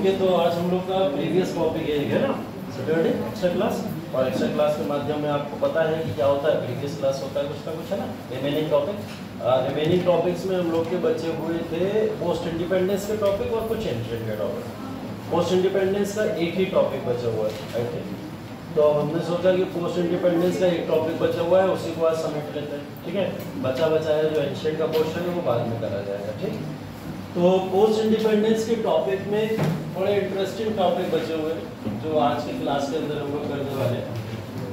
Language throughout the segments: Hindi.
ओके, तो आज हम लोग का प्रीवियस टॉपिक है ना सैटरडे एक्स्ट्रा क्लास। और एक्स्ट्रा क्लास के माध्यम में आपको पता है कि क्या होता है, प्रीवियस क्लास होता है कुछ ना कुछ, है ना। रिमेनिंग टॉपिक, रिमेनिंग टॉपिक्स में हम लोग के बचे हुए थे पोस्ट इंडिपेंडेंस के टॉपिक और कुछ एंशिएंट के टॉपिक। पोस्ट इंडिपेंडेंस का एक ही टॉपिक बचा हुआ है, आई थिंक। तो हमने सोचा कि पोस्ट इंडिपेंडेंस का एक टॉपिक बचा हुआ है, उसी को आज समेट लेते हैं, ठीक है। बचा है जो एंशिएंट का पोर्शन है वो बाद में करा जाएगा, ठीक। तो पोस्ट इंडिपेंडेंस के टॉपिक में बड़े इंटरेस्टिंग टॉपिक बचे हुए हैं जो आज की क्लास के अंदर हम लोग करने वाले हैं।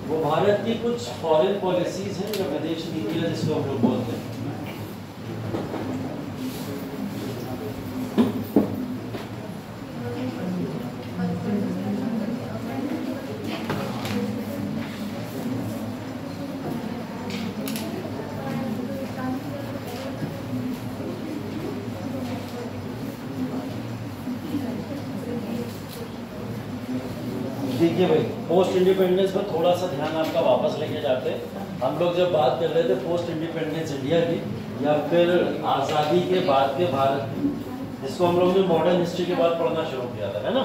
वो भारत की कुछ फॉरेन पॉलिसीज हैं या विदेश नीति है जिसको हम लोग बोलते हैं। देखिए भाई, पोस्ट इंडिपेंडेंस पर थोड़ा सा ध्यान आपका वापस लेके जाते हैं। हम लोग जब बात कर रहे थे पोस्ट इंडिपेंडेंस इंडिया की या फिर आज़ादी के बाद के भारत की, जिसको हम लोग ने मॉडर्न हिस्ट्री के बाद पढ़ना शुरू किया था, है ना।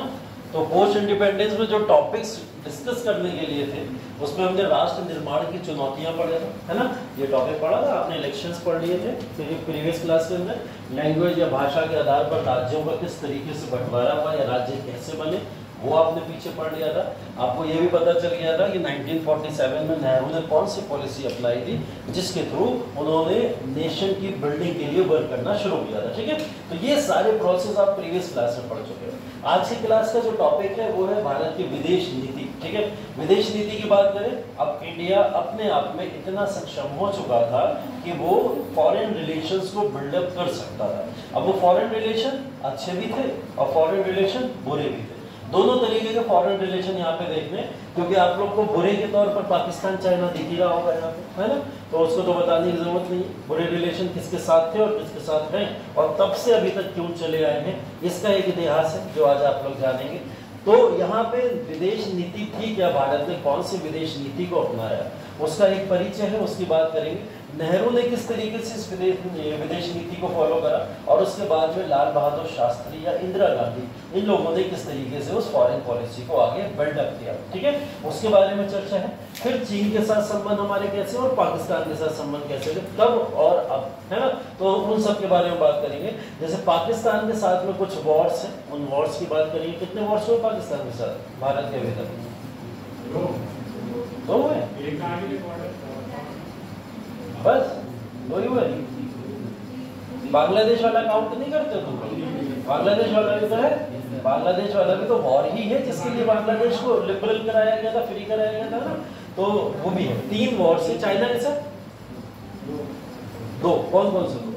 तो पोस्ट इंडिपेंडेंस में जो टॉपिक्स डिस्कस करने के लिए थे उसमें हमने राष्ट्र निर्माण की चुनौतियां पढ़े थे, है ना। ये टॉपिक पढ़ा था, आपने इलेक्शंस पढ़ लिए थे प्रीवियस क्लास के अंदर। लैंग्वेज या भाषा के आधार पर राज्यों का किस तरीके से बंटवारा हुआ या राज्य कैसे बने वो आपने पीछे पढ़ लिया था। आपको ये भी पता चल गया था कि 1947 में नेहरू ने कौन सी पॉलिसी अप्लाई की जिसके थ्रू उन्होंने नेशन की बिल्डिंग के लिए वर्क करना शुरू किया था, ठीक है। तो ये सारे प्रोसेस आप प्रीवियस क्लास में पढ़ चुके हो। आज की क्लास का जो टॉपिक है वो है भारत की विदेश नीति, ठीक है। विदेश नीति की बात करें, अब इंडिया अपने आप में इतना सक्षम हो चुका था कि वो फॉरेन रिलेशंस को बिल्डअप कर सकता था। अब वो फॉरेन रिलेशन अच्छे भी थे और फॉरेन रिलेशन बुरे भी थे। दोनों तरीके के फॉरेन रिलेशन यहाँ पे देखने, क्योंकि आप लोग को बुरे के तौर पर पाकिस्तान चाइना दिख ही रहा होगा यहाँ पे, है ना। तो उसको तो बताने की जरूरत नहीं। बुरे रिलेशन किसके साथ थे और किसके साथ हैं और तब से अभी तक क्यों चले आए हैं, इसका एक इतिहास है जो आज आप लोग जानेंगे। तो यहाँ पे विदेश नीति थी क्या, भारत ने कौन सी विदेश नीति को अपनाया, उसका एक परिचय है, उसकी बात करेंगे। नेहरू ने किस तरीके से इस विदेश नीति को फॉलो करा और उसके बाद में लाल बहादुर शास्त्री या इंदिरा गांधी, इन लोगों ने किस तरीके से उस फॉरेन पॉलिसी को आगे बिल्डअप किया, ठीक है। उसके बारे में चर्चा है। फिर चीन के साथ संबंध हमारे कैसे और पाकिस्तान के साथ संबंध कैसे थे तब और अब, है ना। तो उन सब के बारे में बात करेंगे। जैसे पाकिस्तान के साथ में कुछ वॉर्स हैं, उन वॉर्स की बात करेंगे। कितने वॉर्स हुए पाकिस्तान के साथ भारत के अभी तक? दो हुए, बस दो ही हुए। बांग्लादेश वाला काउंट नहीं करते तुम लोग? बांग्लादेश वाला भी तो है, बांग्लादेश वाला भी तो वॉर ही है जिसके लिए बांग्लादेश को लिबरल कराया गया था, फ्री कराया गया था ना। तो वो भी है। 3 वॉर से चाइना के साथ 2, कौन कौन से 2?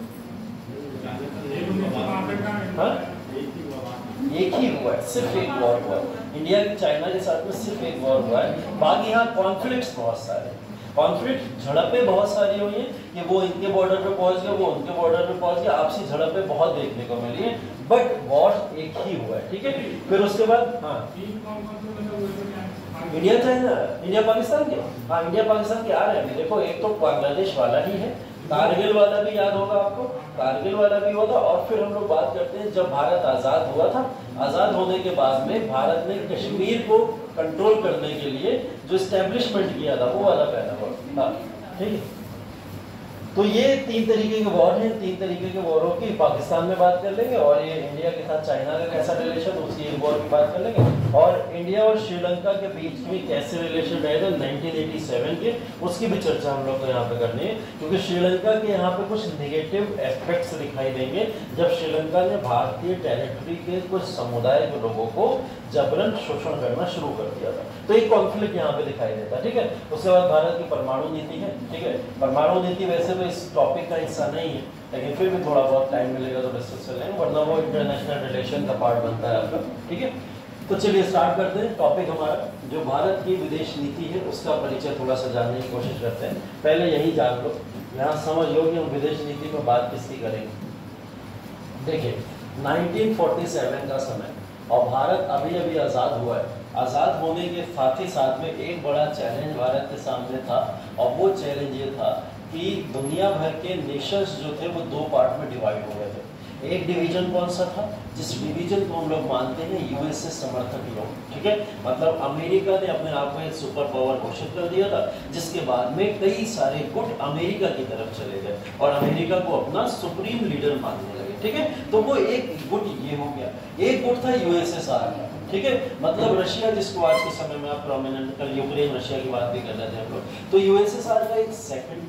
एक ही हुआ है, सिर्फ एक वॉर हुआ है। इंडिया की चाइना के साथ में सिर्फ एक वॉर हुआ है। बाकी यहाँ कॉन्फ्लिक्ट्स बहुत सारे, कॉन्फ्लिक्ट झड़पें बहुत सारी हुई हैं कि वो इनके बॉर्डर पे पहुंच गए, वो उनके बॉर्डर पे पहुंच गए, आपसी झड़पें बहुत देखने को मिली है, बट वॉर एक ही हुआ है, ठीक है। फिर उसके बाद हाँ, इंडिया चाइना, इंडिया पाकिस्तान के, हाँ इंडिया पाकिस्तान के आ रहे हैं। देखो एक तो बांग्लादेश वाला ही है, कारगिल वाला भी याद होगा आपको, कारगिल वाला भी होगा। और फिर हम लोग बात करते हैं जब भारत आजाद हुआ था, आजाद होने के बाद में भारत ने कश्मीर को कंट्रोल करने के लिए जो एस्टेब्लिशमेंट किया था वो वाला पहला वॉर, ठीक है। तो ये 3 तरीके के वॉर हैं। 3 तरीके के वॉरों की पाकिस्तान में बात कर लेंगे और ये इंडिया के साथ चाइना का कैसा रिलेशन, उसकी एक वॉर की बात कर लेंगे। और इंडिया और श्रीलंका के बीच में कैसे रिलेशन रहे थे 1987 के, उसकी भी चर्चा हम लोग को यहाँ पे करनी है। क्योंकि श्रीलंका के यहाँ पे कुछ नेगेटिव एस्पेक्ट्स दिखाई देंगे जब श्रीलंका ने भारतीय टेरिटरी के कुछ समुदाय के लोगों को जबरन शोषण करना शुरू कर दिया था। तो एक कॉन्फ्लिक्ट यहाँ पे दिखाई देता है, ठीक है। उसके बाद भारत की परमाणु नीति है, ठीक है। परमाणु नीति वैसे तो इस टॉपिक का हिस्सा नहीं है, लेकिन फिर भी थोड़ा बहुत टाइम मिलेगा तो डिस्कस कर लेंगे, वरना वो इंटरनेशनल रिलेशन का पार्ट बनता है आपका, ठीक है। तो चलिए स्टार्ट करते हैं। टॉपिक हमारा जो भारत की विदेश नीति है उसका परिचय थोड़ा सा जानने की कोशिश करते हैं। पहले यही जान लो, यहाँ समझ लो कि हम विदेश नीति में बात किसकी करेंगे। देखिए 1947 का समय और भारत अभी अभी आज़ाद हुआ है। आज़ाद होने के साथ ही साथ में एक बड़ा चैलेंज भारत के सामने था और वो चैलेंज ये था कि दुनिया भर के नेशंस जो थे वो 2 पार्ट में डिवाइड हो गए थे। एक डिवीजन कौन सा था, जिस डिवीजन को हम लोग मानते हैं यूएसए समर्थक लोग, ठीक है। मतलब अमेरिका ने अपने आप को एक सुपर पावर घोषित कर दिया था, जिसके बाद में कई सारे गुट अमेरिका की तरफ चले गए और अमेरिका को अपना सुप्रीम लीडर मानने लगे, ठीक है। तो वो एक गुट ये हो गया। एक गुट था यूएसएसआर का, ठीक है। मतलब रशिया, जिसको आज के समय में आप प्रोमिनेंट, कल यूक्रेन रशिया की बात भी कर रहे थे हम लोग, तो यूएसएसआर का एक सेकंड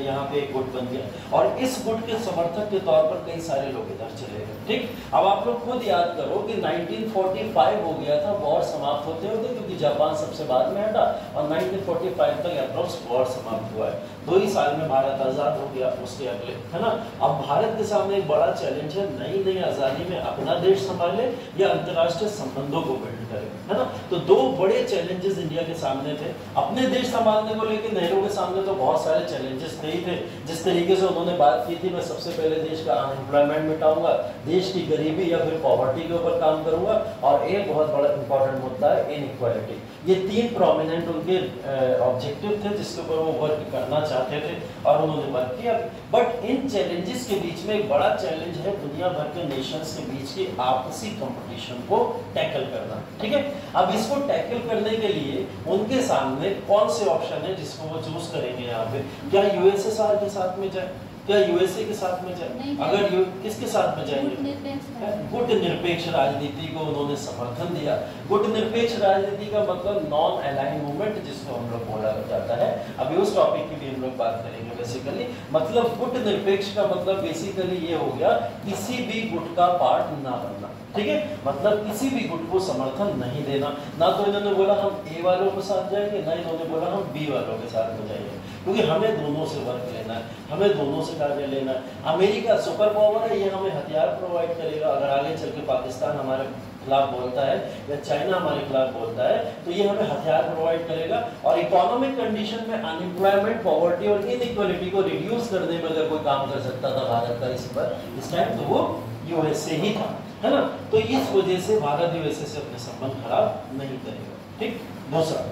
यहाँ पे एक गुट बन गया और इस गुट के समर्थक के तौर पर कई सारे लोग इधर चले गए, ठीक। अब आप लोग खुद याद करो कि 1945 हो गया था वॉर समाप्त होते होते, क्योंकि जापान सबसे बाद में हटा और 1945 तक अप्रोक्स वॉर समाप्त हुआ है। 2 ही साल में भारत आजाद हो गया, उसके अगले, है ना। अब भारत के सामने एक बड़ा चैलेंज है, नई नई आजादी में अपना देश संभाले या अंतर्राष्ट्रीय संबंधों को बिल्ड करे, है ना। तो 2 बड़े चैलेंजेस इंडिया के सामने थे। अपने देश संभालने को लेकर नेहरू के सामने तो बहुत सारे चैलेंजेस थे ही थे। जिस तरीके से उन्होंने बात की थी, मैं सबसे पहले देश का अनएम्प्लॉयमेंट मिटाऊंगा, देश की गरीबी या फिर पॉवर्टी के ऊपर काम करूंगा, और एक बहुत बड़ा इंपॉर्टेंट मुद्दा है इनइक्वालिटी। ये 3 प्रोमिनेंट उनके ऑब्जेक्टिव थे जिसके ऊपर वो वर्क करना चाहते थे और उन्होंने वर्क किया। बट इन चैलेंजेस के बीच में एक बड़ा चैलेंज है दुनिया भर के नेशंस के बीच की आपसी कंपटीशन को टैकल करना, ठीक है। अब इसको टैकल करने के लिए उनके सामने कौन से ऑप्शन है जिसको वो चूज करेंगे यहाँ पे? क्या यूएसएसआर के साथ में जाए, क्या यूएसए के साथ में जाए? अगर किसके साथ में जाएंगे? गुट निरपेक्ष राजनीति को उन्होंने समर्थन दिया। गुट निरपेक्ष राजनीति का मतलब नॉन अलाइन मूवमेंट, जिसको हम लोग बोला जाता है। अभी उस टॉपिक की भी हम लोग बात करेंगे। बेसिकली मतलब गुट निरपेक्ष का मतलब बेसिकली ये हो गया, किसी भी गुट का पार्ट ना बनना, ठीक है। मतलब किसी भी गुट को समर्थन नहीं देना। ना तो इन्होंने बोला हम ए वालों के साथ जाएंगे, ना इन्होंने बोला हम बी वालों के साथ में जाएंगे, क्योंकि हमें दोनों से वर्क लेना है, हमें दोनों से कार्य लेना है। अमेरिका सुपर पावर है, ये हमें हथियार प्रोवाइड करेगा। अगर आगे चल के पाकिस्तान हमारे खिलाफ बोलता है या चाइना हमारे खिलाफ बोलता है, तो ये हमें हथियार प्रोवाइड करेगा। और इकोनॉमिक कंडीशन में अनएम्प्लॉयमेंट, पॉवर्टी और इनइक्वालिटी को रिड्यूस करने में अगर कोई काम कर सकता था भारत का इस टाइम, तो वो यूएसए ही था, है ना। तो इस वजह से भारत यूएसए से अपने संबंध खराब नहीं करेगा, ठीक। दूसरा,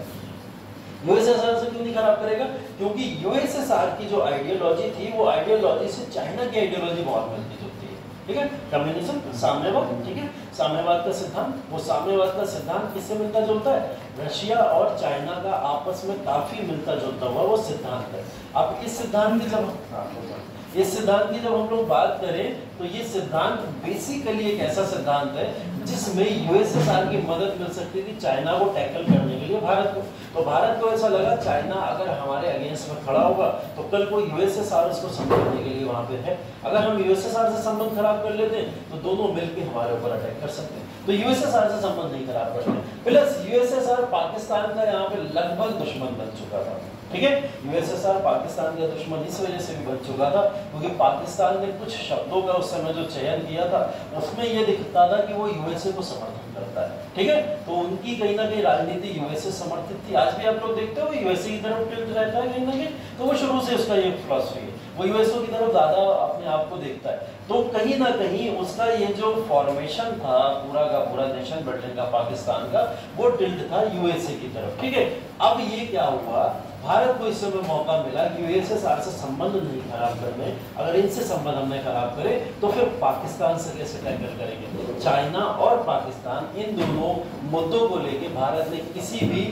यूएसएसआर से क्यों नहीं खराब करेगा? क्योंकि यूएसएसआर की जो आइडियोलॉजी थी, वो आइडियोलॉजी से चाइना की आइडियोलॉजी बहुत मिलती जुलती है, ठीक है। कम्युनिज्म, साम्यवाद, ठीक है, साम्यवाद का सिद्धांत। वो साम्यवाद का सिद्धांत किससे मिलता जुलता है? रशिया और चाइना का आपस में काफी मिलता जुलता हुआ वो सिद्धांत है। अब इस सिद्धांत की जब हम लोग बात करें, तो ये सिद्धांत बेसिकली एक ऐसा सिद्धांत है जिसमें यूएसएसआर की मदद मिल सकती थी चाइना को टैकल करने के लिए भारत को। तो भारत को ऐसा लगा चाइना अगर हमारे अगेंस्ट में खड़ा होगा तो कल को यूएसएसआर उसको संभालने के लिए वहां पे है। अगर हम यूएसएसआर से संबंध खराब कर लेते हैं तो दोनों मिलकर हमारे ऊपर अटैक कर सकते हैं। तो यूएसएसआर से संबंध नहीं खराब करते। प्लस यूएसएसआर पाकिस्तान का यहाँ पे लगभग दुश्मन बन चुका था, ठीक है। यूएसएसआर पाकिस्तान का दुश्मन इस वजह से भी बन चुका था क्योंकि पाकिस्तान ने कुछ शब्दों का उस समय जो चयन किया था, उसमें यह दिखता था कि वो यूएसए को समर्थन करता है, ठीक है। तो उनकी कहीं ना कहीं राजनीति यूएसए समर्थित थी। आज भी आप लोग देखते हो यूएसए की तरफ टिल्ट रहता है कहीं ना कहीं, तो वो शुरू से उसका ये फिलॉसफी है, वो यूएसए की तरफ ज्यादा अपने आप को देखता है। तो कहीं ना कहीं उसका ये जो फॉर्मेशन था पूरा का पूरा नेशन बिल्डिंग का पाकिस्तान का, वो टिल्ट था यूएसए की तरफ, ठीक है। अब ये क्या हुआ, भारत को इस समय मौका मिला कि यूएसएसआर से संबंध नहीं खराब करने। अगर इनसे संबंध हमने खराब करे तो फिर पाकिस्तान से कैसे टैकल करेंगे? चाइना और पाकिस्तान, इन दोनों मुद्दों को लेके भारत ने किसी भी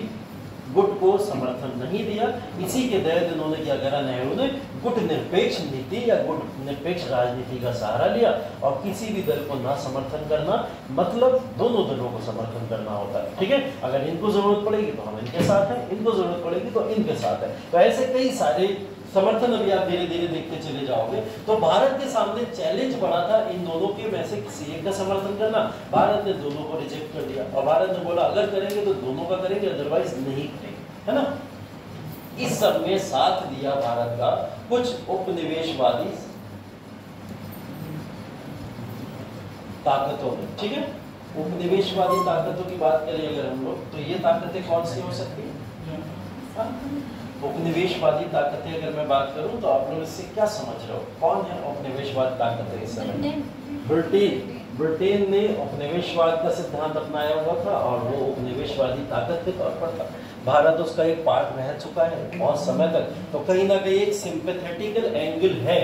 गुट को समर्थन नहीं दिया। इसी के तहत इन्होंने क्या करा, नेहरू ने गुट निरपेक्ष नीति या गुट निरपेक्ष राजनीति का सहारा लिया और किसी भी दल को ना समर्थन करना, मतलब दोनों दलों को समर्थन करना होता है, ठीक है। अगर इनको जरूरत पड़ेगी तो हम इनके साथ हैं, इनको जरूरत पड़ेगी तो इनके साथ है। तो ऐसे कई सारे समर्थन अभी आप धीरे धीरे देखते चले जाओगे। तो भारत के सामने चैलेंज बड़ा था इन दोनों के में से किसी एक का समर्थन करना। भारत ने दोनों को रिजेक्ट कर दिया और भारत ने बोला अगर करेंगे तो दोनों का करेंगे, अदरवाइज नहीं करेंगे, है ना। इस सब में साथ दिया भारत का कुछ उपनिवेशवादी ताकतों ने, ठीक है। उपनिवेशवादी ताकतों की बात करें अगर हम लोग, तो ये ताकतें कौन सी हो सकती है? उपनिवेशवादी ताकतें अगर मैं बात करूं तो आप लोग इससे क्या समझ रहे हो? कौन है उपनिवेशवादी ताकतें इस समय? ब्रिटेन ने उपनिवेशवाद का सिद्धांत अपनाया हुआ था और वो उपनिवेशवादी ताकत के तौर पर था। भारत उसका एक पार्ट रह चुका है बहुत समय तक, तो कहीं ना कहीं एक सिंपैथेटिकल एंगल है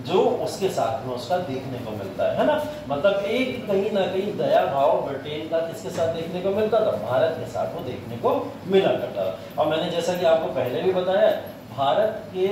जो उसके साथ में उसका देखने को मिलता है ना। मतलब एक कहीं ना कहीं दया भाव ब्रिटेन का किसके साथ देखने को मिलता था, भारत के साथ वो देखने को मिला करता था। और मैंने जैसा कि आपको पहले भी बताया, भारत के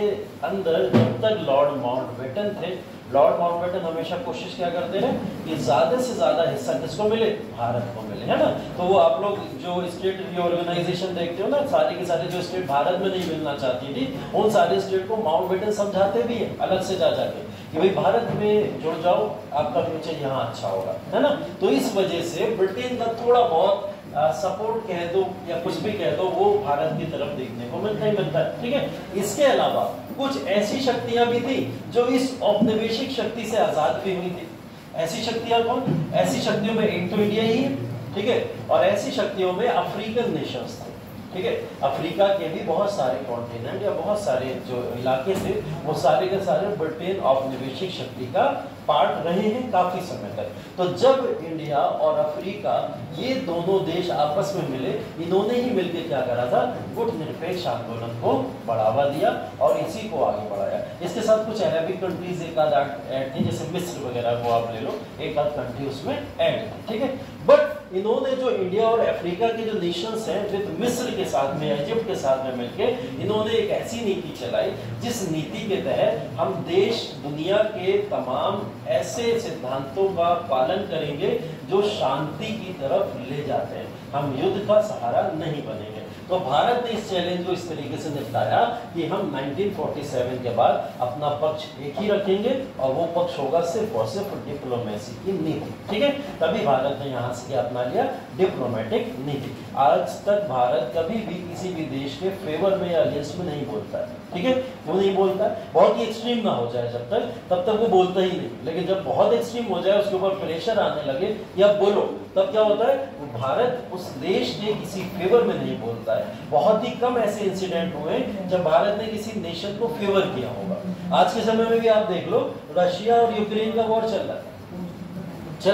अंदर जब तक लॉर्ड माउंटबेटन थे, लॉर्ड माउंटबेटन हमेशा कोशिश क्या करते रहे कि ज्यादा से ज्यादा हिस्सा किसको मिले, भारत को मिले, है ना। तो वो आप लोग जो स्टेट रीऑर्गेनाइजेशन देखते हो ना, सारे के सारे जो स्टेट भारत में नहीं मिलना चाहती थी, उन सारे स्टेट को माउंटबेटन समझाते भी है अलग से जा जाके कि भाई भारत में जुड़ जाओ, आपका फ्यूचर यहाँ अच्छा होगा, है ना। तो इस वजह से ब्रिटेन का थोड़ा बहुत सपोर्ट कह दो या कुछ भी कह दो, वो भारत की तरफ देखने को मिलता ही मिलता है, ठीक है। इसके अलावा कुछ ऐसी शक्तियां भी थी जो इस औपनिवेशिक शक्ति से आजाद भी हुई थी। ऐसी शक्तियां कौन, ऐसी शक्तियों में एक तो इंडिया ही है, ठीक है, और ऐसी शक्तियों में अफ्रीकन नेशंस थे, ठीक है। अफ्रीका के भी बहुत सारे कॉन्टिनेंट या बहुत सारे जो इलाके थे वो सारे के सारे ब्रिटेन औपनिवेशिक शक्ति का पार्ट रहे हैं काफी समय तक। तो जब इंडिया और अफ्रीका ये दोनों देश आपस में मिले, इन्होंने ही मिलकर क्या करा था, गुट निरपेक्ष आंदोलन को बढ़ावा दिया और इसी को आगे बढ़ाया। इसके साथ कुछ अरेबिक कंट्रीज एक आध ऐड थी, जैसे मिस्र वगैरह को आप ले लो, एक आध कंट्री उसमें ऐड थी, ठीक है। बट इन्होंने जो इंडिया और अफ्रीका के जो नेशंस हैं विद मिस्र के साथ में, इजिप्ट के साथ में मिलकर इन्होंने एक ऐसी नीति चलाई जिस नीति के तहत हम देश दुनिया के तमाम ऐसे सिद्धांतों का पालन करेंगे जो शांति की तरफ ले जाते हैं, हम युद्ध का सहारा नहीं बनेंगे। तो भारत ने इस चैलेंज को इस तरीके से निपटाया कि हम 1947 के बाद अपना पक्ष एक ही रखेंगे और वो पक्ष होगा सिर्फ और सिर्फ डिप्लोमेसी की नीति, ठीक है। तभी भारत ने यहाँ से अपना लिया डिप्लोमेटिक नीति। आज तक भारत कभी भी किसी भी देश के फेवर में या अगेंस्ट में नहीं बोलता है, ठीक है। वो नहीं बोलता है, बहुत ही एक्सट्रीम ना हो जाए जब तक, तब तक वो बोलता ही नहीं। लेकिन जब बहुत एक्सट्रीम हो जाए, उसके ऊपर प्रेशर आने लगे या बोलो, तब क्या होता है, भारत उस देश के किसी फेवर में नहीं बोलता है। बहुत ही कम ऐसे इंसिडेंट हुए जब भारत ने किसी नेशन को फेवर किया होगा। आज के समय में भी आप देख लो, रशिया और यूक्रेन का वॉर चल रहा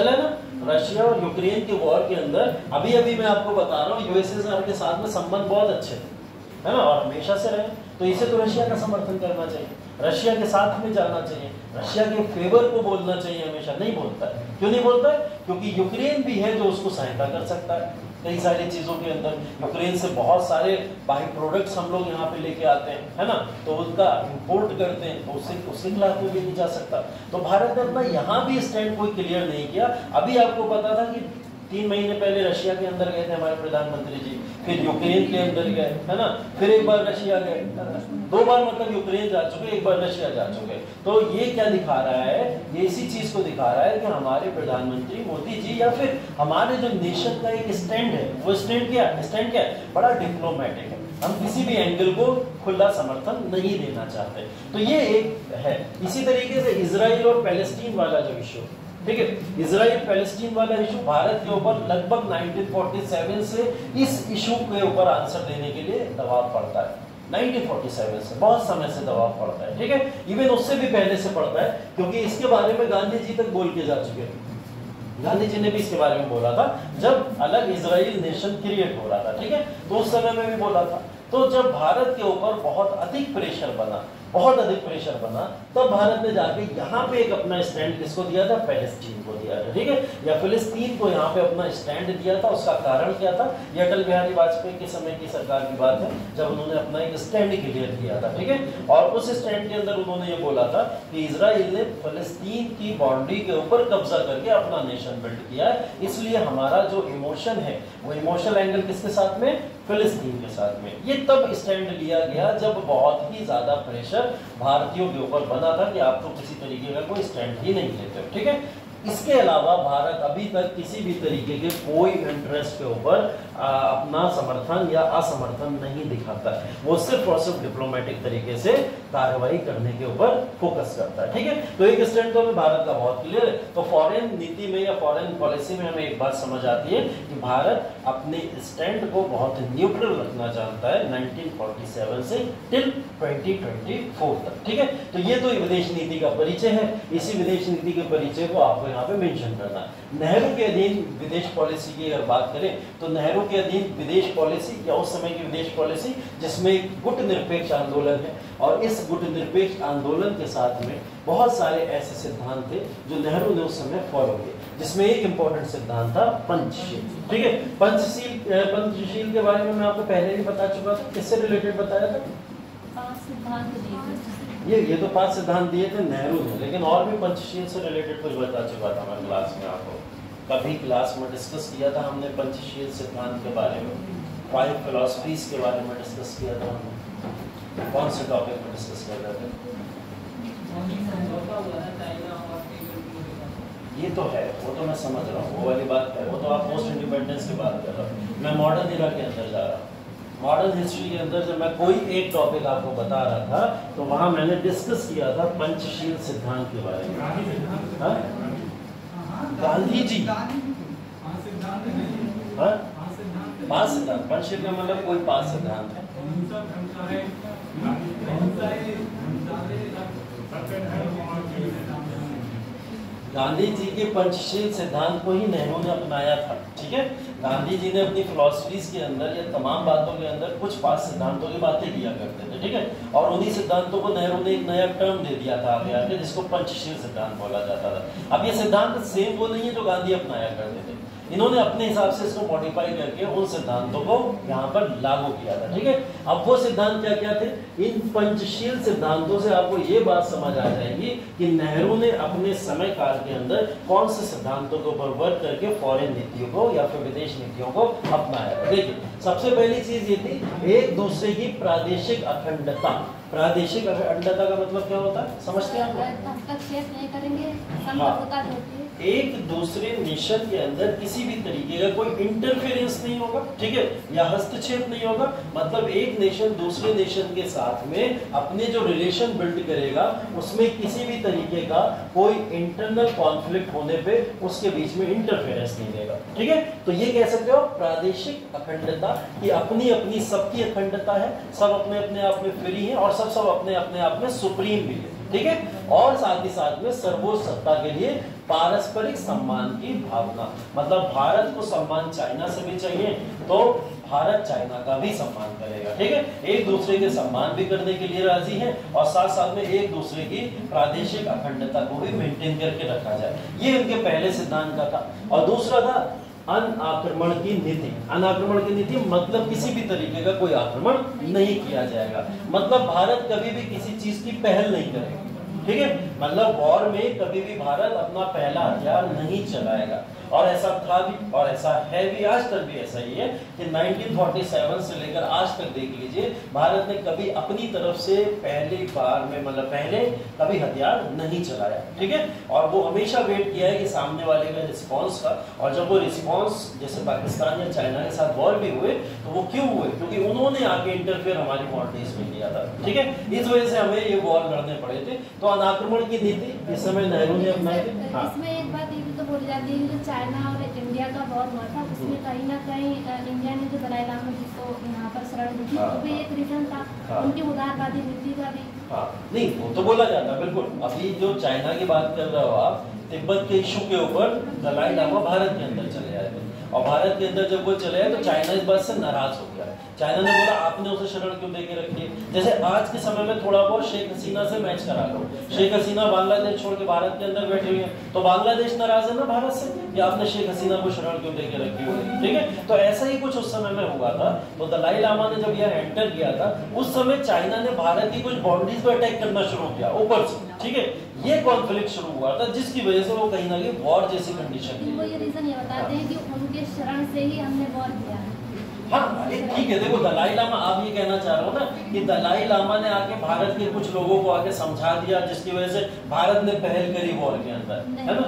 है ना। रशिया और यूक्रेन के वॉर के अंदर अभी अभी मैं आपको बता रहा हूँ, यूएसएसआर के साथ में संबंध बहुत अच्छे थे, है ना, और हमेशा से रहे। तो इसे तो रशिया का समर्थन करना चाहिए, रशिया के साथ में जाना चाहिए, रशिया के फेवर को बोलना चाहिए, हमेशा नहीं बोलता है। क्यों नहीं बोलता है? क्योंकि यूक्रेन भी है जो उसको सहायता कर सकता है कई सारी चीजों के अंदर। यूक्रेन से बहुत सारे बाई प्रोडक्ट्स हम लोग यहाँ पे लेके आते हैं, है ना, तो उनका इंपोर्ट करते हैं, तो उसके खिलाफ भी नहीं जा सकता। तो भारत ने अपना यहाँ भी स्टैंड कोई क्लियर नहीं किया। अभी आपको पता था कि 3 महीने पहले रशिया के अंदर गए थे हमारे प्रधानमंत्री जी, फिर यूक्रेन के अंदर गए, है ना, फिर एक बार रशिया गए, 2 बार मतलब यूक्रेन जा चुके, एक बार रशिया जा चुके। तो ये क्या दिखा रहा है, ये इसी चीज को दिखा रहा है कि हमारे प्रधानमंत्री मोदी जी या फिर हमारे जो नेशन का एक स्टैंड है, वो स्टैंड क्या है, बड़ा डिप्लोमेटिक है। हम किसी भी एंगल को खुला समर्थन नहीं देना चाहते। तो ये एक है। इसी तरीके से इजराइल और पैलेस्टीन वाला जो इशू, ठीक है, इजराइल पैलेस्टीन वाला इशू भारत के ऊपर लगभग 1947 से इस इशू के ऊपर आंसर देने के लिए दबाव पड़ता है। 1947 से बहुत समय से दबाव पड़ता है, ठीक है। इवन उससे भी पहले से पड़ता है, क्योंकि इसके बारे में गांधी जी तक बोल के जा चुके हैं। गांधी जी ने भी इसके बारे में बोला था जब अलग इजराइल नेशन क्रिएट हो रहा था, ठीक है, तो उस समय में भी बोला था। तो जब भारत के ऊपर बहुत अधिक प्रेशर बना, तब भारत ने जाके यहाँ पे एक अपना स्टैंड किसको दिया था, पैलेस्टीन को दिया था, ठीक है, या फिलिस्तीन को यहाँ पे अपना स्टैंड दिया था। उसका कारण क्या था, ये अटल बिहारी वाजपेयी के समय की सरकार की बात है, जब उन्होंने अपना एक स्टैंड क्लियर किया था, ठीक है। और उस स्टैंड के अंदर उन्होंने ये बोला था कि इजराइल ने फिलिस्तीन की बाउंड्री के ऊपर कब्जा करके अपना नेशन बिल्ड किया है, इसलिए हमारा जो इमोशन है वो इमोशनल एंगल किसके साथ में, फिलिस्तीन के साथ में। ये तब स्टैंड लिया गया जब बहुत ही ज्यादा प्रेशर भारतीयों के ऊपर बना था कि आप तो किसी तरीके का कोई स्टैंड ही नहीं लेते हो, ठीक है। इसके अलावा भारत अभी तक किसी भी तरीके के कोई इंटरेस्ट के ऊपर अपना समर्थन या असमर्थन नहीं दिखाता है। वो सिर्फ और सिर्फ डिप्लोमेटिक तरीके से कार्रवाई करने के ऊपर फोकस करता है, ठीक है। तो एक स्टैंड तो हमें भारत का बहुत क्लियर है। तो फॉरेन नीति में या फॉरेन पॉलिसी में हमें एक बात समझ आती है कि भारत अपने स्टैंड को बहुत न्यूट्रल रखना चाहता है 1947 से टिल 2024 तक, ठीक है। तो ये तो विदेश नीति का परिचय है। इसी विदेश नीति के परिचय को आपको यहाँ पे मेंशन करना है। नेहरू के अधीन विदेश पॉलिसी की अगर बात करें तो नेहरू के अधीन विदेश पॉलिसी या उस समय की विदेश पॉलिसी जिसमें एक गुटनिरपेक्ष आंदोलन है, और इस गुटनिरपेक्ष आंदोलन के साथ में बहुत सारे ऐसे सिद्धांत थे जो नेहरू ने उस समय फॉलो किए, जिसमें एक इंपॉर्टेंट सिद्धांत था पंचशील। ठीक है, पंचशील के बारे में मैं आपको पहले भी बता चुका था। किससे रिलेटेड बताया था? 5 सिद्धांत दिए। ये तो 5 सिद्धांत दिए थे नेहरू ने, लेकिन और भी पंचशील से रिलेटेड कुछ बता चुका था मैं क्लास में आपको। कभी क्लास में डिस्कस किया था हमने पंचशील सिद्धांत के बारे में, 5 फिलॉसफीज के बारे में डिस्कस किया था हमने। कौन से टॉपिक पर डिस्कस कर रहे थे? ये तो है, वो तो मैं समझ रहा हूँ, वो वाली बात है, वो तो आप पोस्ट इंडिपेंडेंस की बात कर रहे हो। मैं मॉडर्न इरा के अंदर जा रहा हूँ। मॉडर्न हिस्ट्री के अंदर जब मैं कोई एक टॉपिक आपको बता रहा था तो वहां मैंने डिस्कस किया था पंचशील सिद्धांत के बारे में। गांधी जी, हाँ 5 सिद्धांत। पंचशील का मतलब कोई 5 सिद्धांत है। गांधी जी के पंचशील सिद्धांत को ही नेहरू ने अपनाया था। ठीक है, गांधी जी ने अपनी फिलॉसफीज के अंदर या तमाम बातों के अंदर कुछ 5 सिद्धांतों की बातें किया करते थे। ठीक है, और उन्हीं सिद्धांतों को नेहरू ने एक नया टर्म दे दिया था आगे आके, जिसको पंचशील सिद्धांत बोला जाता था। अब ये सिद्धांत सेम वो नहीं है जो गांधी अपनाया करते थे, इन्होंने अपने हिसाब से इसको मॉडिफाई करके उन सिद्धांतों को यहाँ पर लागू किया था। ठीक है, अब वो सिद्धांत क्या क्या थे? इन पंचशील सिद्धांतों से आपको ये बात समझ आ जाएगी कि नेहरू ने अपने समय काल के अंदर कौन से सिद्धांतों को ऊपर वर्क करके फॉरेन नीतियों को या फिर विदेश नीतियों को अपनाया। देखिए, सबसे पहली चीज ये थी एक दूसरे की प्रादेशिक अखंडता। प्रादेशिक अखंडता का मतलब क्या होता है, समझते हैं आप? हस्तक्षेप नहीं करेंगे, एक दूसरे नेशन के अंदर किसी भी तरीके का कोई इंटरफेरेंस नहीं होगा। ठीक है, या हस्तक्षेप नहीं होगा। मतलब एक नेशन दूसरे नेशन के साथ में अपने जो रिलेशन बिल्ड करेगा उसमें किसी भी तरीके का कोई इंटरनल कॉन्फ्लिक्ट होने पे उसके बीच में इंटरफेरेंस नहीं देगा। ठीक है, तो ये कह सकते हो प्रादेशिक अखंडता की अपनी अपनी सबकी अखंडता है, सब अपने अपने आप में फ्री है और सब अपने अपने आप में सुप्रीम भी है। ठीक है, और साथ ही साथ में सर्वोच्च सत्ता के लिए पारस्परिक सम्मान की भावना। मतलब भारत को सम्मान चाइना से भी चाहिए तो भारत चाइना का भी सम्मान करेगा। ठीक है, एक दूसरे के सम्मान भी करने के लिए राजी है और साथ साथ में एक दूसरे की प्रादेशिक अखंडता को भी मेंटेन करके रखा जाए। ये इनके पहले सिद्धांत का था। और दूसरा था अनाक्रमण की नीति। अनाक्रमण की नीति मतलब किसी भी तरीके का कोई आक्रमण नहीं किया जाएगा। मतलब भारत कभी भी किसी चीज की पहल नहीं करेगा। ठीक है, मतलब वॉर में कभी भी भारत अपना पहला हथियार नहीं चलाएगा। और ऐसा था भी और ऐसा है भी, आज तक भी ऐसा ही है कि 1947 से लेकर आज तक देख लीजिए भारत ने कभी अपनी तरफ से पहली बार में मतलब पहले कभी हथियार नहीं चलाया। ठीक है, और वो हमेशा वेट किया है कि सामने वाले का रिस्पॉन्स का। और जब वो रिस्पॉन्स जैसे पाकिस्तान या चाइना के साथ वॉर भी हुए तो वो क्यों हुए? क्योंकि उन्होंने आके इंटरफेयर हमारी बॉर्डरीज में किया था। ठीक है, इस वजह से हमें ये वॉर लड़ने पड़े थे। तो अनाक्रमण की नीति इस समय नेहरू ने अपनाई थी। इसमें एक बात ये भी तो बोली जाती है कि चाइना और इंडिया का वॉर हुआ था, उसमें कहीं ना कहीं इंडिया ने जो दलाई लामा जी को यहाँ पर शरण दी थी, तो भी एक रीजन था उनकी उदारवादी नीति का भी। नहीं, वो तो बोला जाता है बिल्कुल। अभी जो चाइना की बात कर रहे हो आप, तिब्बत के इशू के ऊपर दलाई लामा भारत के अंदर चले आए थे और भारत के अंदर जब वो चले आए तो चाइना इस बात से नाराज हो गया। चाइना ने बोला आपने उसे शरण क्यों देके रखी है? जैसे आज के समय में थोड़ा बहुत शेख हसीना से मैच करा लो। शेख हसीना बांग्लादेश छोड़ के भारत के अंदर बैठी हुई है तो बांग्लादेश नाराज है ना भारत से कि आपने शेख हसीना को शरण क्यों देके रखी हुई। ठीक है, तो ऐसा ही कुछ उस समय में हुआ था। तो दलाई लामा ने जब यह एंटर किया था उस समय चाइना ने भारत की कुछ बाउंड्रीज पर अटैक करना शुरू किया ऊपर से। ठीक है, ये कॉन्फ्लिक्ट शुरू हुआ था जिसकी वजह से वो कहीं ना कहीं वॉर जैसी कंडीशन थी। वो ये रीजन ये बताते हैं कि उनके शरण से ही हमने वॉर किया। हाँ ठीक है, देखो दलाई लामा, आप ये कहना चाह रहे हो ना कि दलाई लामा ने आके भारत के कुछ लोगों को आके समझा दिया जिसकी वजह से भारत ने पहल करी वॉर के अंदर, है ना?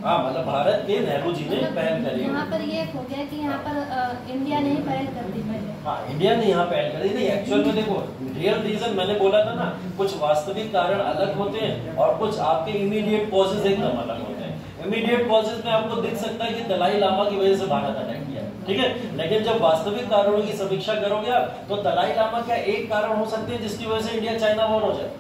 हाँ, मतलब भारत के नेहरू जी ने पहल करी। यहाँ पर ये हो गया कि यहाँ पर इंडिया ने ही पहल कर दी पहले। हाँ, इंडिया ने यहाँ पहल करी। नहीं, एक्चुअल में देखो रियल रीजन मैंने बोला था ना, कुछ वास्तविक कारण अलग होते हैं और कुछ आपके इमीडिएट कॉजेज एकदम अलग होते हैं। इमीडिएट कॉजेज में आपको दिख सकता है कि दलाई लामा की वजह से भारत अटैक किया। ठीक है, लेकिन जब वास्तविक कारणों की समीक्षा करोगे आप तो दलाई लामा क्या एक कारण हो सकते हैं जिसकी वजह से इंडिया चाइना वॉर हो जाए?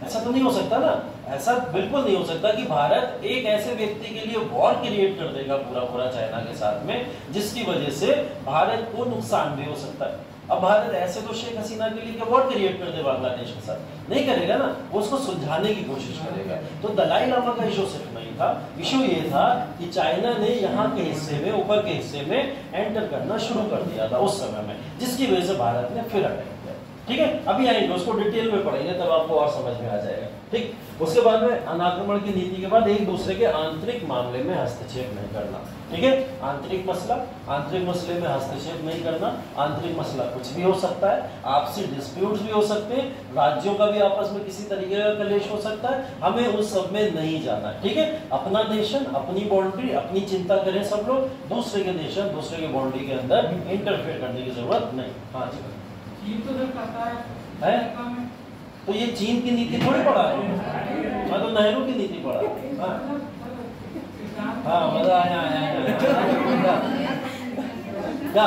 ऐसा तो नहीं हो सकता ना, ऐसा बिल्कुल नहीं हो सकता कि भारत एक ऐसे व्यक्ति के लिए वॉर क्रिएट कर देगा पूरा पूरा चाइना के साथ में, जिसकी वजह से भारत को नुकसान भी हो सकता है। अब भारत ऐसे तो शेख हसीना के लिए वॉर क्रिएट कर दे बांग्लादेश के साथ, नहीं करेगा ना, वो उसको सुलझाने की कोशिश करेगा। तो दलाई लामा का इशू सिर्फ नहीं था, इशू ये था कि चाइना ने यहाँ के हिस्से में, ऊपर के हिस्से में एंटर करना शुरू कर दिया था उस समय में, जिसकी वजह से भारत ने फिर अटैक किया। ठीक है, अभी आएंगे उसको डिटेल में पढ़ेंगे, तब आपको और समझ में आ जाएगा। ठीक, उसके बाद में अनाक्रमण की नीति के बाद एक दूसरे के आंतरिक मामले में हस्तक्षेप नहीं करना। ठीक है, आंतरिक मसले में हस्तक्षेप नहीं करना। आंतरिक मसला कुछ भी हो सकता है, आपसी डिस्प्यूट्स भी हो सकते हैं, राज्यों का भी आपस में किसी तरीके का कलेश हो सकता है, हमें उस सब में नहीं जाना। ठीक है, अपना नेशन, अपनी बाउंड्री, अपनी चिंता करें सब लोग, दूसरे के नेशन, दूसरे के बाउंड्री के अंदर इंटरफेयर करने की जरूरत नहीं। हाँ जी, चीन तो जब कहता है तो ये चीन की नीति थोड़ी पढ़ा है, मैं तो नेहरू की नीति पढ़ा। हाँ, मजा आया क्या,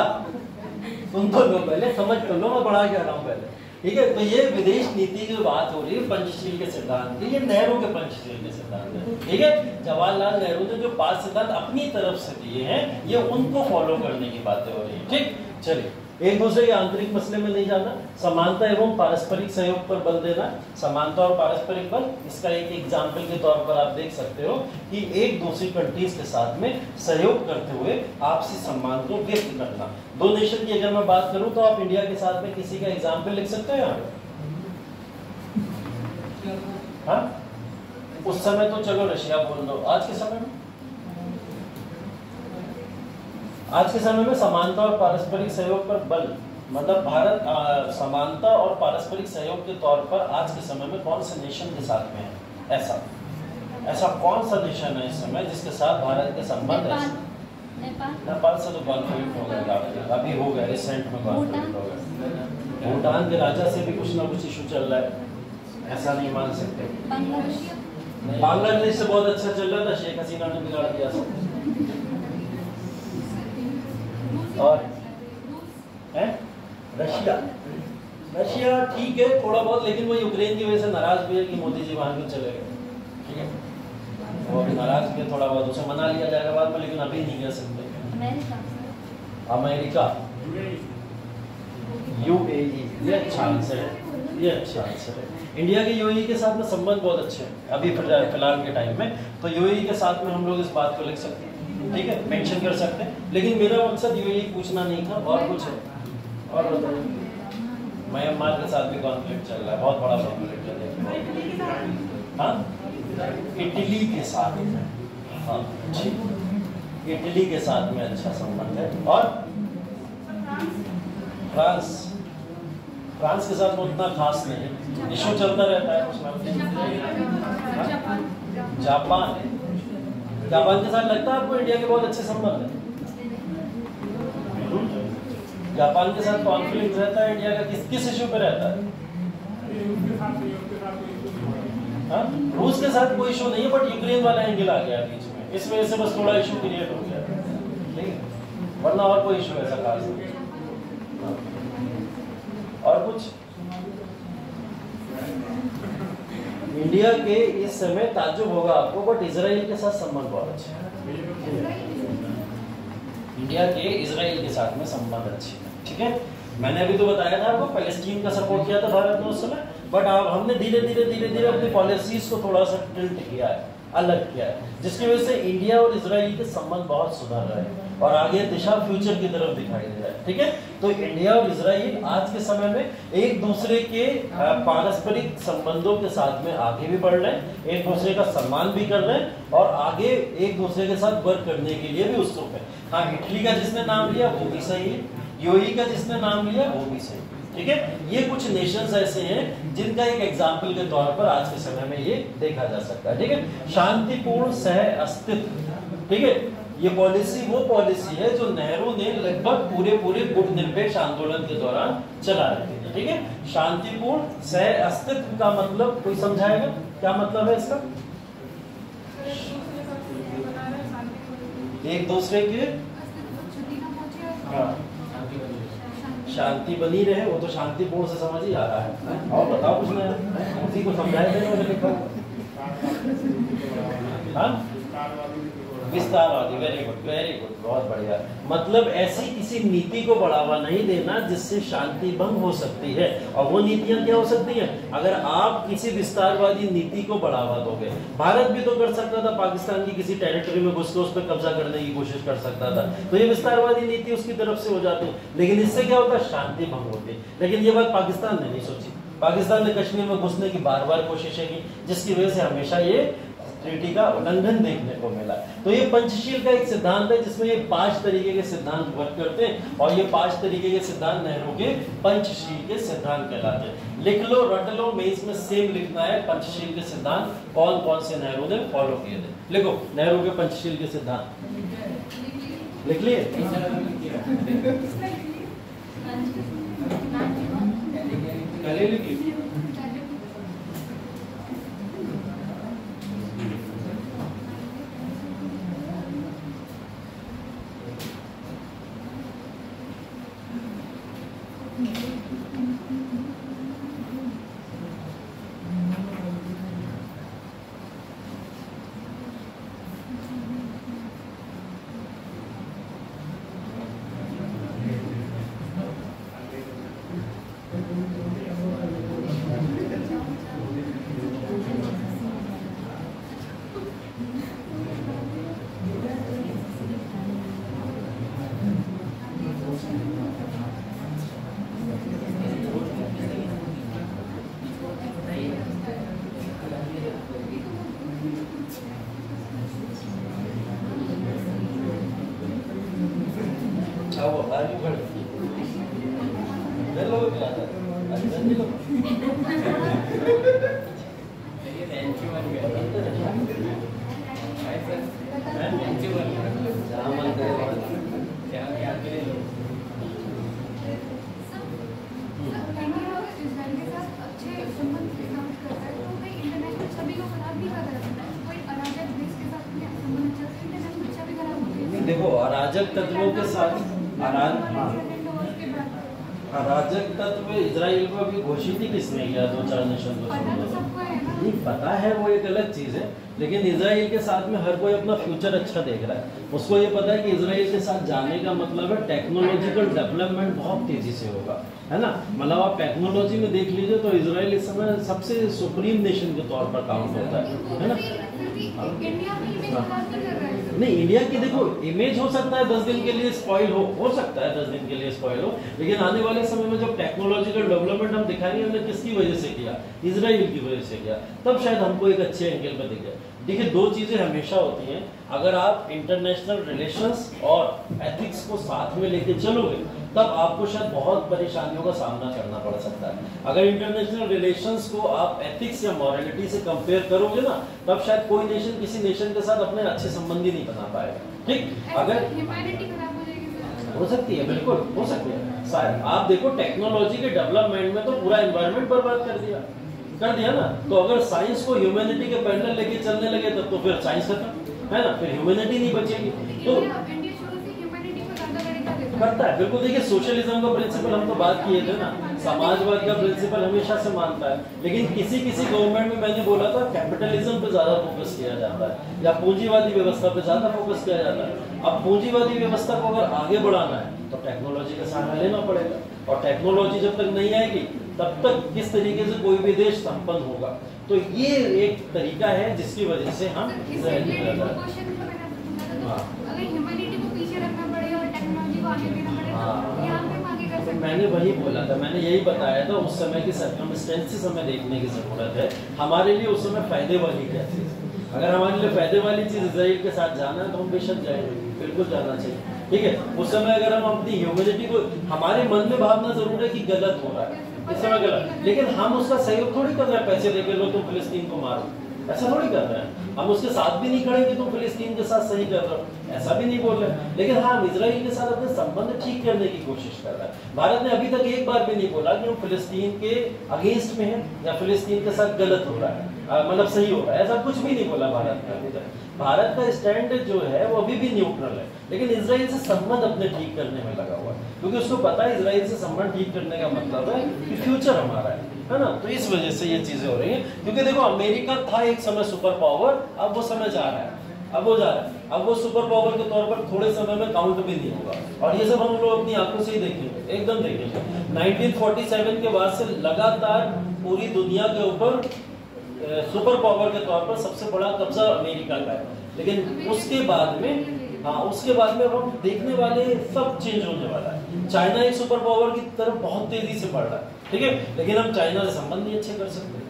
सुन तो लो पहले, समझ तो लो, मैं पढ़ा क्या रहा हूँ पहले। ठीक है, तो ये विदेश नीति की बात हो रही है पंचशील के सिद्धांत की, ये नेहरू के पंचशील के सिद्धांत है। ठीक है, जवाहरलाल नेहरू ने जो 5 सिद्धांत अपनी तरफ से दिए हैं, ये उनको फॉलो करने की बातें हो रही है। ठीक, चलिए, एक दूसरे के आंतरिक मसले में नहीं जाना, समानता एवं पारस्परिक सहयोग पर बल देना। समानता और पारस्परिक बल, इसका एक एग्जाम्पल के तौर पर आप देख सकते हो कि एक दूसरी कंट्रीज के साथ में सहयोग करते हुए आपसी सम्मान को व्यक्त करना। दो नेशन की अगर मैं बात करूं तो आप इंडिया के साथ में किसी का एग्जाम्पल लिख सकते हो यहाँ पे? हाँ, उस समय तो चलो रशिया बोल दो, आज के समय में, आज के समय में समानता और पारस्परिक सहयोग पर बल, मतलब भारत समानता और पारस्परिक सहयोग के तौर पर आज के समय में कौन से नेशन के साथ में है? ऐसा कौन सा नेशन है इस समय जिसके साथ भारत के संबंध है? नेपाल से तो कॉन्फ्लिक्ट हो गया, अभी हो गया, रिसेंट में कॉन्फ्लिक्ट हो गया। भूटान के राजा से भी कुछ ना कुछ इशू चल रहा है, ऐसा नहीं मान सकते। बांग्लादेश से बहुत अच्छा चल रहा था, शेख हसीना ने बिगाड़ दिया सब। और रशिया ठीक है थोड़ा बहुत, लेकिन वो यूक्रेन की वजह से नाराज भी है कि मोदी जी वहां क्यों चले गए। ठीक है, वो अभी नाराज भी है थोड़ा बहुत, उसे मना लिया जाएगा बाद में, लेकिन अभी नहीं कह सकते। अमेरिका, UAE, ये अच्छा आंसर है, ये अच्छा आंसर है। इंडिया के UAE के साथ में संबंध बहुत अच्छे हैं अभी फिलहाल के टाइम में, तो UAE के साथ में हम लोग इस बात को लिख सकते हैं। ठीक है, मेंशन कर सकते हैं, लेकिन मेरा मकसद UAE पूछना नहीं था, और कुछ है। और बताइए, म्यांमार के साथ भी कॉन्फ्लिक्ट चल रहा है, बहुत बड़ा कॉन्फ्लिक्ट चल रहा है। हाँ, इटली के साथ में, हाँ ठीक, इटली के साथ में अच्छा संबंध है। और फ्रांस के साथ में उतना खास नहीं है, इशू चलता रहता है कुछ ना कुछ। जापान के साथ लगता है आपको इंडिया के बहुत अच्छे संबंध है? जापान के साथ कॉन्फ्लिक्ट रहता है इंडिया का, किस इशू पे रहता है? हाँ, रूस के साथ कोई इशू नहीं है, बट यूक्रेन वाला एंगल आ गया बीच में, इस वजह से बस थोड़ा इशू क्रिएट हो गया। ठीक है, वरना और कोई इशू ऐसा खास नहीं। और कुछ? इंडिया के इस समय ताज्जुब होगा आपको, बट इजराइल के साथ संबंध बहुत अच्छे हैं। इंडिया के इजराइल के साथ में संबंध अच्छे हैं। ठीक है, मैंने अभी तो बताया था आपको, पैलेस्टीन का सपोर्ट किया था भारत ने उस समय, बट अब हमने धीरे धीरे अपनी पॉलिसीज को थोड़ा सा टिल्ट किया है, अलग किया है, जिसकी वजह से इंडिया और इजराइल के संबंध बहुत सुधर रहे हैं और आगे दिशा फ्यूचर की तरफ दिखाई दे रहा है। ठीक है, तो इंडिया और इजराइल आज के समय में एक दूसरे के पारस्परिक संबंधों के साथ में आगे भी बढ़ रहे हैं, एक दूसरे का सम्मान भी कर रहे हैं और आगे एक दूसरे के साथ वर्क करने के लिए भी उत्सुक है। हाँ, इटली का जिसने नाम लिया वो भी सही है, UAE का जिसने नाम लिया वो भी सही। ठीक है, ये कुछ नेशंस ऐसे हैं जिनका एक एग्जाम्पल के तौर पर आज के समय में ये देखा जा सकता है। ठीक है, शांतिपूर्ण सह अस्तित्व। ठीक है, ये पॉलिसी वो पॉलिसी है जो नेहरू ने लगभग पूरे गुटनिरपेक्ष आंदोलन के दौरान चला रही थी। ठीक है, शांतिपूर्ण सह अस्तित्व का मतलब कोई समझाएगा क्या मतलब है इसका? एक दूसरे के शांति बनी रहे, वो तो शांतिपूर्ण से समझ ही आ रहा है। और बताओ कुछ नया, उसी को समझाया देने मुझे लिखा। हाँ, विस्तारवादी, वेरी गुड वेरी गुड, बहुत बढ़िया। मतलब ऐसी किसी नीति को बढ़ावा नहीं देना जिससे शांति भंग हो सकती है। और वो नीतियां क्या हो सकती हैं? अगर आप किसी विस्तारवादी नीति को बढ़ावा दोगे, भारत भी तो कर सकता था, पाकिस्तान की किसी टेरिटरी में घुस के उस पर कब्जा करने की कोशिश कर सकता था, तो ये विस्तारवादी नीति उसकी तरफ से हो जाती। लेकिन इससे क्या होता? शांति भंग होती। लेकिन ये बात पाकिस्तान ने नहीं सोची। पाकिस्तान ने कश्मीर में घुसने की बार बार कोशिशें की, जिसकी वजह से हमेशा ये ट्रीटी का उल्लंघन देखने को मिला। तो ये पंचशील का एक सिद्धांत है जिसमें ये 5 तरीके के सिद्धांत वर्क करते हैं, और ये 5 तरीके के सिद्धांत नेहरू के पंचशील के सिद्धांत कहलाते हैं। लिख लो, रट लो, मेंस में सेम लिखना है। पंचशील के सिद्धांत कौन कौन से नेहरू ने फॉलो किए थे? लिखो, नेहरू के पंचशील के सिद्धांत लिख लिए? देखो, अराजक तत्वों के साथ अराजक तत्व इजराइल को अभी घोषित ही किसने किया? 2-4 नेशन को नहीं पता है, वो एक अलग चीज है। लेकिन इजराइल के साथ में हर कोई अपना फ्यूचर अच्छा देख रहा है। उसको ये पता है कि इजराइल के साथ जाने का मतलब है टेक्नोलॉजिकल डेवलपमेंट बहुत तेजी से होगा, है ना। मतलब आप टेक्नोलॉजी में देख लीजिए तो इजराइल इस समय सबसे सुप्रीम नेशन के तौर पर काउंट होता है ना। नहीं, इंडिया की देखो इमेज हो सकता है 10 दिन के लिए स्पॉइल हो सकता है 10 दिन के लिए स्पॉइल हो, लेकिन आने वाले समय में जब टेक्नोलॉजिकल डेवलपमेंट हम दिखाएंगे, हमने किसकी वजह से किया? इजराइल की वजह से किया। तब शायद हमको एक अच्छे एंगल में दिखे। देखिए, 2 चीजें हमेशा होती हैं। अगर आप इंटरनेशनल रिलेशंस और एथिक्स को साथ में लेके चलोगे, तब आपको शायद बहुत परेशानियों का सामना करना पड़ सकता है। अगर इंटरनेशनल रिलेशंस को आप एथिक्स या मॉरलिटी से कंपेयर करोगे ना, तब शायद कोई नेशन किसी नेशन के साथ अपने अच्छे संबंध ही नहीं बना पाएगा। ठीक, अगर ह्यूमैनिटी खराब हो जाएगी, हो सकती है, बिल्कुल हो सकती है। आप देखो, टेक्नोलॉजी के डेवलपमेंट में तो पूरा एनवायरनमेंट बर्बाद कर दिया ना। तो अगर साइंस को ह्यूमैनिटी के पैरेलल लेके चलने लगे, तब तो फिर साइंस खत्म, है ना, फिर ह्यूमैनिटी नहीं बचेगी। तो करता है, बिल्कुल। देखिए, सोशलिज्म का प्रिंसिपल हम तो बात किए थे ना, समाजवाद का प्रिंसिपल हमेशा से मानता है, लेकिन किसी किसी गवर्नमेंट में मैंने बोला था कैपिटलिज्म पे ज्यादा फोकस किया जाता है या पूंजीवादी व्यवस्था पे ज्यादा फोकस किया जाता है। अब पूंजीवादी व्यवस्था को अगर आगे बढ़ाना है तो टेक्नोलॉजी का सहारा लेना पड़ेगा, और टेक्नोलॉजी जब तक नहीं आएगी तब तक किस तरीके से कोई भी देश संपन्न होगा। तो ये एक तरीका है जिसकी वजह से हम मैंने वही बोला था, मैंने यही बताया था, उस समय की सर्कमस्टेंसेस हमें देखने की जरूरत है। हमारे लिए उस समय फायदे वाली क्या चीज, अगर हमारे लिए फायदे वाली चीज इजराइल के साथ जाना है तो हम बेशक जाएंगे, बिल्कुल जाना चाहिए। ठीक है, उस समय अगर हम अपनी ह्यूमैनिटी को, हमारे मन में भावना जरूर है कि गलत हो रहा है, इस समय गलत, लेकिन हम उसका सहयोग थोड़ी कर रहे हैं पैसे देकर लो तुम फिलिस्तीन को मारो, ऐसा थोड़ी कर रहे हैं। हम उसके साथ भी नहीं खड़े कि तुम फिलिस्तीन के साथ सही कर रहे हो, ऐसा भी नहीं बोल रहे। लेकिन हाँ, हम इजराइल के साथ अपने संबंध ठीक करने की कोशिश कर रहे हैं। भारत ने अभी तक एक बार भी नहीं बोला कि हम फिलिस्तीन के अगेंस्ट में हैं या फिलिस्तीन के साथ गलत हो रहा है, मतलब सही हो रहा है, ऐसा कुछ भी नहीं बोला भारत ने अभी तक। भारत का स्टैंड जो है वो अभी भी न्यूट्रल है, लेकिन इजराइल से संबंध अपने ठीक करने में लगा हुआ है, क्योंकि उसको पता है इजराइल से संबंध ठीक करने का मतलब है कि फ्यूचर हमारा है ना। तो इस वजह से ये चीजें हो रही हैं, क्योंकि देखो अमेरिका था एक समय सुपर पावर, अब वो समय जा रहा है, अब वो जा रहा है, अब वो सुपर पावर के तौर पर थोड़े समय में काउंट भी नहीं होगा। और ये सब हम लोग अपनी आंखों से ही देखेंगे, एकदम देखेंगे। 1947 के बाद से लगातार पूरी दुनिया के ऊपर सुपर पावर के तौर पर सबसे बड़ा कब्जा अमेरिका का है, लेकिन उसके बाद में उसके बाद में हम देखने वाले सब चेंज होने वाला है। चाइना एक सुपर पावर की तरफ बहुत तेजी से बढ़ रहा है, ठीक है, लेकिन हम चाइना से संबंध नहीं अच्छे कर सकते,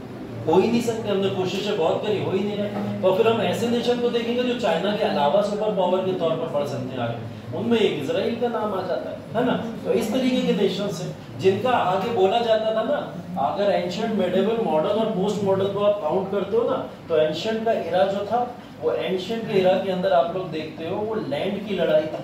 हो ही नहीं सकते, हमने कोशिशें बहुत करी, हो ही नहीं रहे। तो फिर हम ऐसे नेशन को देखेंगे जो चाइना के अलावा सुपर पावर के तौर पर बढ़ सकते हैं आगे, उनमें एक इजराइल का नाम आ जाता है ना। तो इस तरीके के नेशन से जिनका आगे बोला जाता था ना, अगर एंशिएंट, मेडिवल, मॉडर्न और पोस्ट मॉडर्न को आप काउंट करते हो ना, तो एंशिएंट का एरा जो था, वो एंशिएंट के एरा के अंदर आप लोग देखते हो वो लैंड की लड़ाई थी,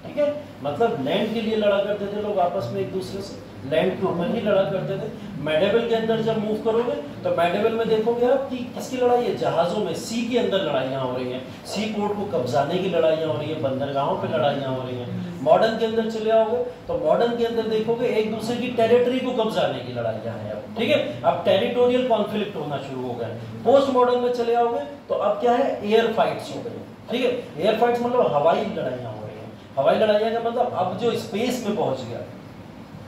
ठीक है, मतलब लैंड के लिए लड़ा करते थे लोग आपस में एक दूसरे से, लैंड के ऊपर ही लड़ा करते थे। मेडिवल के अंदर जब मूव करोगे तो मेडिवल में देखोगे आप कि किसकी लड़ाई है, जहाजों में, सी के अंदर लड़ाइयाँ हो रही हैं, सी पोर्ट को कब्जाने की लड़ाइयाँ हो रही है, बंदरगाहों पे लड़ाइयाँ हो रही हैं। मॉडर्न के अंदर चले आओगे तो मॉडर्न के अंदर देखोगे एक दूसरे की टेरिटरी को कब्जाने की लड़ाइयाँ हैं अब, ठीक है, अब टेरिटोरियल कॉन्फ्लिक्ट होना शुरू हो गए। पोस्ट मॉडर्न में चले आओगे तो अब क्या है, एयर फाइट्स हो गई, ठीक है, एयर फाइट्स मतलब हवाई लड़ाइयाँ हो रही हैं। हवाई लड़ाइयाँ का मतलब अब जो स्पेस में पहुंच गया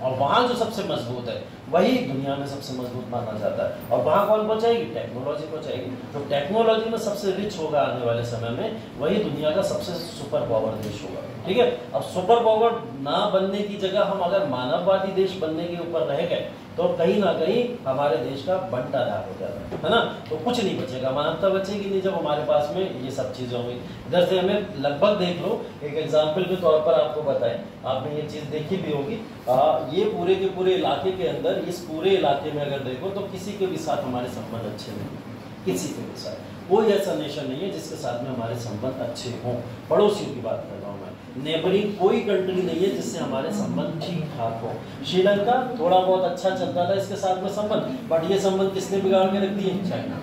और वहां जो सबसे मजबूत है वही दुनिया में सबसे मजबूत माना जाता है। और वहां कौन पहुंचाएगी, टेक्नोलॉजी पहुंचाएगी। तो टेक्नोलॉजी में सबसे रिच होगा आने वाले समय में, वही दुनिया का सबसे सुपर पावर देश होगा, ठीक है। अब सुपर पावर ना बनने की जगह हम अगर मानववादी देश बनने के ऊपर रह गए तो कहीं ना कहीं हमारे देश का बंटाधार हो जाता है ना, तो कुछ नहीं बचेगा, मानवता बचेगी नहीं जब हमारे पास में ये सब चीजें होंगी। इधर से हमें लगभग देख लो, एक एग्जाम्पल के तौर पर आपको बताएं, आपने ये चीज देखी भी होगी, ये पूरे के पूरे इलाके के अंदर, इस पूरे इलाके में अगर देखो तो किसी के भी साथ हमारे संबंध अच्छे नहीं, किसी के भी साथ कोई ऐसा नेशन नहीं है जिसके साथ में हमारे संबंध अच्छे हों। पड़ोसियों की बात कर रहा हूँ मैं, नेबरिंग कोई कंट्री नहीं है जिससे हमारे संबंध ठीक ठाक हो। श्रीलंका थोड़ा बहुत अच्छा चलता था इसके साथ में संबंध, बट ये संबंध किसने बिगाड़ के रख दिए, चाइना,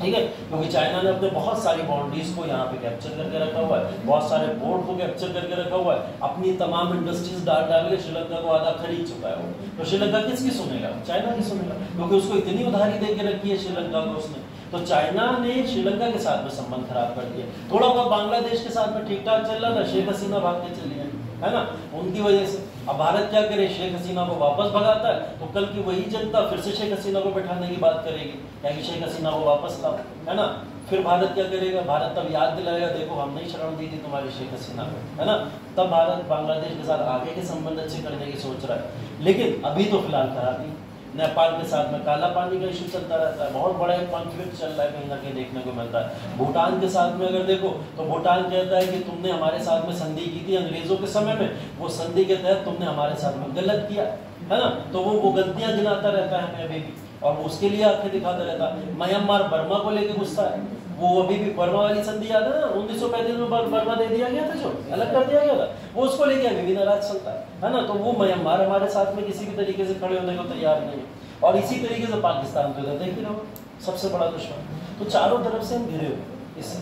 ठीक है, क्योंकि चाइना ने अपने बहुत सारी बाउंड्रीज को यहाँ पे कैप्चर करके रखा हुआ है, बहुत सारे पोर्ट को कैप्चर करके रखा हुआ है, अपनी तमाम इंडस्ट्रीज डाल के श्रीलंका को आधा खरीद चुका है वो। तो श्रीलंका किसकी सुनेगा, चाइना की सुनेगा, क्योंकि उसको इतनी उधारी दे के रखी है श्रीलंका को उसने। तो चाइना ने श्रीलंका के साथ में संबंध खराब कर दिया। थोड़ा बहुत बांग्लादेश के साथ में ठीक ठाक चल रहा था, शेख हसीना भाग के चली है ना, उनकी वजह से। अब भारत क्या करे, शेख हसीना को वापस भगाता है तो कल की वही जनता फिर से शेख हसीना को बैठाने की बात करेगी, क्या कि शेख हसीना को वापस लाओ, है ना। फिर भारत क्या करेगा, भारत तब याद दिलाएगा, देखो हम नहीं शरण दी थी तुम्हारी शेख हसीना को, है ना। तब भारत बांग्लादेश के साथ आगे के संबंध अच्छे करने की सोच रहा है, लेकिन अभी तो फिलहाल खराबी। नेपाल के साथ में काला पानी का इशू चलता रहता है, बहुत बड़ा एक कॉन्फ्लिक्ट चल रहा है, कहीं ना कहीं देखने को मिलता है। भूटान के साथ में अगर देखो तो भूटान कहता है कि तुमने हमारे साथ में संधि की थी अंग्रेजों के समय में, वो संधि के तहत तुमने हमारे साथ में गलत किया, है ना, तो वो गलतियां गिनाता रहता है हमें अभी भी, और उसके लिए आंखें दिखाता रहता है। म्यांमार बर्मा को लेकर गुस्सा है, वो अभी भी बर्मा वाली संधि याद है ना, 1935 में बर्मा दे दिया गया था, जो अलग कर दिया गया था, वो उसको लेके अभी भी नाराज चलता है ना। तो वो म्यांमार हमारे साथ में किसी भी तरीके से खड़े होने को तैयार नहीं है। और इसी तरीके से पाकिस्तान तो देख ही रहो, सबसे बड़ा दुश्मन। तो चारों तरफ से हम घिरे हुए इससे,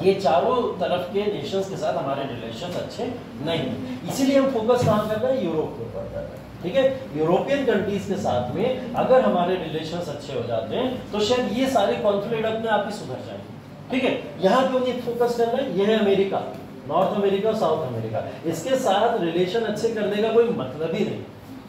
ये चारों तरफ के नेशंस के साथ हमारे रिलेशंस अच्छे नहीं, इसीलिए हम फोकस कहाँ कर रहे हैं, यूरोप के ऊपर कर रहे हैं, ठीक है। यूरोपियन कंट्रीज के साथ में अगर हमारे रिलेशंस अच्छे हो जाते हैं तो शायद ये सारे कॉन्फ्लिक्ट अपने आप ही सुधर जाएंगे, ठीक है। यहाँ पे उन्हें फोकस कर रहे हैं, ये है America, north America, south America, इसके साथ रिलेशन अच्छे करने का कोई मतलब ही नहीं,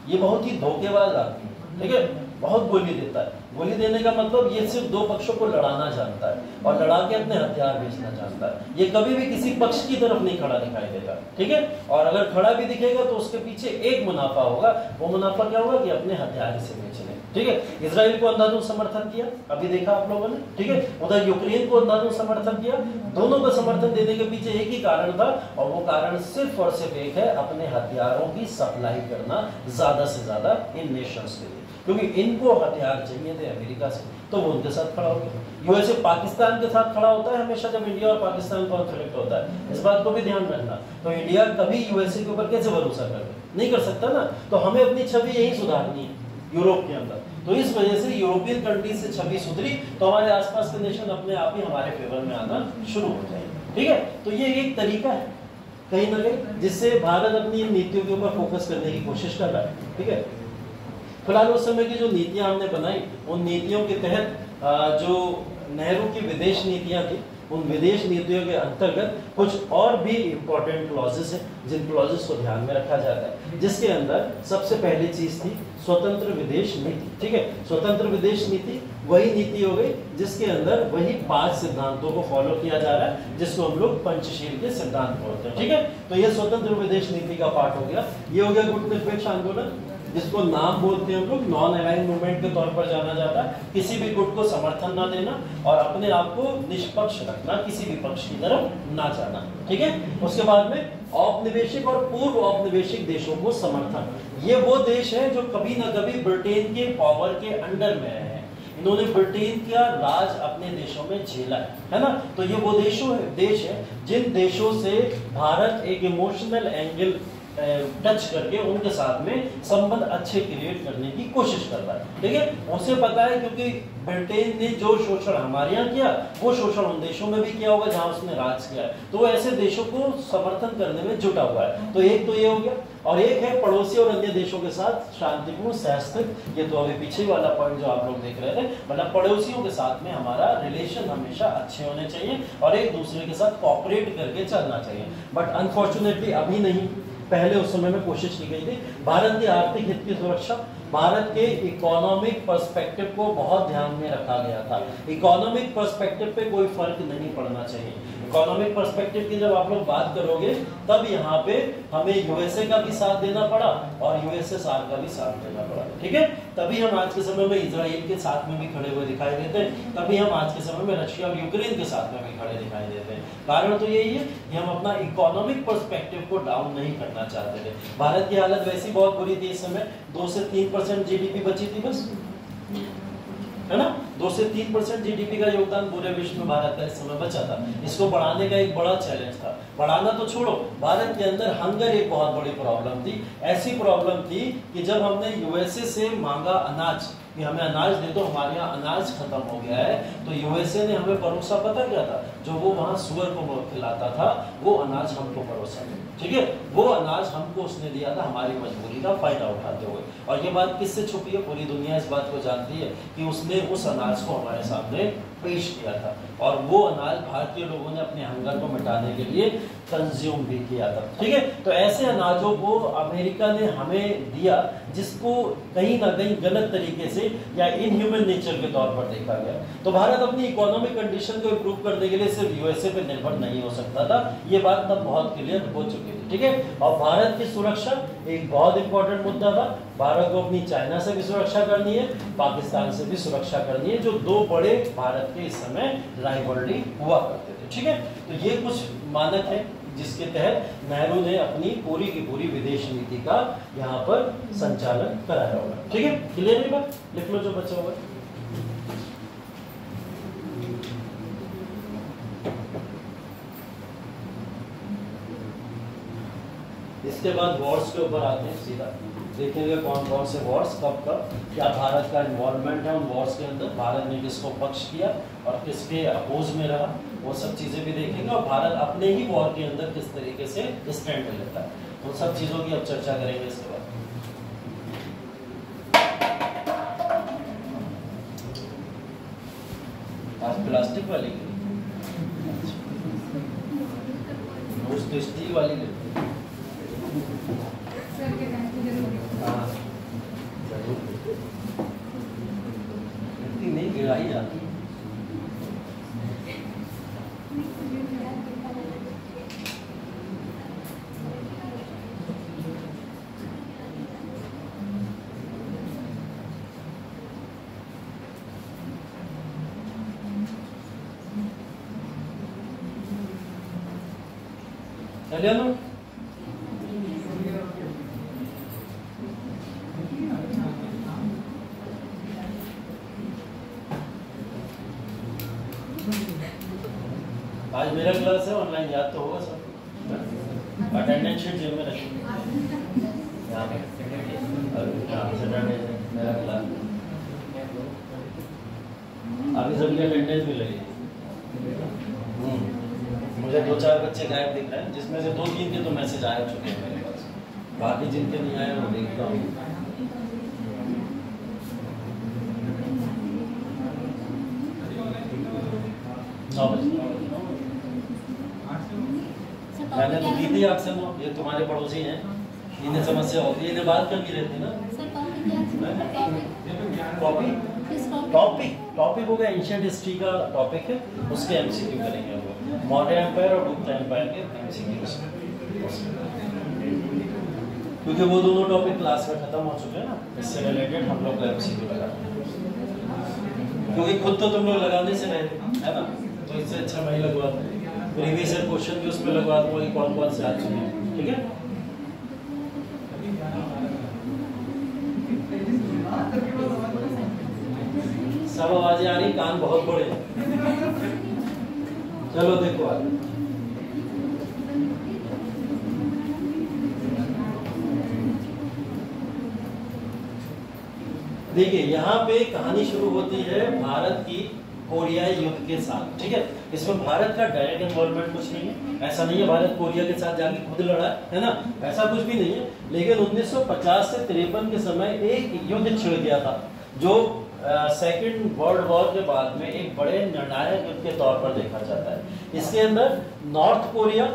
ये बहुत ही धोखेबाज आदमी, ठीक है, बहुत गोली देता है। गोली देने का मतलब ये सिर्फ दो पक्षों को लड़ाना जानता है और लड़ा के अपने हथियार बेचना जानता है। ये कभी भी किसी पक्ष की तरफ नहीं खड़ा दिखाई देगा, ठीक है। और अगर खड़ा भी दिखेगा तो उसके पीछे एक मुनाफा होगा, वो मुनाफा क्या होगा कि अपने हथियार से बेचने, ठीक है। इजराइल को अंधाधुंध समर्थन किया, अभी देखा आप लोगों ने, ठीक है। उधर यूक्रेन को अंधाधुंध समर्थन किया, दोनों को समर्थन देने के पीछे एक ही कारण था, और वो कारण सिर्फ और सिर्फ एक है, अपने हथियारों की सप्लाई करना ज्यादा से ज्यादा इन नेशंस के लिए। क्योंकि इनको हथियार चाहिए थे अमेरिका से, तो वो उनके साथ खड़ा हो गया। यूएसए पाकिस्तान के साथ खड़ा होता है हमेशा जब इंडिया और पाकिस्तान कॉन्फ्लिक्ट होता है, इस बात को भी ध्यान रखना। तो इंडिया कभी यूएसए के ऊपर कैसे भरोसा कर नहीं कर सकता ना, तो हमें अपनी छवि यही सुधारनी है यूरोप के अंदर। तो इस वजह से यूरोपियन कंट्रीज से छवि सुधरी तो हमारे आसपास के नेशन अपने आप ही हमारे फेवर में आना शुरू हो जाएंगे। ठीक है, तो ये एक तरीका है कहीं ना कहीं जिससे भारत अपनी नीतियों के ऊपर फोकस करने की कोशिश कर रहा है। ठीक है, फिलहाल उस समय की जो नीतियां हमने बनाई, उन नीतियों के तहत जो नेहरू की विदेश नीतियां थी, उन विदेश नीतियों के अंतर्गत कुछ और भी इंपॉर्टेंट क्लॉजेस हैं जिन क्लॉजेस को ध्यान में रखा जाता है, जिसके अंदर सबसे पहली चीज थी स्वतंत्र विदेश नीति। ठीक है, स्वतंत्र विदेश नीति वही नीति हो गई जिसके अंदर वही 5 सिद्धांतों को फॉलो किया जा रहा है जिसको हम लोग पंचशील के सिद्धांत बोलते हैं। ठीक है, तो ये स्वतंत्र विदेश नीति का पार्ट हो गया। ये हो गया गुटनिरपेक्ष आंदोलन, जिसको नाम बोलते हैं हम लोग नॉन अलाइंड मूवमेंट के तौर पर जाना जाता है। किसी भी गुट को समर्थन ना देना और अपने आप को निष्पक्ष रखना, किसी भी पक्ष की तरफ ना जाना। ठीक है, उसके बाद में औपनिवेशिक और पूर्व औपनिवेशिक देशों को समर्थन। ये वो देश है जो कभी ना कभी ब्रिटेन के पावर के अंडर में है, इन्होंने ब्रिटेन का राज अपने देशों में झेला है ना। तो ये वो देश है जिन देशों से भारत एक इमोशनल एंगल टच करके उनके साथ में संबंध अच्छे क्रिएट करने की कोशिश कर रहा है। ठीक है, उसे पता है क्योंकि ब्रिटेन ने जो शोषण हमारे यहाँ किया वो शोषण उन देशों में भी किया होगा जहां उसने राज किया है, तो वो ऐसे देशों को समर्थन करने में जुटा हुआ है। तो एक तो ये हो गया, और एक है पड़ोसी और अन्य देशों के साथ शांतिपूर्ण सहस्तित्व। ये तो अभी पीछे वाला पॉइंट जो आप लोग देख रहे थे, मतलब पड़ोसियों के साथ में हमारा रिलेशन हमेशा अच्छे होने चाहिए और एक दूसरे के साथ कोऑपरेट करके चलना चाहिए। बट अनफॉर्चुनेटली अभी नहीं, पहले उस समय में कोशिश की गई थी। भारत के आर्थिक हित की सुरक्षा, भारत के इकोनॉमिक पर्सपेक्टिव को बहुत ध्यान में रखा गया था। इकोनॉमिक पर्सपेक्टिव पे कोई फर्क नहीं पड़ना चाहिए। इकोनॉमिक पर्सपेक्टिव की जब आप लोग बात करोगे तब यहाँ पे हमें यूएसए का भी साथ देना पड़ा और यूएसएसआर का भी साथ देना पड़ा। ठीक है, तभी हम आज के समय में इजराइल के साथ में भी खड़े हुए दिखाई देते हैं, तभी हम आज के समय में रशिया और यूक्रेन के साथ में भी खड़े दिखाई देते हैं। कारण तो यही है कि हम अपना इकोनॉमिक पर्सपेक्टिव को डाउन नहीं करना चाहते थे। भारत की हालत वैसी बहुत बुरी थी, इस समय 2 से 3% जीडीपी बची थी बस, है ना। 2 से 3% जीडीपी का योगदान पूरे विश्व में भारत का इस समय बचा था। इसको बढ़ाने का एक बड़ा चैलेंज था। बढ़ाना तो छोड़ो, भारत के अंदर हंगर एक बहुत बड़ी प्रॉब्लम थी। ऐसी प्रॉब्लम थी कि जब हमने यूएसए से मांगा अनाज कि हमें अनाज दे दो, हमारे यहाँ अनाज खत्म हो गया है, तो यूएसए ने हमें परोसा पता क्या था, जो वो वहाँ सुअर को खिलाता था वो अनाज हमको परोसा। ठीक है, वो अनाज हमको उसने दिया था हमारी मजबूरी का फायदा उठाते हुए। और ये बात किससे छुपी है, पूरी दुनिया इस बात को जानती है कि उसने उस अनाज को हमारे सामने पेश किया था और वो अनाज भारतीय लोगों ने अपने हंगर को मिटाने के लिए कंज्यूम भी किया था। ठीक है, तो ऐसे अनाजों को अमेरिका ने हमें दिया जिसको कहीं ना कहीं गलत तरीके से या इनह्यूमन नेचर के तौर पर देखा गया। तो भारत अपनी इकोनॉमिक कंडीशन को इंप्रूव करने के लिए सिर्फ यूएसए पे निर्भर नहीं हो सकता था, ये बात तब बहुत क्लियर हो चुकी थी। ठीक है, और भारत की सुरक्षा एक बहुत इंपॉर्टेंट मुद्दा था। भारत को अपनी चाइना से भी सुरक्षा करनी है, पाकिस्तान से भी सुरक्षा करनी है, जो दो बड़े भारत के इस समय राइवलरी हुआ करते थे। ठीक है, तो ये कुछ मानक है जिसके तहत नेहरू ने अपनी पूरी की पूरी विदेश नीति का यहाँ पर संचालन कराया होगा। ठीक है, क्लियर है बात, लिख लो जो बचा होगा। इसके बाद वॉर्स के ऊपर आते हैं, सीधा देखेंगे कौन कौन से वॉर्स कब कब, क्या भारत का इन्वॉल्वमेंट है उन वॉर्स के अंदर, भारत ने किसको पक्ष किया और किसके अपोज में रहा, वो सब चीज़ें भी देखेंगे। और भारत अपने ही वॉर के अंदर किस तरीके से स्टैंड लेता है, उन सब चीज़ों की अब चर्चा करेंगे इसके बाद। आज प्लास्टिक वाली तो स्टील वाली नहीं गिराई जाती। चलिए ना, आज मेरा क्लास है ऑनलाइन, याद तो होगा सब। अटेंडेंस शीट जेब में रखिए, यहाँ पे सैटरडे मेरा क्लास, अभी सबकी अटेंडेंस भी लगी। मुझे 2-4 बच्चे गायब दिख रहे हैं, जिसमें से 2-3 के तो मैसेज आ चुके हैं मेरे पास, बाकी जिनके नहीं आए वो देखता हूँ। मैंने तो की थी आपसे, ये तुम्हारे पड़ोसी हैं, इन्हें समस्या होती है, इन्हें बात करनी रहती है ना। टॉपिक हो गया एंशिएंट हिस्ट्री का टॉपिक है, उसके एमसीक्यू करेंगे हम लोग, मौर्य एम्पायर और गुप्ता एम्पायर के एमसीक्यू, क्योंकि वो दोनों टॉपिक क्लास में खत्म हो चुके हैं ना, इससे रिलेटेड हम लोग एमसीक्यू लगाते हैं, क्योंकि खुद तो तुम लोग लगाने से रहे है ना, तो इससे अच्छा मैं ही लगवाता हूँ, प्रीवियस ईयर क्वेश्चन भी उसमें लगवा दूंगा कि कौन कौन से आ चुके हैं, ठीक है। सब आवाजें आ रही, कान बहुत बड़े हैं। चलो देखो आगे, देखिए यहाँ पे कहानी शुरू होती है भारत की कोरियाई युद्ध के साथ, ठीक है। इसमें भारत का डायरेक्ट इन्वॉल्वमेंट कुछ नहीं है, ऐसा नहीं है भारत कोरिया के साथ जाके खुद लड़ा है ना, ऐसा कुछ भी नहीं है। लेकिन 1950 से 53 के समय एक युद्ध छिड़ गया था, जो सेकेंड वर्ल्ड वॉर के बाद में एक बड़े निर्णायक युद्ध के तौर पर देखा जाता है। इसके अंदर नॉर्थ कोरिया,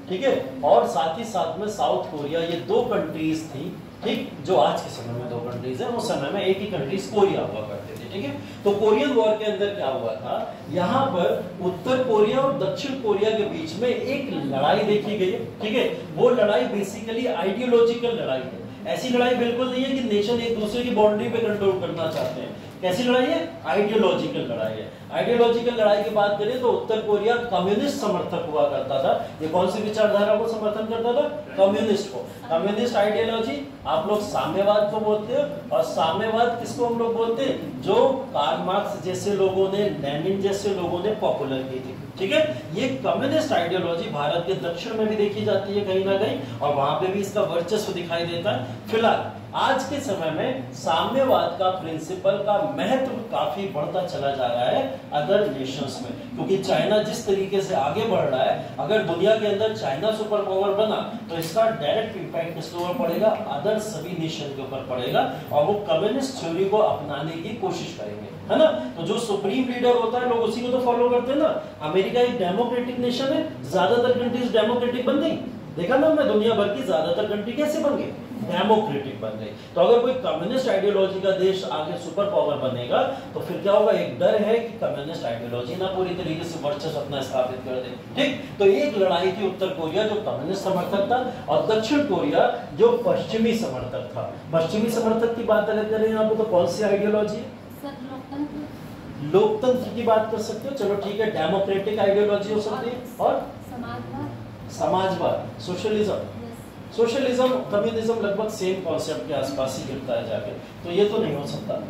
ठीक है, और साथ ही साथ में साउथ कोरिया, ये 2 कंट्रीज थी, ठीक, जो आज के समय में 2 कंट्रीज है, उस समय में एक ही कंट्रीज कोरिया हुआ करते थे, ठीक है। तो कोरियन वॉर के अंदर क्या हुआ था, यहाँ पर उत्तर कोरिया और दक्षिण कोरिया के बीच में एक लड़ाई देखी गई, ठीक है। वो लड़ाई बेसिकली आइडियोलॉजिकल लड़ाई है, ऐसी लड़ाई बिल्कुल नहीं है कि नेशन एक दूसरे की बाउंड्री पे कंट्रोल करना चाहते हैं। कैसी लड़ाई है? आइडियोलॉजिकल लड़ाई है। आइडियोलॉजिकल लड़ाई की बात करें तो उत्तर कोरिया कम्युनिस्ट समर्थक हुआ करता था। ये कौन सी विचारधारा को समर्थन करता था? कम्युनिस्ट को। कम्युनिस्ट आइडियोलॉजी आप लोग साम्यवाद को बोलते हो, और साम्यवाद किसको हम लोग बोलते हैं? जो कार्ल मार्क्स जैसे लोगों ने, लेनिन जैसे लोगों ने पॉपुलर की थी, ठीक है। ये कम्युनिस्ट आइडियोलॉजी भारत के दक्षिण में भी देखी जाती है कहीं ना कहीं, और वहां पे भी इसका वर्चस्व दिखाई देता है। फिलहाल आज के समय में साम्यवाद का प्रिंसिपल का महत्व काफी बढ़ता चला जा रहा है अदर नेशंस में, क्योंकि चाइना जिस तरीके से आगे बढ़ रहा है, अगर दुनिया के अंदर चाइना सुपर पावर बना तो इसका डायरेक्ट इंपैक्ट किसके ऊपर पड़ेगा? अदर सभी नेशन के ऊपर पड़ेगा, और वो कम्युनिस्ट थ्योरी को अपनाने की कोशिश करेंगे, है ना। तो जो सुप्रीम लीडर होता है लोग उसी को तो फॉलो करते हैं ना। अमेरिका एक डेमोक्रेटिक नेशन है, ज्यादातर कंट्रीज डेमोक्रेटिक बन गई, देखा ना मैं, दुनिया भर की ज्यादातर कंट्री कैसे बन गई? डेमोक्रेटिक बन गई। तो अगर कोई कम्युनिस्ट आइडियोलॉजी का देश आगे सुपर पावर बनेगा तो फिर क्या होगा? एक डर है कि कम्युनिस्ट आइडियोलॉजी ना पूरी तरीके से वर्चस्व अपना स्थापित कर दे, ठीक। तो एक लड़ाई थी उत्तर कोरिया जो कम्युनिस्ट समर्थक था, और दक्षिण कोरिया जो पश्चिमी समर्थक था। पश्चिमी समर्थक की बात अगर करें यहाँ पे तो कौन सी आइडियोलॉजी है? लोकतंत्र की बात कर सकते हो, चलो ठीक है, डेमोक्रेटिक आइडियोलॉजी हो सकती है, और समाजवाद, सोशलिज्म। सोशलिज्म कम्युनिज्म लगभग सेम कॉन्सेप्ट के आसपास ही गिरता है जाके, तो ये तो नहीं हो सकता।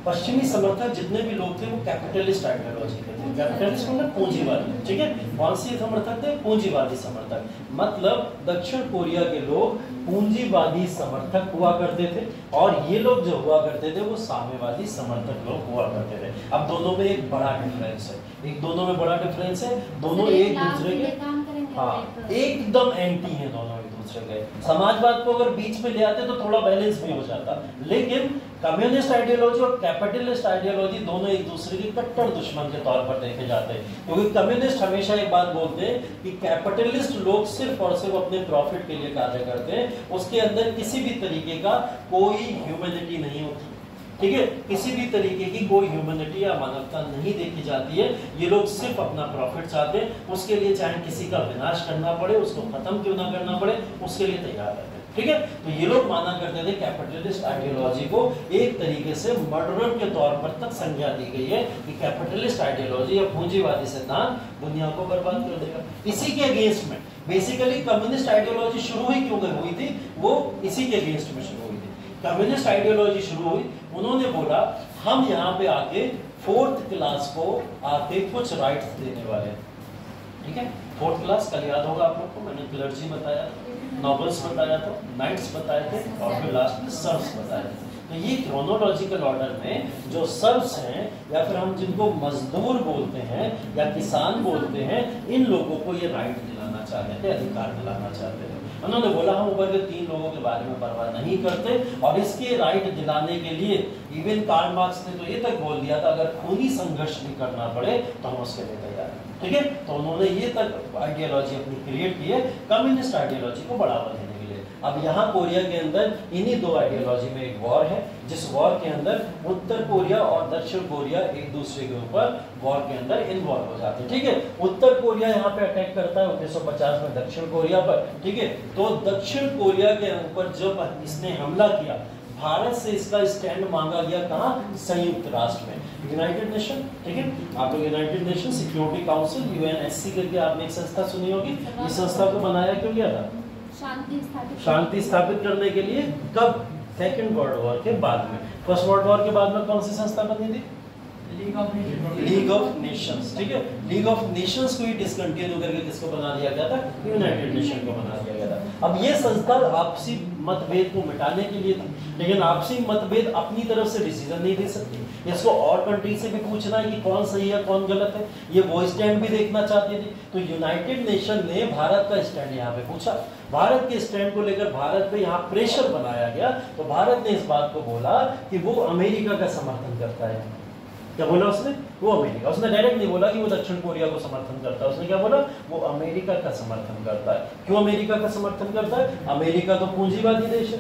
पश्चिमी समर्थक जितने भी लोग थे वो कैपिटलिस्ट आइडियोलॉजी के थे। कैपिटलिस्ट मतलब पूंजीवादी, ठीक है। कौन सी समर्थक थे? पूंजीवादी समर्थक। मतलब दक्षिण कोरिया के लोग पूंजीवादी समर्थक हुआ करते थे, और ये लोग जो हुआ करते थे वो साम्यवादी समर्थक लोग हुआ करते थे। अब दोनों में एक बड़ा डिफरेंस है, दोनों में बड़ा डिफरेंस है, दोनों एक दूसरे के एकदम एंटी है, दोनों एक दूसरे के। समाजवाद को अगर बीच में ले आते तो थोड़ा बैलेंस भी हो जाता, लेकिन कम्युनिस्ट आइडियोलॉजी और कैपिटलिस्ट आइडियोलॉजी दोनों एक दूसरे के कट्टर दुश्मन के तौर पर देखे जाते हैं, क्योंकि कम्युनिस्ट हमेशा एक बात बोलते हैं कि कैपिटलिस्ट लोग सिर्फ और सिर्फ अपने प्रॉफिट के लिए कार्य करते हैं, उसके अंदर किसी भी तरीके का कोई ह्यूमैनिटी नहीं होती, ठीक है। किसी भी तरीके की कोई ह्यूमैनिटी या मानवता नहीं देखी जाती है। ये लोग सिर्फ अपना प्रॉफिट चाहते हैं, उसके लिए चाहे किसी का विनाश करना पड़े, उसको खत्म क्यों ना करना पड़े, उसके लिए तैयार रहते हैं, ठीक है। तो ये लोग माना करते थे कैपिटलिस्ट आइडियोलॉजी को एक तरीके से मर्डरर के तौर पर तक संज्ञा दी गई है कि कैपिटलिस्ट आइडियोलॉजी या पूंजीवादी सिद्धांत दुनिया को बर्बाद कर देगा। इसी के अगेंस्ट में बेसिकली कम्युनिस्ट आइडियोलॉजी शुरू ही क्यों हुई थी? वो इसी के अगेंस्ट में शुरू हुई थी। कम्युनिस्ट आइडियोलॉजी शुरू हुई, उन्होंने बोला हम यहाँ पे आके 4th क्लास को आके कुछ राइट्स देने वाले हैं, ठीक है। 4th क्लास कल याद होगा आप लोग को, मैंने क्लर्जी बताया, नॉबल्स बताया था, नाइट्स बताए थे और फिर लास्ट में सर्व्स बताए थे। तो ये क्रोनोलॉजिकल ऑर्डर में जो सर्व्स हैं या फिर हम जिनको मजदूर बोलते हैं या किसान बोलते हैं, इन लोगों को ये राइट दिलाना चाहते थे, अधिकार दिलाना चाहते थे। उन्होंने बोला हम ऊपर के 3 लोगों के बारे में परवाह नहीं करते और इसके राइट दिलाने के लिए इवन कार्ल मार्क्स ने तो ये तक बोल दिया था अगर खूनी संघर्ष भी करना पड़े तो हम उसके लिए तैयार हैं, ठीक है। तो उन्होंने ये तक आइडियोलॉजी अपनी क्रिएट की है कम्युनिस्ट आइडियोलॉजी को बढ़ावा देने के लिए। अब यहाँ कोरिया के अंदर इन्हीं 2 आइडियोलॉजी में एक वॉर है, जिस वॉर के अंदर उत्तर कोरिया और दक्षिण कोरिया एक दूसरे के ऊपर वॉर के अंदर इन्वॉल्व हो जाते हैं, ठीक है। उत्तर कोरिया यहाँ पे अटैक करता है 1950 में दक्षिण कोरिया पर, ठीक है। तो दक्षिण कोरिया के ऊपर जब इसने हमला किया, भारत से इसका स्टैंड मांगा गया कहाँ? संयुक्त राष्ट्र में, यूनाइटेड नेशन, ठीक है। आप लोग United nation security council UNSC करके आपने एक संस्था सुनी होगी। इस संस्था को बनाया क्यों गया था? शांति स्थापित करने के लिए। कब? सेकेंड वर्ल्ड वॉर के बाद में। फर्स्ट वर्ल्ड वॉर के बाद में कौन सी संस्था बनी थी? लीग ऑफ नेशंस, ठीक है। लीग ऑफ नेशंस को ही डिसकंटिन्यू करके किसको बना दिया गया था? यूनाइटेड नेशन को बना दिया गया था। अब ये संस्था आपसी मतभेद को मिटाने के लिए थी, लेकिन आपसी मतभेद अपनी तरफ से डिसीजन नहीं दे सकती। इसको और कंट्री से भी पूछना है कि कौन सही है कौन गलत है, ये वो स्टैंड भी देखना चाहती थी। तो यूनाइटेड नेशन ने भारत का स्टैंड यहाँ पे पूछा, भारत के स्टैंड को लेकर भारत पे यहाँ प्रेशर बनाया गया। तो भारत ने इस बात को बोला कि वो अमेरिका का समर्थन करता है। क्या बोला उसने? वो अमेरिका। उसने डायरेक्ट नहीं बोला कि वो दक्षिण कोरिया को समर्थन करता है, उसने क्या बोला? वो अमेरिका का समर्थन करता है। क्यों अमेरिका का समर्थन करता है? अमेरिका तो पूंजीवादी देश है,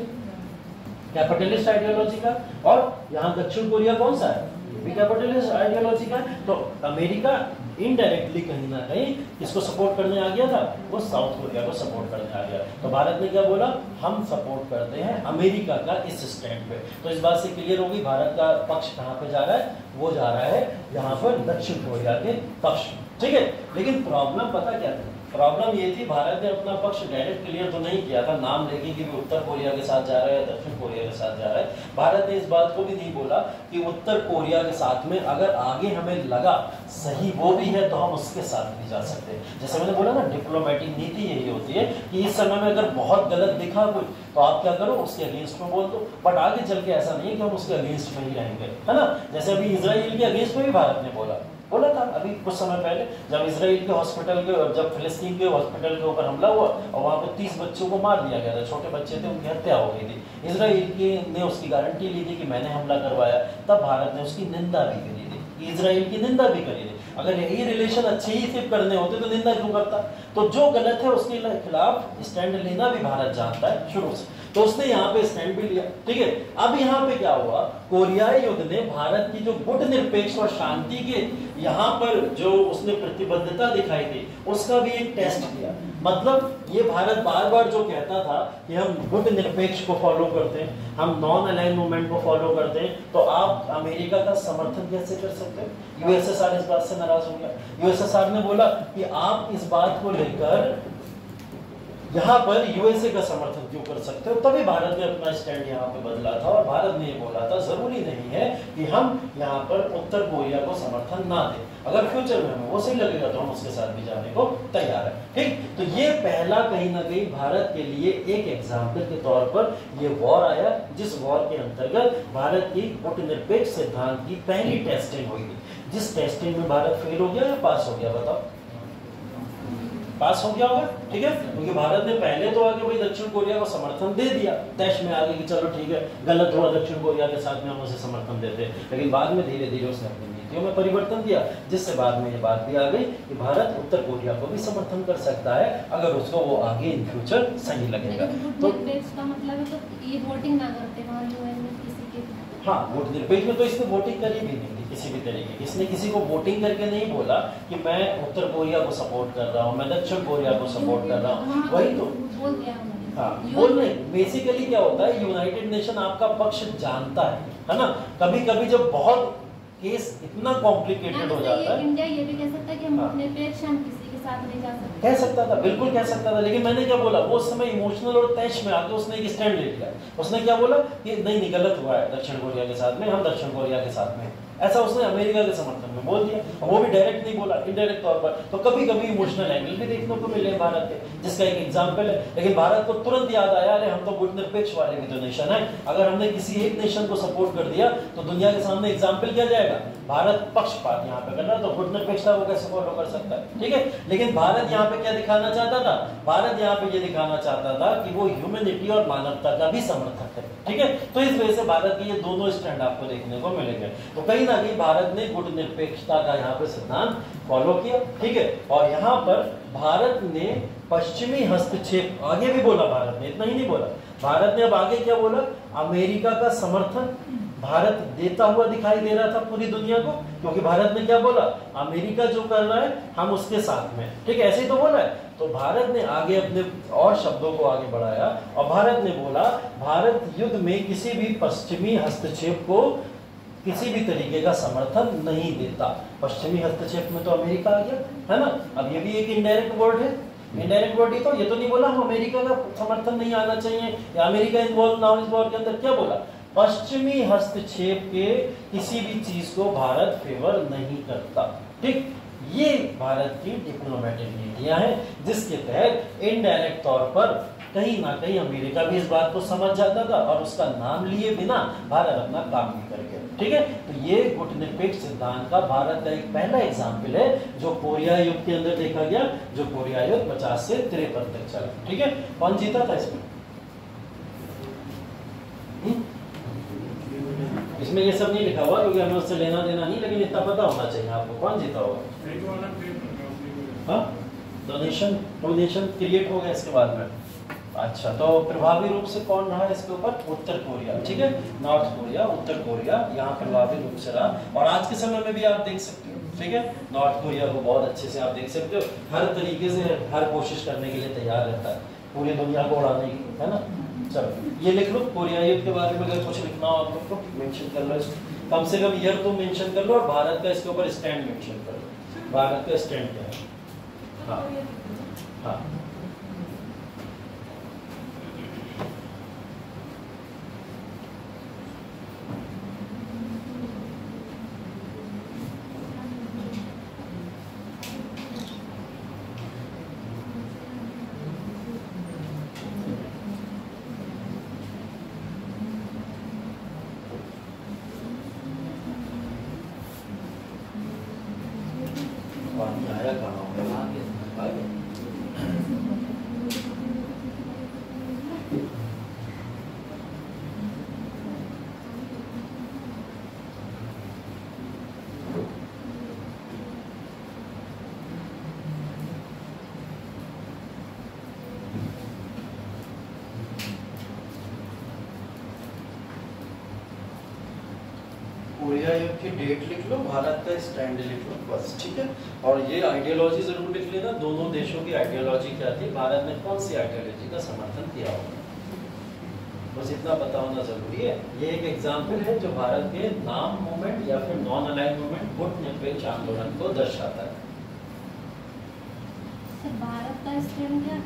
कैपिटलिस्ट आइडियोलॉजी का, और यहाँ दक्षिण कोरिया कौन सा है? कैपिटलिस्ट आइडियोलॉजी का। तो अमेरिका इनडायरेक्टली कहीं ना कहीं किसको सपोर्ट करने आ गया था? वो साउथ कोरिया को सपोर्ट करने आ गया। तो भारत ने क्या बोला? हम सपोर्ट करते हैं अमेरिका का इस स्टैंड पे। तो इस बात से क्लियर होगी भारत का पक्ष कहाँ पे जा रहा है? वो जा रहा है यहाँ पर दक्षिण कोरिया के पक्ष, ठीक है। लेकिन प्रॉब्लम पता क्या थी? प्रॉब्लम ये थी भारत ने अपना पक्ष डायरेक्ट क्लियर तो नहीं किया था, नाम लेके कि भी उत्तर कोरिया के साथ जा रहा है दक्षिण कोरिया के साथ जा रहा है। भारत ने इस बात को भी नहीं बोला कि उत्तर कोरिया के साथ में अगर आगे हमें लगा सही वो भी है तो हम उसके साथ भी जा सकते हैं। जैसे मैंने बोला ना, डिप्लोमेटिक नीति यही होती है कि इस समय में अगर बहुत गलत दिखा कोई तो आप क्या करो? उसके अगेंस्ट में बोल दो। बट आगे चल के ऐसा नहीं है कि हम उसके अगेंस्ट में ही रहेंगे, है ना। जैसे अभी इजराइल के अगेंस्ट में भी भारत ने बोला था अभी कुछ समय पहले, जब इजराइल के हॉस्पिटल के, जब फिलिस्तीन के हॉस्पिटल के ऊपर हमला हुआ और वहाँ पे 30 बच्चों को मार दिया गया था, छोटे बच्चे थे, उनकी हत्या हो गई थी। इजराइल ने उसकी गारंटी ली थी कि मैंने हमला करवाया, तब भारत ने उसकी निंदा भी करी थी, इजराइल की निंदा भी करी थी। अगर यही रिलेशन अच्छे ही सिर्फ करने होते तो निंदा क्यों करता? तो जो गलत है उसके खिलाफ स्टैंड लेना भी भारत जानता है शुरू से, तो उसने यहाँ पे स्टैंड भी लिया, ठीक है। अब यहाँ पे क्या हुआ? कोरियाई युद्ध ने भारत की जो गुटनिरपेक्ष और शांति के यहाँ पर जो उसने प्रतिबद्धता दिखाई थी उसका भी एक टेस्ट किया। मतलब ये भारत बार बार जो कहता था कि हम गुटनिरपेक्ष को फॉलो करते हैं, हम नॉन अलाइन मूवमेंट को फॉलो करते हैं, तो आप अमेरिका का समर्थन कैसे कर सकते हैं? यूएसएसआर इस बात से नाराज हो गया। यूएसएसआर ने बोला कि आप इस बात को लेकर यहाँ पर यूएसए का समर्थन क्यों कर सकते हो? तभी भारत ने अपना स्टैंड यहाँ पे बदला था और भारत ने ये बोला था जरूरी नहीं है कि हम यहाँ पर उत्तर कोरिया को समर्थन ना दें, अगर फ्यूचर में हमें वो सही लगेगा तो हम उसके साथ भी जाने को तैयार है, ठीक। तो ये पहला कहीं ना कहीं भारत के लिए एक एग्जाम्पल के तौर पर ये वॉर आया, जिस वॉर के अंतर्गत भारत की गुटनिरपेक्ष सिद्धांत की पहली टेस्टिंग हुई थी। जिस टेस्टिंग में भारत फेल हो गया या पास हो गया? बताओ, पास हो गया होगा, ठीक है। क्योंकि भारत ने पहले तो आगे भाई दक्षिण कोरिया को समर्थन दे दिया, तैश में आगे कि चलो ठीक है गलत हुआ दक्षिण कोरिया के साथ में हम उसे समर्थन देते, लेकिन बाद में धीरे धीरे उसने अपनी नीतियों में परिवर्तन दिया, जिससे बाद में ये बात भी आ गई कि भारत उत्तर कोरिया को भी समर्थन कर सकता है अगर उसको वो आगे इन फ्यूचर सही लगेगा। तो इसका मतलब है तो ये वोटिंग ना करते वहाँ यूएन में किसी के, हाँ, वोट निरपेक्ष में तो इसने वोटिंग करी भी नहीं किसी भी तरीके की। इसने किसी को वोटिंग करके नहीं बोला कि मैं उत्तर कोरिया को सपोर्ट कर रहा हूँ, मैं दक्षिण कोरिया को सपोर्ट कर रहा हूँ, वही तो बोल दिया। हाँ, बोल नहीं। बेसिकली क्या होता है, यूनाइटेड नेशन आपका पक्ष जानता है ना। कभी कभी जब बहुत केस इतना कॉम्प्लिकेटेड हो जाता है, इंडिया ये भी कह सकता है कि हम अपने पेश हम किसी के साथ नहीं जा सकते। कह सकता था, बिल्कुल कह सकता था, लेकिन मैंने क्या बोला, वो समय इमोशनल और तैश में आके उसने एक स्टैंड ले लिया। उसने क्या बोला कि नहीं गलत हुआ है दक्षिण कोरिया के साथ में, हम दक्षिण कोरिया के साथ में ऐसा उसने अमेरिका के समर्थन में बोल दिया, और वो भी डायरेक्ट नहीं बोला, इनडायरेक्ट तौर पर। तो कभी कभी इमोशनल एंगल भी देखने को मिले भारत के, जिसका एक एग्जांपल है। लेकिन भारत को तुरंत याद आया, अरे हम तो गुटनिरपेक्ष वाले भी तो नेशन है, अगर हमने किसी एक नेशन को सपोर्ट कर दिया तो दुनिया के सामने एग्जाम्पल क्या जाएगा, भारत पक्षपात यहाँ पे कर रहा है, तो गुटनिरपेक्षता वो कैसे फॉलो कर सकता है, ठीक है। लेकिन भारत यहाँ पे क्या दिखाना चाहता था, भारत यहाँ पे ये दिखाना चाहता था कि वो ह्यूमैनिटी और मानवता का भी समर्थक है, ठीक है। तो इस वजह से भारत के ये दोनों स्टैंड आपको देखने को मिलेंगे। तो कहीं ना कहीं भारत ने गुटनिरपेक्षता का यहाँ पे सिद्धांत फॉलो किया, ठीक है। और यहाँ पर भारत ने पश्चिमी हस्तक्षेप, आगे भी बोला भारत ने, इतना ही नहीं बोला, भारत ने अब आगे क्या बोला, अमेरिका का समर्थन भारत देता हुआ दिखाई दे रहा था पूरी दुनिया को, क्योंकि भारत ने क्या बोला, अमेरिका जो कर रहा है हम उसके साथ में, ठीक है, ऐसे ही तो बोला है। तो भारत ने आगे अपने और शब्दों को आगे बढ़ाया और भारत ने बोला, भारत युद्ध में किसी भी पश्चिमी हस्तक्षेप को किसी भी तरीके का समर्थन नहीं देता। पश्चिमी हस्तक्षेप में तो अमेरिका आ गया, है ना। अब ये भी एक इनडायरेक्ट वर्ड है, इनडायरेक्ट वर्ड ही तो, ये तो नहीं बोला हम अमेरिका का समर्थन नहीं आना चाहिए या अमेरिका इन्वॉल्व ना हो इस वॉर के अंदर, क्या बोला, पश्चिमी हस्तक्षेप के किसी भी चीज को भारत फेवर नहीं करता, ठीक। ये भारत की डिप्लोमेटिक नीतियां हैं, जिसके तहत इनडायरेक्ट तौर पर कहीं ना कहीं अमेरिका भी इस बात को समझ जाता था और उसका नाम लिए बिना भारत अपना काम भी कर गया, ठीक है। तो ये गुटनिरपेक्ष सिद्धांत का भारत का एक पहला एग्जाम्पल है, जो कोरिया युद्ध के अंदर देखा गया, जो कोरिया युद्ध 50 से 53 तक चला, ठीक है। कौन जीता था इसमें? इसमें ये सब नहीं लिखा हुआ क्योंकि हमें उससे लेना देना नहीं, लेकिन इतना पता होना चाहिए आपको कौन जीता होगा। डोनेशन क्रिएट हो गया इसके बाद में। अच्छा, तो प्रभावी रूप से कौन रहा इसके ऊपर? उत्तर कोरिया, ठीक है। नॉर्थ कोरिया, उत्तर कोरिया यहाँ प्रभावी रूप से रहा, और आज के समय में भी आप देख सकते हो, ठीक है। नॉर्थ कोरिया को बहुत अच्छे से आप देख सकते हो, हर तरीके से हर कोशिश करने के लिए तैयार रहता है पूरी दुनिया को उड़ाने की, है ना। चलो ये लिख लो, कोरिया युद्ध के बारे में अगर कुछ लिखना हो आप लोग को मेंशन कर लो, कम से कम ईयर तो मेंशन कर लो और भारत का इसके ऊपर स्टैंड मेंशन कर लो, भारत का स्टैंड क्या है। हाँ हाँ, कोरिया युद्ध की डेट लिख लो, भारत का स्टैंड लिख लो, बस, ठीक है। और ये आइडियोलॉजी जरूर लिख लेना, दोनों देशों की आइडियोलॉजी क्या थी, भारत ने कौन सी आइडियोलॉजी का समर्थन किया होगा, बस इतना पता होना जरूरी है। ये एक एग्जाम्पल है जो भारत के नाम मूवमेंट या फिर नॉन अलाइन मूवमेंट गुटनिरपेक्ष आंदोलन को दर्शाता है। भारत का स्टैंड क्या?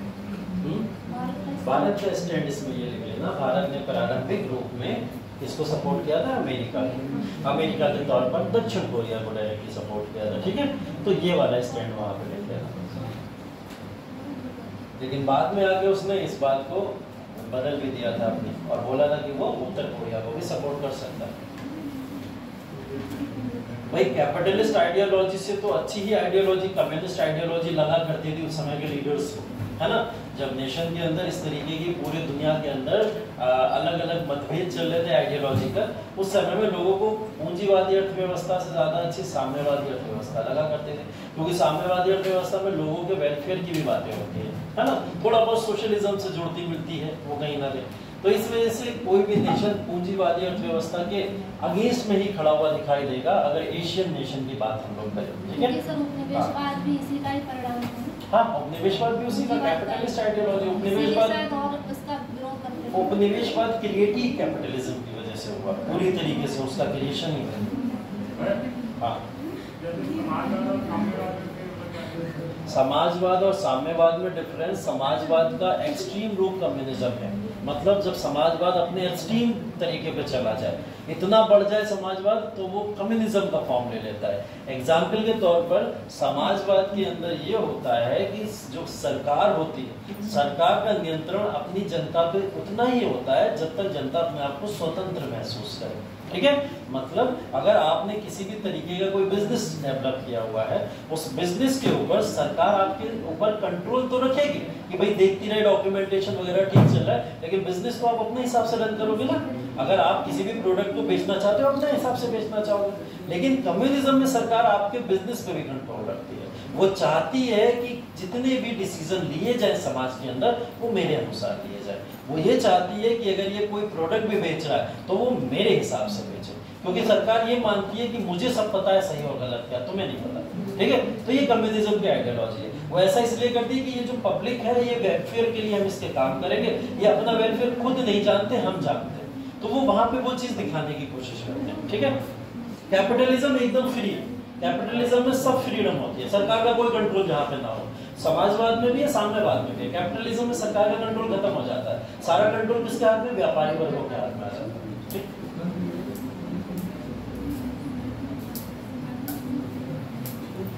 भारत का स्टैंड इसमें ये लिख लेना, भारत ने प्रारंभिक रूप में इसको सपोर्ट किया था अमेरिका के तौर पर दक्षिण कोरिया को डायरेक्टली सपोर्ट किया था, ठीक है। तो ये वाला स्टैंड वहां पे लिख लेना। लेकिन बाद में आके उसने इस बात को बदल भी दिया था अपनी, और बोला था कि वो उत्तर कोरिया को भी सपोर्ट कर सकता है। भाई कैपिटलिस्ट आइडियोलॉजी से तो अच्छी ही आइडियोलॉजी कम्युनिस्ट आइडियोलॉजी लगा करती थी उस समय के लीडर्स को, है ना। जब नेशन के अंदर इस तरीके की पूरी दुनिया के अंदर अलग अलग मतभेद चल रहे थे आइडियोलॉजी का, उस समय में लोगों को पूंजीवादी अर्थव्यवस्था से ज्यादा अच्छी साम्यवादी अर्थव्यवस्था लगा करते थे, क्योंकि साम्यवादी अर्थव्यवस्था में लोगों के वेलफेयर की भी बातें होती है ना, थोड़ा बहुत सोशलिज्म से जुड़ती मिलती है वो कहीं ना कहीं। तो इस वजह से कोई भी नेशन पूंजीवादी अर्थव्यवस्था के अगेंस्ट में ही खड़ा हुआ दिखाई देगा अगर एशियन नेशन की बात हम लोग करें, ठीक है। उपनिवेशवाद भी इसी का ही परिणाम है। हाँ, उपनिवेशवाद भी उसी का, कैपिटलिस्ट आइडियोलॉजी। उपनिवेशवाद क्रिएट ही कैपिटलिज्म की वजह से हुआ, पूरी तरीके से उसका क्रिएशन ही है। हाँ, समाजवाद और साम्यवाद में डिफरेंस, समाजवाद का एक्सट्रीम रूप कम्युनिज्म है, मतलब जब समाजवाद अपने एक्सट्रीम तरीके पे चला जाए, इतना बढ़ जाए समाजवाद, तो वो कम्युनिज्म का फॉर्म ले लेता है। एग्जाम्पल के तौर पर समाजवाद के अंदर ये होता है कि जो सरकार होती है, सरकार का नियंत्रण अपनी जनता पे उतना ही होता है जब तक जनता अपने आप को स्वतंत्र महसूस करे। ठीक है, मतलब अगर आपने किसी भी तरीके का कोई बिजनेस डेवलप किया हुआ है, उस बिजनेस के ऊपर सरकार आपके ऊपर कंट्रोल तो रखेगी कि भाई देखती रहे डॉक्यूमेंटेशन वगैरह ठीक चल रहा है, लेकिन बिजनेस को आप अपने हिसाब से रन करोगे ना। अगर आप किसी भी प्रोडक्ट को बेचना चाहते हो अपने हिसाब से बेचना चाहोगे, लेकिन कम्युनिज्म में सरकार आपके बिजनेस पे भी कंट्रोल रखती है। वो चाहती है कि जितने भी डिसीजन लिए जाए समाज के अंदर वो मेरे अनुसार लिए जाए। वो ये चाहती है कि अगर ये कोई प्रोडक्ट भी बेच रहा है तो वो मेरे हिसाब से बेचे, क्योंकि सरकार ये मानती है कि मुझे सब पता है सही और गलत क्या, तुम्हें नहीं पता। ठीक है, तो ये कम्युनिज्म की आइडियोलॉजी है। वो ऐसा इसलिए करती है कि ये जो पब्लिक है ये वेलफेयर के लिए हम इसके काम करेंगे, ये अपना वेलफेयर खुद नहीं जानते, हम जानते हैं, तो वो वहां पे वो चीज दिखाने की कोशिश करते हैं। ठीक है, कैपिटलिज्म एकदम फ्री है, कैपिटलिज्म में सब फ्रीडम होती है, सरकार का कोई कंट्रोल जहाँ पे ना हो। समाजवाद में भी है, साम्यवाद में भी है। कैपिटलिज्म में सरकार का कंट्रोल खत्म हो जाता है, सारा कंट्रोल किसके हाथ में, व्यापारी वर्गों के हाथ में आ जाता है। ठीक,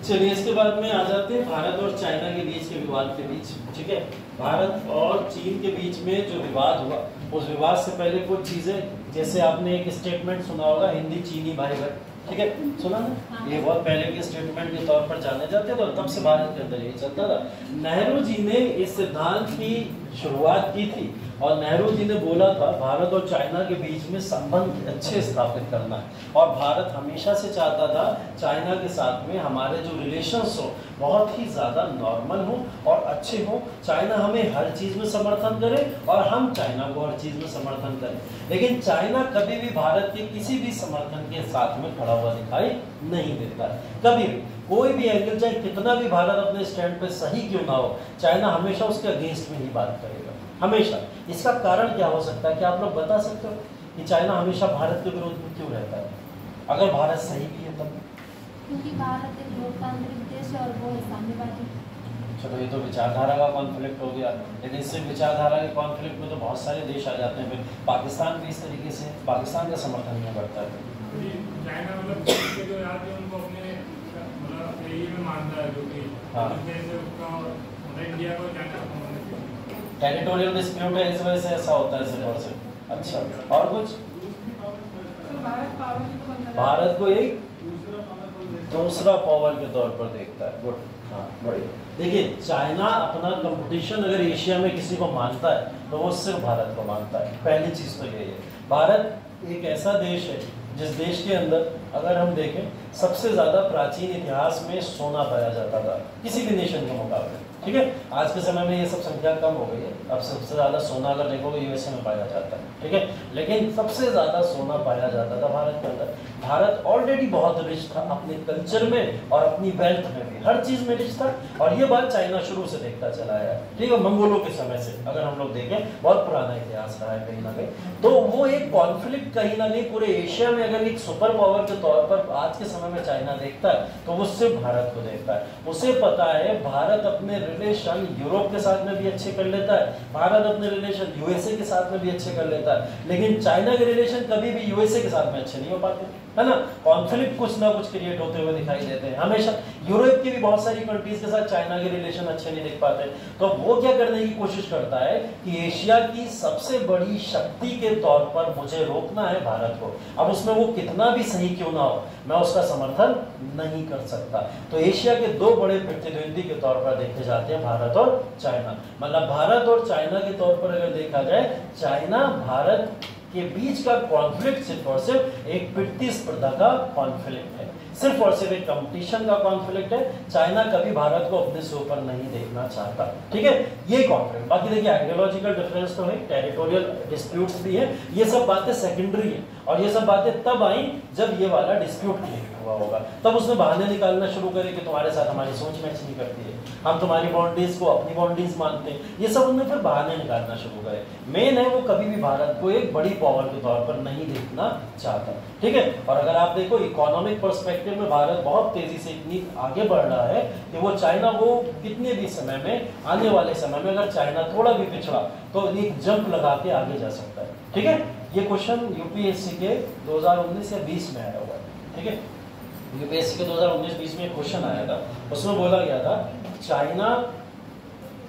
चलिए इसके बाद में आ जाते हैं भारत और चाइना के बीच के विवाद के बीच। ठीक है, भारत और चीन के बीच में जो विवाद हुआ, उस विवाद से पहले कुछ चीजें, जैसे आपने एक स्टेटमेंट सुना होगा, हिंदी चीनी भाई भाई, ठीक है, सुना ना, ये बहुत पहले के स्टेटमेंट के तौर पर जाने जाते थे और तब से भारत के अंदर यही चलता था। नेहरू जी ने इस सिद्धांत की शुरुआत की थी और नेहरू जी ने बोला था भारत और चाइना के बीच में संबंध अच्छे स्थापित करना है, और भारत हमेशा से चाहता था चाइना के साथ में हमारे जो रिलेशंस हो बहुत ही ज़्यादा नॉर्मल हो और अच्छे हो। चाइना हमें हर चीज़ में समर्थन करे और हम चाइना को हर चीज़ में समर्थन करें, लेकिन चाइना कभी भी भारत के किसी भी समर्थन के साथ में खड़ा हुआ दिखाई नहीं देता। कभी भी कोई भी एंगल, चाहे कितना भी भारत अपने स्टैंड पे सही क्यों ना हो, चाइना हमेशा उसके अगेंस्ट में ही बात करेगा, हमेशा। इसका कारण क्या हो सकता है, कि आप लोग बता सकते हो कि चाइना हमेशा भारत के विरोध में क्यों रहता है, अगर भारत सही भी है तब? क्योंकि भारत एक लोकतांत्रिक देश है और वो है साम्यवादी। चलो ये तो विचारधारा का कॉन्फ्लिक्ट हो गया, लेकिन सिर्फ विचारधारा के कॉन्फ्लिक्ट में तो बहुत सारे देश आ जाते हैं। फिर पाकिस्तान भी इस तरीके से, पाकिस्तान का समर्थन नहीं करता है। चाइना मतलब जो याद है उनको अपने मतलब एरिया में मानता है, जो कि इंडिया को चाइना टेरिटोरियल डिस्प्यूट है, इस वजह से ऐसा होता है सिर्फ और सिर्फ। अच्छा, और कुछ? भारत को एक दूसरा पावर के तौर पर देखता है। गुड, हाँ बढ़िया। देखिए, चाइना अपना कंपटीशन अगर एशिया में किसी को मानता है तो वो सिर्फ भारत को मानता है। पहली चीज तो यही है। भारत एक ऐसा देश है जिस देश के अंदर अगर हम देखें सबसे ज्यादा प्राचीन इतिहास में सोना पाया जाता था किसी भी नेशन के मुकाबले। ठीक है, आज के समय में ये सब संख्या कम हो गई है, अब सबसे ज्यादा सोना अगर देखोगे यूएसए में पाया जाता है। ठीक है, लेकिन सबसे ज्यादा सोना पाया जाता था भारत के अंदर। भारत ऑलरेडी बहुत रिच था अपने कल्चर में और अपनी वेल्थ में भी, हर चीज में रिच था, और ये बात चाइना शुरू से देखता चला है। ठीक है, मंगोलों के समय से अगर हम लोग देखें, बहुत पुराना इतिहास रहा है कहीं ना कहीं। तो वो एक कॉन्फ्लिक्ट कहीं ना कहीं पूरे एशिया में अगर एक सुपर पावर के तौर पर आज के समय में चाइना देखता है तो वो सिर्फ भारत को देखता है। उसे पता है भारत अपने रिलेशन यूरोप के साथ में भी अच्छे कर लेता है, भारत अपने रिलेशन यूएसए के साथ में भी अच्छे कर लेता है, लेकिन चाइना के रिलेशन कभी भी यूएसए के साथ में अच्छे नहीं हो पाते, है ना। कॉन्फ्लिक्ट कुछ ना कुछ क्रिएट होते हुए दिखाई देते हैं हमेशा। यूरोप की भी बहुत सारी कंट्रीज के साथ चाइना के रिलेशन अच्छे नहीं दिख पाते, तो वो क्या करने की कोशिश करता है कि एशिया की सबसे बड़ी शक्ति के तौर पर मुझे रोकना है भारत को। अब उसमें वो कितना भी सही क्यों ना हो, मैं उसका समर्थन नहीं कर सकता। तो एशिया के दो बड़े प्रतिद्वंदी के तौर पर देखे जाते हैं भारत और चाइना। मतलब भारत और चाइना के तौर पर अगर देखा जाए, चाइना भारत के बीच का कॉन्फ्लिक्ट सिर्फ और सिर्फ एक प्रतिस्पर्धा का कॉन्फ्लिक्ट है, सिर्फ और सिर्फ एक कंपटीशन का कॉन्फ्लिक्ट है। चाइना कभी भारत को अपने से ऊपर नहीं देखना चाहता। ठीक है, ये कॉन्फ्लिक्ट। बाकी देखिए आइडियोलॉजिकल डिफरेंस तो है, टेरिटोरियल डिस्प्यूट्स भी है, ये सब बातें सेकेंडरी है। और ये सब बातें तब आई जब ये वाला डिस्प्यूट क्लियर हुआ होगा, तब उसने बहाने निकालना शुरू करे कि तुम्हारे साथ हमारी सोच मैच नहीं करती है, हम तुम्हारी बाउंड्रीज को अपनी बाउंड्रीज मानते हैं, ये सब उन्होंने फिर बहाने निकालना शुरू करे। मेन है वो कभी भी भारत को एक बड़ी पावर के तौर पर नहीं देखना चाहता, ठीक है। और अगर आप देखो इकोनॉमिक पर्सपेक्टिव में भारत बहुत तेजी से इतनी आगे बढ़ रहा है कि वो चाइना को कितने भी समय में, आने वाले समय में अगर चाइना थोड़ा भी पिछड़ा तो एक जंप लगा के आगे जा सकता है, ठीक है। ये क्वेश्चन यूपीएससी के 2019 या 20 में आया हुआ है, ठीक है। यूपीएससी के 2019-20 में क्वेश्चन आया था, उसमें बोला गया था चाइना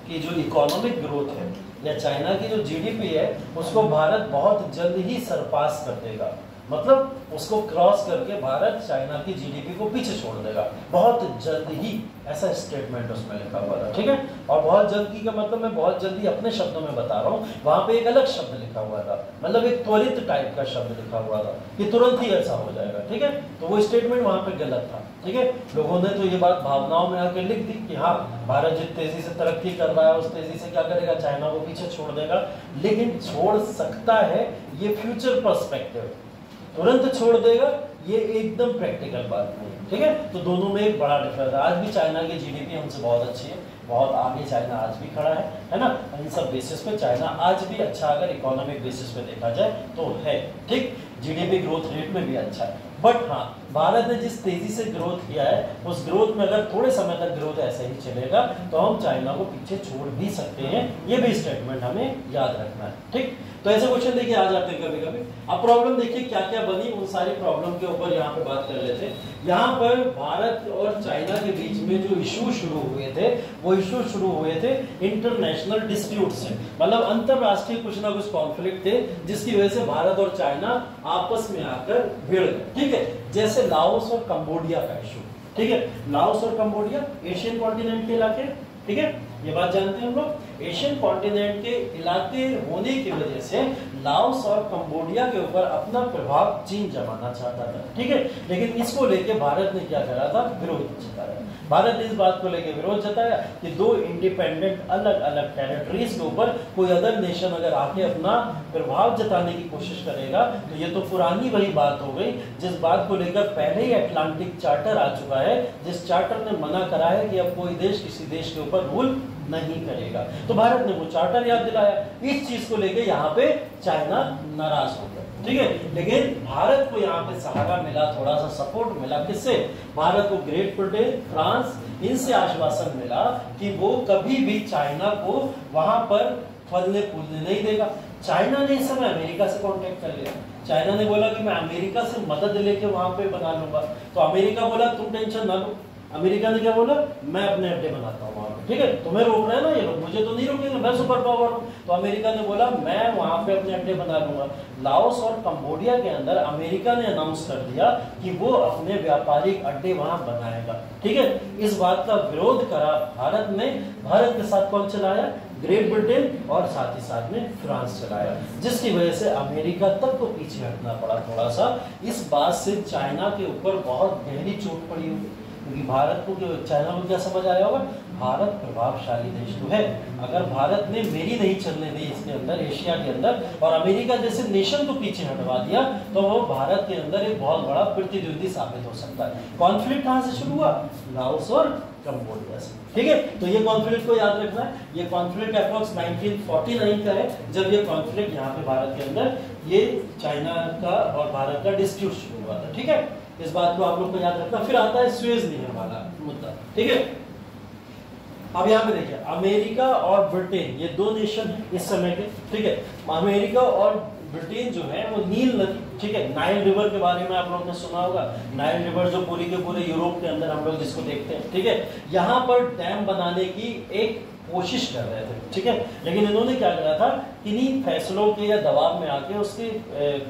की जो इकोनॉमिक ग्रोथ है या चाइना की जो जीडीपी है उसको भारत बहुत जल्द ही सरपास कर देगा, मतलब उसको क्रॉस करके भारत चाइना की जीडीपी को पीछे छोड़ देगा बहुत जल्द ही, ऐसा स्टेटमेंट उसमें लिखा हुआ था, ठीक है। और बहुत जल्दी का मतलब मैं बहुत जल्दी अपने शब्दों में बता रहा हूँ, वहां पे एक अलग शब्द लिखा हुआ था, मतलब एक त्वरित टाइप का शब्द लिखा हुआ था कि तुरंत ही ऐसा हो जाएगा, ठीक है। तो वो स्टेटमेंट वहां पे गलत था, ठीक है। लोगों ने तो ये बात भावनाओं में आकर लिख दी कि हाँ भारत जिस तेजी से तरक्की कर रहा है उस तेजी से क्या करेगा, चाइना को पीछे छोड़ देगा, लेकिन छोड़ सकता है, ये फ्यूचर पर्सपेक्टिव, तुरंत छोड़ देगा ये एकदम प्रैक्टिकल बात नहीं है, ठीक है। तो दोनों में एक बड़ा डिफरेंस है। आज भी चाइना की जीडीपी हमसे बहुत अच्छी है, बहुत आगे चाइना आज भी खड़ा है ना। इन सब बेसिस पे चाइना आज भी अच्छा, अगर इकोनॉमिक बेसिस पे देखा जाए तो है, ठीक। जीडीपी ग्रोथ रेट में भी अच्छा है, बट हाँ भारत ने जिस तेजी से ग्रोथ किया है उस ग्रोथ में अगर थोड़े समय तक ग्रोथ ऐसे ही चलेगा तो हम चाइना को पीछे छोड़ भी सकते हैं, ये भी स्टेटमेंट हमें याद रखना है, ठीक। तो ऐसे क्वेश्चन देखिए आ जाते हैं कभी कभी। अब प्रॉब्लम देखिए क्या क्या बनी, उन सारी प्रॉब्लम के ऊपर यहाँ पे बात कर लेते हैं। यहाँ पर भारत और चाइना के बीच में जो इशू शुरू हुए थे वो इशू शुरू हुए थे इंटरनेशनल डिस्प्यूट से, मतलब अंतरराष्ट्रीय कुछ ना कुछ कॉन्फ्लिक्ट थे जिसकी वजह से भारत और चाइना आपस में आकर भिड़ गए, ठीक है। जैसे लाओस और कंबोडिया का इशू, ठीक है। लाओस और कंबोडिया एशियन कॉन्टिनेंट के इलाके, ठीक है, ये बात जानते हैं हम लोग। एशियन कॉन्टिनेंट के इलाके होने की वजह से लाओस और कंबोडिया के ऊपर अपना प्रभाव चीन जमाना चाहता था, ठीक है। लेकिन इसको लेके भारत ने क्या करा था, विरोध जताया। भारत ने इस बात को लेके विरोध जताया कि दो इंडिपेंडेंट अलग अलग टेरिटरीज के ऊपर कोई अदर नेशन अगर आके अपना प्रभाव जताने की कोशिश करेगा तो ये तो पुरानी वही बात हो गई जिस बात को लेकर पहले ही अटलांटिक चार्टर आ चुका है, जिस चार्टर ने मना करा है कि अब कोई देश किसी देश के ऊपर रूल नहीं करेगा। तो भारत ने वो चार्टर याद दिलाया, इस चीज को लेके यहाँ पे चाइना नाराज हो गया, ठीक है। लेकिन भारत को यहाँ पे सहारा मिला, थोड़ा सा सपोर्ट मिला, किससे? भारत को ग्रेट ब्रिटेन, फ्रांस, इनसे आश्वासन मिला कि वो कभी भी चाइना को वहां पर फलने फूलने नहीं देगा। चाइना ने इस समय अमेरिका से कांटेक्ट कर लिया, चाइना ने बोला कि मैं अमेरिका से मदद लेके वहां पे बना लूंगा, तो अमेरिका बोला तुम टेंशन ना लो। अमेरिका ने क्या बोला, मैं अपने अड्डे बनाता हूँ वहां पे, ठीक है, तुम्हें रोक रहे हैं ना ये लोग, मुझे तो नहीं रोकेंगे, मैं सुपर पावर हूँ। तो अमेरिका ने बोला मैं वहां पे अपने अड्डे बना लूंगा। लाओस और कंबोडिया के अंदर अमेरिका ने अनाउंस कर दिया कि वो अपने व्यापारिक अड्डे वहां बनाएगा, ठीक है। इस बात का विरोध करा भारत ने। भारत के साथ कौन चलाया? ग्रेट ब्रिटेन और साथ ही साथ में फ्रांस चलाया, जिसकी वजह से अमेरिका तक को पीछे हटना पड़ा थोड़ा सा। इस बात से चाइना के ऊपर बहुत गहरी चोट पड़ी होगी, क्योंकि भारत को, चाइना को क्या समझ आया होगा, भारत प्रभावशाली देश तो है, अगर भारत ने मेरी नहीं चलने दी इसके अंदर, एशिया के अंदर, और अमेरिका जैसे नेशन को पीछे हटवा दिया तो वो भारत के अंदर एक बहुत बड़ा प्रतिद्वंदी साबित हो सकता है। कॉन्फ्लिक्ट कहां से शुरू हुआ? लाओस और कंबोडिया से, ठीक है। तो ये कॉन्फ्लिक्ट को याद रखना है, ये कॉन्फ्लिक्ट अप्रॉक्स 1949 का है, जब ये कॉन्फ्लिक्ट यहाँ पे भारत के अंदर ये चाइना का और भारत का डिस्प्यूट शुरू हुआ था, ठीक है। इस बात को आप लोग को याद रखना। फिर आता है सुएज नहर वाला मुद्दा, ठीक है। अब यहाँ पे देखिए अमेरिका और ब्रिटेन, ये दो नेशन है इस समय के, ठीक है। अमेरिका और ब्रिटेन जो है वो नील नदी, ठीक है, नाइल रिवर के बारे में आप लोगों ने सुना होगा। नाइल रिवर जो पूरी के पूरे यूरोप के अंदर हम लोग जिसको देखते हैं, ठीक है, यहाँ पर डैम बनाने की एक कोशिश कर रहे थे, ठीक है। लेकिन इन्होंने क्या करा था, किन्हीं फैसलों के या दबाव में आके उसके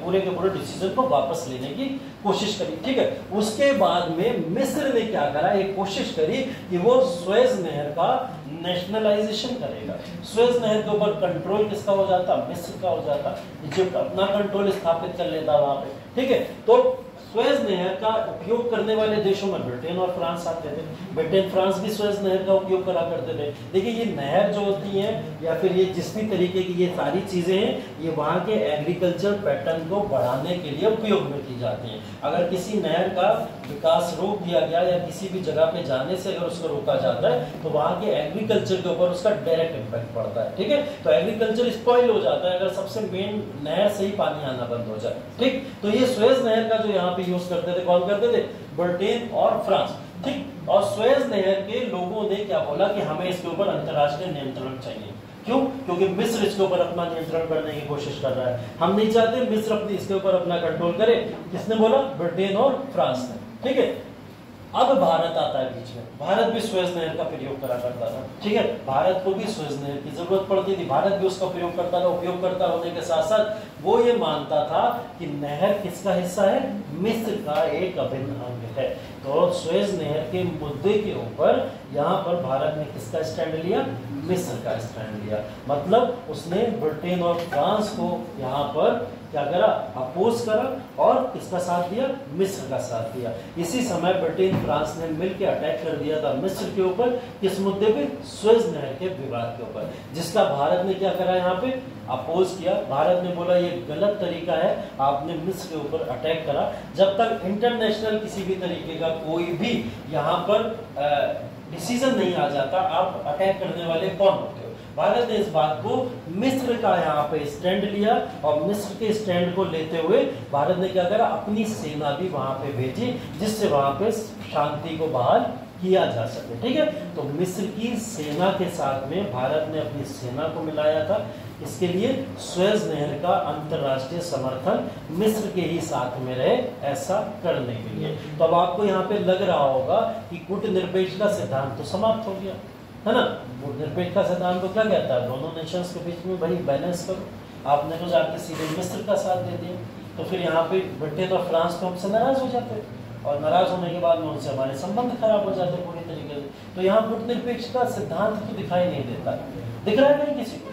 पूरे के पूरे डिसीजन को वापस लेने की कोशिश करी, ठीक है। उसके बाद में मिस्र ने क्या करा, एक कोशिश करी कि वो सुएज नहर का नेशनलाइजेशन करेगा। सुएज नहर के ऊपर कंट्रोल किसका हो जाता? मिस्र का हो जाता। इजिप्ट अपना कंट्रोल स्थापित कर लेता वहां पे, ठीक है। तो स्वेज नहर का उपयोग करने वाले देशों में ब्रिटेन और फ्रांस आते थे। ब्रिटेन फ्रांस भी स्वेज नहर का उपयोग करा करते थे। देखिए ये नहर जो होती है या फिर ये जिस भी तरीके की ये सारी चीजें हैं, ये वहाँ के एग्रीकल्चर पैटर्न को बढ़ाने के लिए उपयोग में की जाती हैं। अगर किसी नहर का विकास रोक दिया गया या किसी भी जगह पे जाने से अगर उसको रोका जाता है तो वहाँ के एग्रीकल्चर के ऊपर उसका डायरेक्ट इम्पैक्ट पड़ता है। ठीक है, तो एग्रीकल्चर स्पॉइल हो जाता है अगर सबसे मेन नहर से ही पानी आना बंद हो जाए। ठीक, तो ये स्वेज नहर का जो यहाँ पे यूज करते थे, कौन करते थे? ब्रिटेन और फ्रांस। ठीक, और स्वेज नहर के लोगों ने क्या बोला कि हमें इसके ऊपर अंतर्राष्ट्रीय नियंत्रण चाहिए। क्यों? क्योंकि मिस्र इसके ऊपर अपना नियंत्रण करने की कोशिश कर रहा है। हम नहीं चाहते मिस्र अपनी इसके ऊपर अपना कंट्रोल करे। किसने बोला? ब्रिटेन और फ्रांस ने। ठीक है, अब भारत आता है बीच में। भारत भी स्वेज नहर का प्रयोग करा करता था। ठीक है, भारत को भी स्वेज नहर की जरूरत पड़ती थी, भारत भी उसका प्रयोग करता था। उपयोगकर्ता होने के साथ साथ वो ये मानता था कि नहर किसका हिस्सा है? मिस्र का एक अभिन्न अंग है। तो स्वेज नहर के मुद्दे के ऊपर यहाँ पर भारत ने किसका स्टैंड लिया? मिस्र का स्टैंड लिया। मतलब उसने ब्रिटेन और फ्रांस को यहाँ पर क्या करा? अपोज करा और किसका साथ दिया? मिस्र का साथ दिया। इसी समय ब्रिटेन फ्रांस ने मिलकर अटैक कर दिया था मिस्र के ऊपर। किस मुद्दे पे? स्वेज नहर के विवाद के ऊपर, जिसका भारत ने क्या करा? यहाँ पे अपोज किया। भारत ने बोला ये गलत तरीका है, आपने मिस्र के ऊपर अटैक करा। जब तक इंटरनेशनल किसी भी तरीके का कोई भी यहाँ पर डिसीजन नहीं आ जाता, आप अटैक करने वाले कौन होते हो? भारत ने इस बात को मिस्र का यहाँ पे स्टैंड लिया और मिस्र के स्टैंड को लेते हुए भारत ने क्या करा? अपनी सेना भी वहां पे भेजी, जिससे वहां पे शांति को बहाल किया जा सके। ठीक है, तो मिस्र की सेना के साथ में भारत ने अपनी सेना को मिलाया था। इसके लिए स्वेज नहर का अंतर्राष्ट्रीय समर्थन मिस्र के ही साथ में रहे, ऐसा करने के लिए। तो अब आपको यहाँ पे लग रहा होगा कि कूटनिरपेक्ष का सिद्धांत तो समाप्त हो गया है ना। कूटनिरपेक्ष का सिद्धांत तो क्या कहता है? दोनों नेशंस के बीच में भाई बैलेंस करो। आपने तो जाके सीधे मिस्र का साथ दे दिया, तो फिर यहाँ पे ब्रिटेन और फ्रांस तो हमसे नाराज हो जाते हैं और नाराज होने के बाद में उनसे हमारे संबंध खराब हो जाते हैं पूरी तरीके से। तो यहाँ कूटनिरपेक्ष का सिद्धांत तो दिखाई नहीं देता। दिख रहा है कहीं किसी को?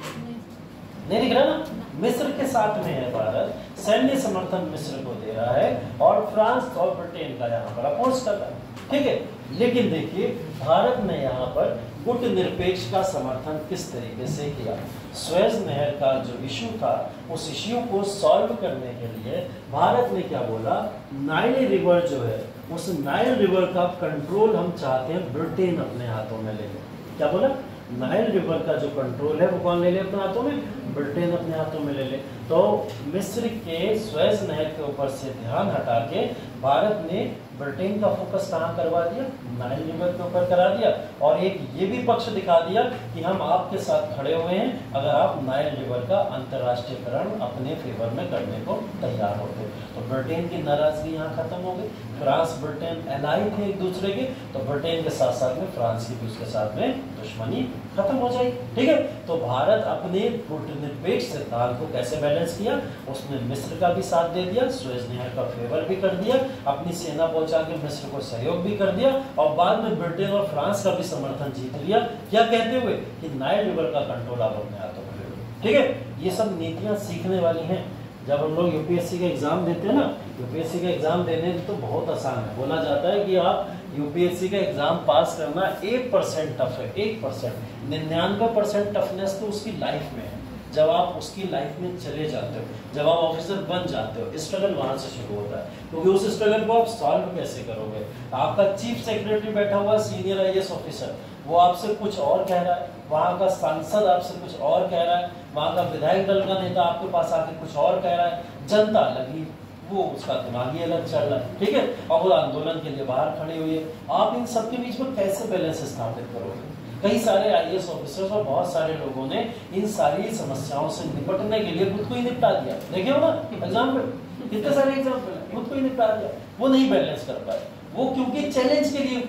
नहीं दिख रहा ना। मिस्र के साथ में है भारत, सैन्य समर्थन मिस्र को दे रहा है और फ्रांस और ब्रिटेन का यहाँ पर अपोज कर रहा है। ठीक है, लेकिन देखिए भारत ने यहाँ पर कूटनिरपेक्ष का समर्थन किस तरीके से किया। स्वेज नहर का जो इशू था, उस इशू को सॉल्व करने के लिए भारत ने क्या बोला? नाइल रिवर जो है, उस नाइल रिवर का कंट्रोल हम चाहते हैं ब्रिटेन अपने हाथों में ले ले। क्या बोला? नाइल रिवर का जो कंट्रोल है वो कौन ले ले अपने हाथों में? ब्रिटेन अपने हाथों में ले ले। तो मिस्र के स्वेज नहर के ऊपर से ध्यान हटा के भारत ने ब्रिटेन का फोकस कहाँ करवा दिया? नाइल रिवर के ऊपर करा दिया। और एक ये भी पक्ष दिखा दिया कि हम आपके साथ खड़े हुए हैं अगर आप नाइल रिवर का अंतर्राष्ट्रीयकरण अपने फेवर में करने को तैयार होते। तो ब्रिटेन की नाराजगी यहाँ खत्म हो गई। फ्रांस ब्रिटेन एलाई थे एक दूसरे के, तो ब्रिटेन के साथ साथ में फ्रांस की भी उसके साथ में दुश्मनी खत्म हो जाएगी। ठीक है, तो भारत अपने कूटनिरपेक्ष सिद्धांत को कैसे बैलेंस किया? उसने मिस्र का भी साथ दे दिया, स्वेज नहर का फेवर भी कर दिया, अपनी सेना पहुंचा के मिस्र को सहयोग भी कर दिया और बाद में ब्रिटेन और फ्रांस का भी समर्थन जीत लिया। क्या कहते हुए? कि नाइल रिवर का कंट्रोल आप अपने हाथों में ले लो। ठीक है, ये सब नीतियां सीखने वाली हैं। जब हम लोग यूपीएससी का एग्जाम देते हैं ना, यूपीएससी का एग्जाम देने तो बहुत आसान है। बोला जाता है कि आप यूपीएससी का एग्जाम पास करना 1% टफ है। 1%, 99% टफनेस तो उसकी लाइफ में है। जब आप उसकी लाइफ में चले जाते हो, जब आप ऑफिसर बन जाते हो, स्ट्रगल वहां से शुरू होता है। क्योंकि उस स्ट्रगल को आप सॉल्व कैसे करोगे? आपका चीफ सेक्रेटरी बैठा हुआ सीनियर आईएएस ऑफिसर, वो आपसे कुछ और कह रहा है, वहाँ का सांसद आपसे कुछ और कह रहा है, वहाँ का विधायक दल का नेता आपके पास आके कुछ और कह रहा है, जनता लगी वो उसका दिमाग ही अलग चल रहा है। ठीक है, और वो आंदोलन के लिए बाहर खड़ी हुई है। आप इन सबके बीच में कैसे बैलेंस स्थापित करोगे? कई सारे आईएएस ऑफिसर्स और बहुत सारे लोगों ने इन सारी समस्याओं से निपटने के लिए खुद को ही निपटा दिया। देखे हो ना एग्जाम में, कितने सारे एग्जाम्पल है, खुद को ही निपटा दिया। वो नहीं बैलेंस कर पाए, वो क्योंकि चैलेंज के लिए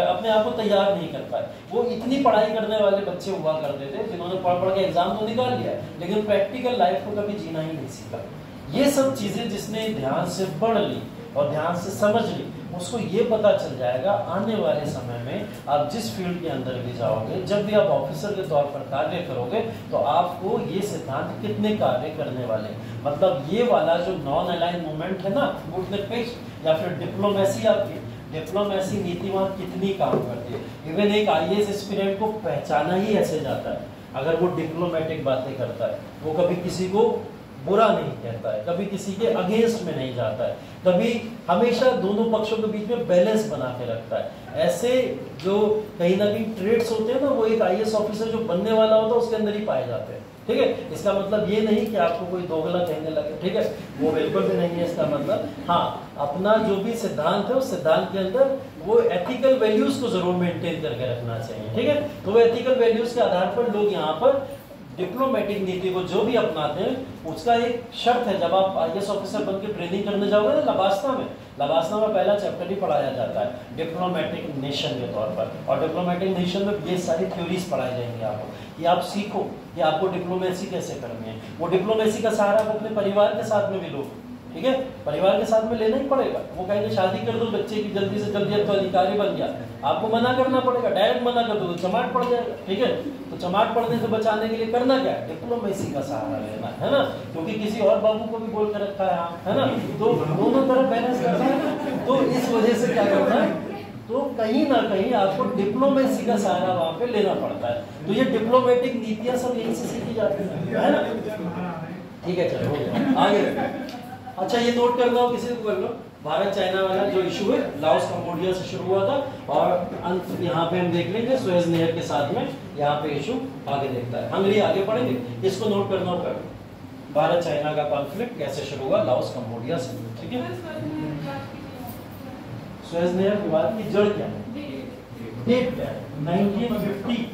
अपने आप को तैयार नहीं कर पाए। वो इतनी पढ़ाई करने वाले बच्चे हुआ करते थे जिन्होंने पढ़ पढ़ के एग्जाम तो निकाल लिया, लेकिन प्रैक्टिकल लाइफ को कभी जीना ही नहीं सीखा। ये सब चीजें जिसने ध्यान से पढ़ ली और ध्यान से समझ ली, उसको ये पता चल जाएगा आने वाले समय में आप जिस फील्ड के अंदर भी जाओगे, जब भी आप ऑफिसर के तौर पर कार्य करोगे, तो आपको ये सिद्धांत कितने कार्य करने वाले। मतलब ये वाला जो नॉन अलाइन मूवमेंट है ना, कूटनिरपेक्ष, या फिर डिप्लोमेसी आपकी, डिप्लोमेसी नीति वहाँ कितनी काम करती है। इवन एक आईएएस एस्पिरेंट को पहचाना ही ऐसे जाता है अगर वो डिप्लोमेटिक बातें करता है, वो कभी किसी को बुरा नहीं कहता है, कभी किसी के अगेंस्ट में नहीं जाता है, कभी हमेशा दोनों पक्षों के बीच में बैलेंस बना के रखता है। ऐसे जो कहीं ना कहीं ट्रेड्स होते हैं ना, वो एक आईएएस ऑफिसर जो बनने वाला होता है उसके अंदर ही पाए जाते हैं। ठीक है, इसका मतलब ये नहीं कि आपको कोई दोगला कहने लगे, ठीक है, वो बिल्कुल भी नहीं है इसका मतलब। हाँ, अपना जो भी सिद्धांत है उस सिद्धांत के अंदर वो एथिकल वैल्यूज को जरूर मेंटेन करके रखना चाहिए। ठीक है, तो वो एथिकल वैल्यूज के आधार पर लोग यहाँ पर डिप्लोमेटिक नीति को जो भी अपनाते हैं उसका एक शर्त है। जब आप आईएएस ऑफिसर बन के ट्रेनिंग करने जाओगे ना लबासना में पहला चैप्टर ही पढ़ाया जाता है डिप्लोमेटिक नेशन के तौर पर, और डिप्लोमेटिक नेशन में ये सारी थ्योरीज पढ़ाई जाएंगी आपको कि आप सीखो कि आपको डिप्लोमेसी कैसे करनी है। वो डिप्लोमेसी का सहारा आप अपने परिवार के साथ में भी लो, ठीक है, परिवार के साथ में लेना ही पड़ेगा। वो कहेंगे शादी कर दो बच्चे की जल्दी से जल्दी, अब तो अधिकारी बन गया, आपको मना करना पड़ेगा, डायरेक्ट मना कर दो तो चमाट पड़ जाएगा। ठीक है, तो चमाट पड़ने से बचाने के लिए करना क्या है, डिप्लोमेसी का सहारा लेना है ना, क्योंकि किसी और बाबू को भी बोल कर रखा है ना, तो दोनों तरफ बैलेंस करना है। तो इस वजह से क्या करना है, तो कहीं ना कहीं आपको डिप्लोमेसी का सहारा वहां पे लेना पड़ता है। तो ये डिप्लोमेटिक नीतियां सब यहीं से सीखी जाती है ना। ठीक है, चलो हो गया आगे। अच्छा, ये नोट करना हो किसी को कर लो, भारत चाइना वाला जो इशू है लाओस कंबोडिया से शुरू हुआ था, और अंत यहाँ पे हम देख लेंगे सुएज नहर के साथ में यहाँ पे इशू आगे देखता है। हंगरी आगे पढ़ेंगे, इसको नोट करना होगा, भारत चाइना का कॉन्फ्लिक्ट कैसे शुरू हुआ लाओस कंबोडिया से। ठीक है, सुएज नहर विवाद की जड़ क्या है, डेट क्या है, 1956।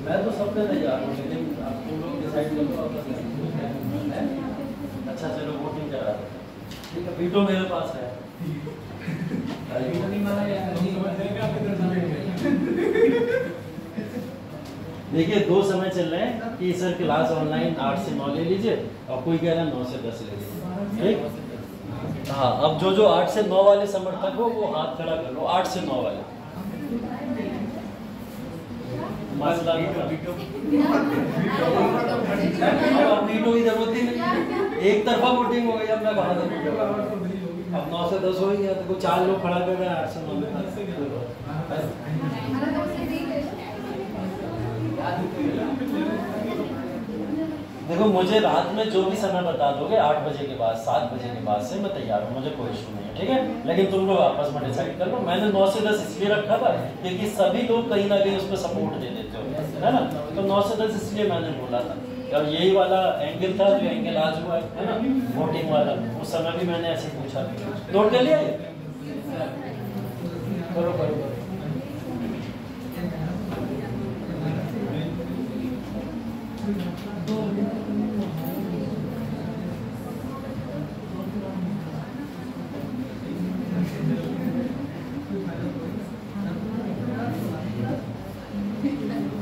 मैं तो सब पे तैयार हूँ, लेकिन आप तुम लोग डिसाइड कर लो। अच्छा चलो वोटिंग करा दो, ठीक है, वीटो मेरे पास है। देखिए, दो समय चल रहे हैं कि सर क्लास ऑनलाइन 8 से 9 ले लीजिए, और कोई कह रहा है 9 से 10 ले लीजिए। ठीक, हाँ, अब जो 8 से 9 वाले समर्थक हो वो हाथ खड़ा कर लो, 8 से 9 वाले। मसला वीटो की जरूरत ही नहीं, एक तरफा वोटिंग हो गई, अब मैं कहा था अब 9 से 10 हो ही गया, तो 4 लोग खड़ा कर रहे हैं 8 से 9 में। देखो, मुझे रात में जो भी समय बता दोगे 8 बजे के बाद 7 बजे के बाद से मैं तैयार हूँ, मुझे कोई इशू नहीं है। ठीक है, लेकिन तुम लोग आपस में डिसाइड कर लो। मैंने 9 से 10 इसलिए रखा था क्योंकि सभी लोग कहीं ना कहीं उस पर सपोर्ट दे देते हो, है ना, तो 9 से 10 इसलिए मैंने बोला था। और यही वाला एंगल था जो एंगल आज हुआ है ना, वोटिंग वाला, उस समय भी मैंने ऐसे पूछा। नोट कर लिया, करो करो करो।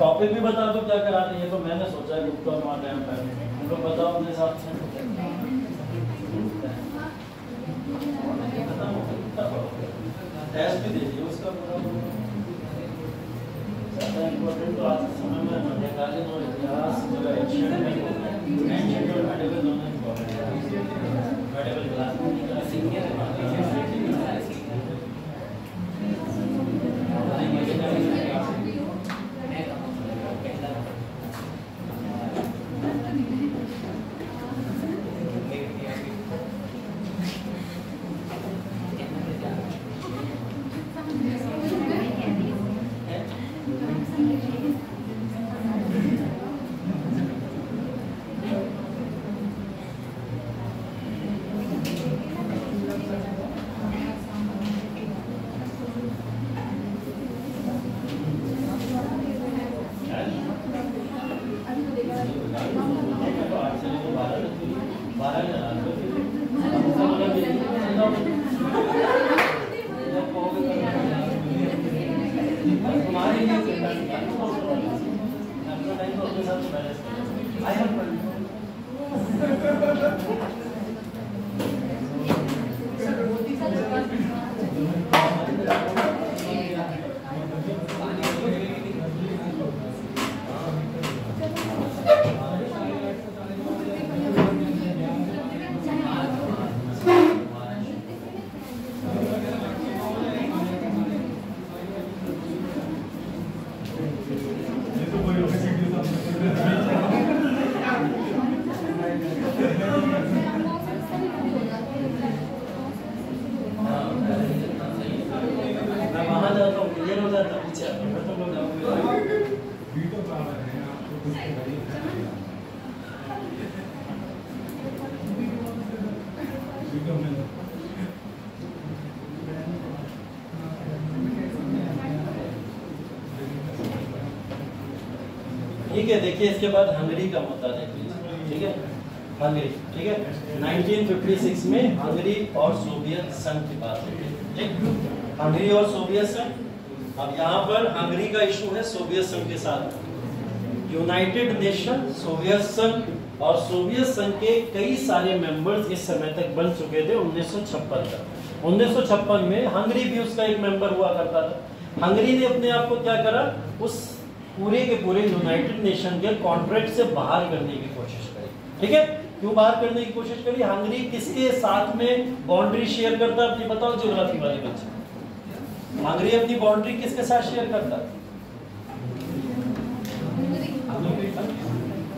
टॉपिक भी बता दो क्या करा रही है, तो मैंने सोचा है गुप्ता टाइम पर हम लोग बताओ अपने हिसाब से। टेस्ट भी दे दिए उसका ज़्यादा इम्पोर्टेंट तो आज के समय में मध्यकालीन और इतिहास जो है एंशिएंट और मेडिवल दोनों इम्पोर्टेंट है। मेडिवल क्लास में ठीक है, देखिए इसके बाद हंगरी का मुद्दा देख लीजिए। ठीक है, हंगरी, ठीक है, 1956 में हंगरी और सोवियत संघ की बात है। ठीक, हंगरी और सोवियत संघ। अब यहाँ पर हंगरी का इशू है सोवियत संघ के साथ। यूनाइटेड नेशन, सोवियत संघ और सोवियत संघ के कई सारे मेंबर्स इस समय तक बन चुके थे 1956 तक। 1956 में हंगरी भी उसका एक मेंबर हुआ करता था। हंगरी ने अपने आप को क्या करा, उस पूरे के पूरे यूनाइटेड नेशन के कॉन्ट्रैक्ट से बाहर करने की कोशिश करी। ठीक है, क्यों बाहर करने की कोशिश करी? हंगरी किसके साथ में बाउंड्री शेयर करता है? अपनी बताओ ज्योग्राफी वाले बच्चे। हंगरी अपनी बाउंड्री किसके साथ शेयर करता है?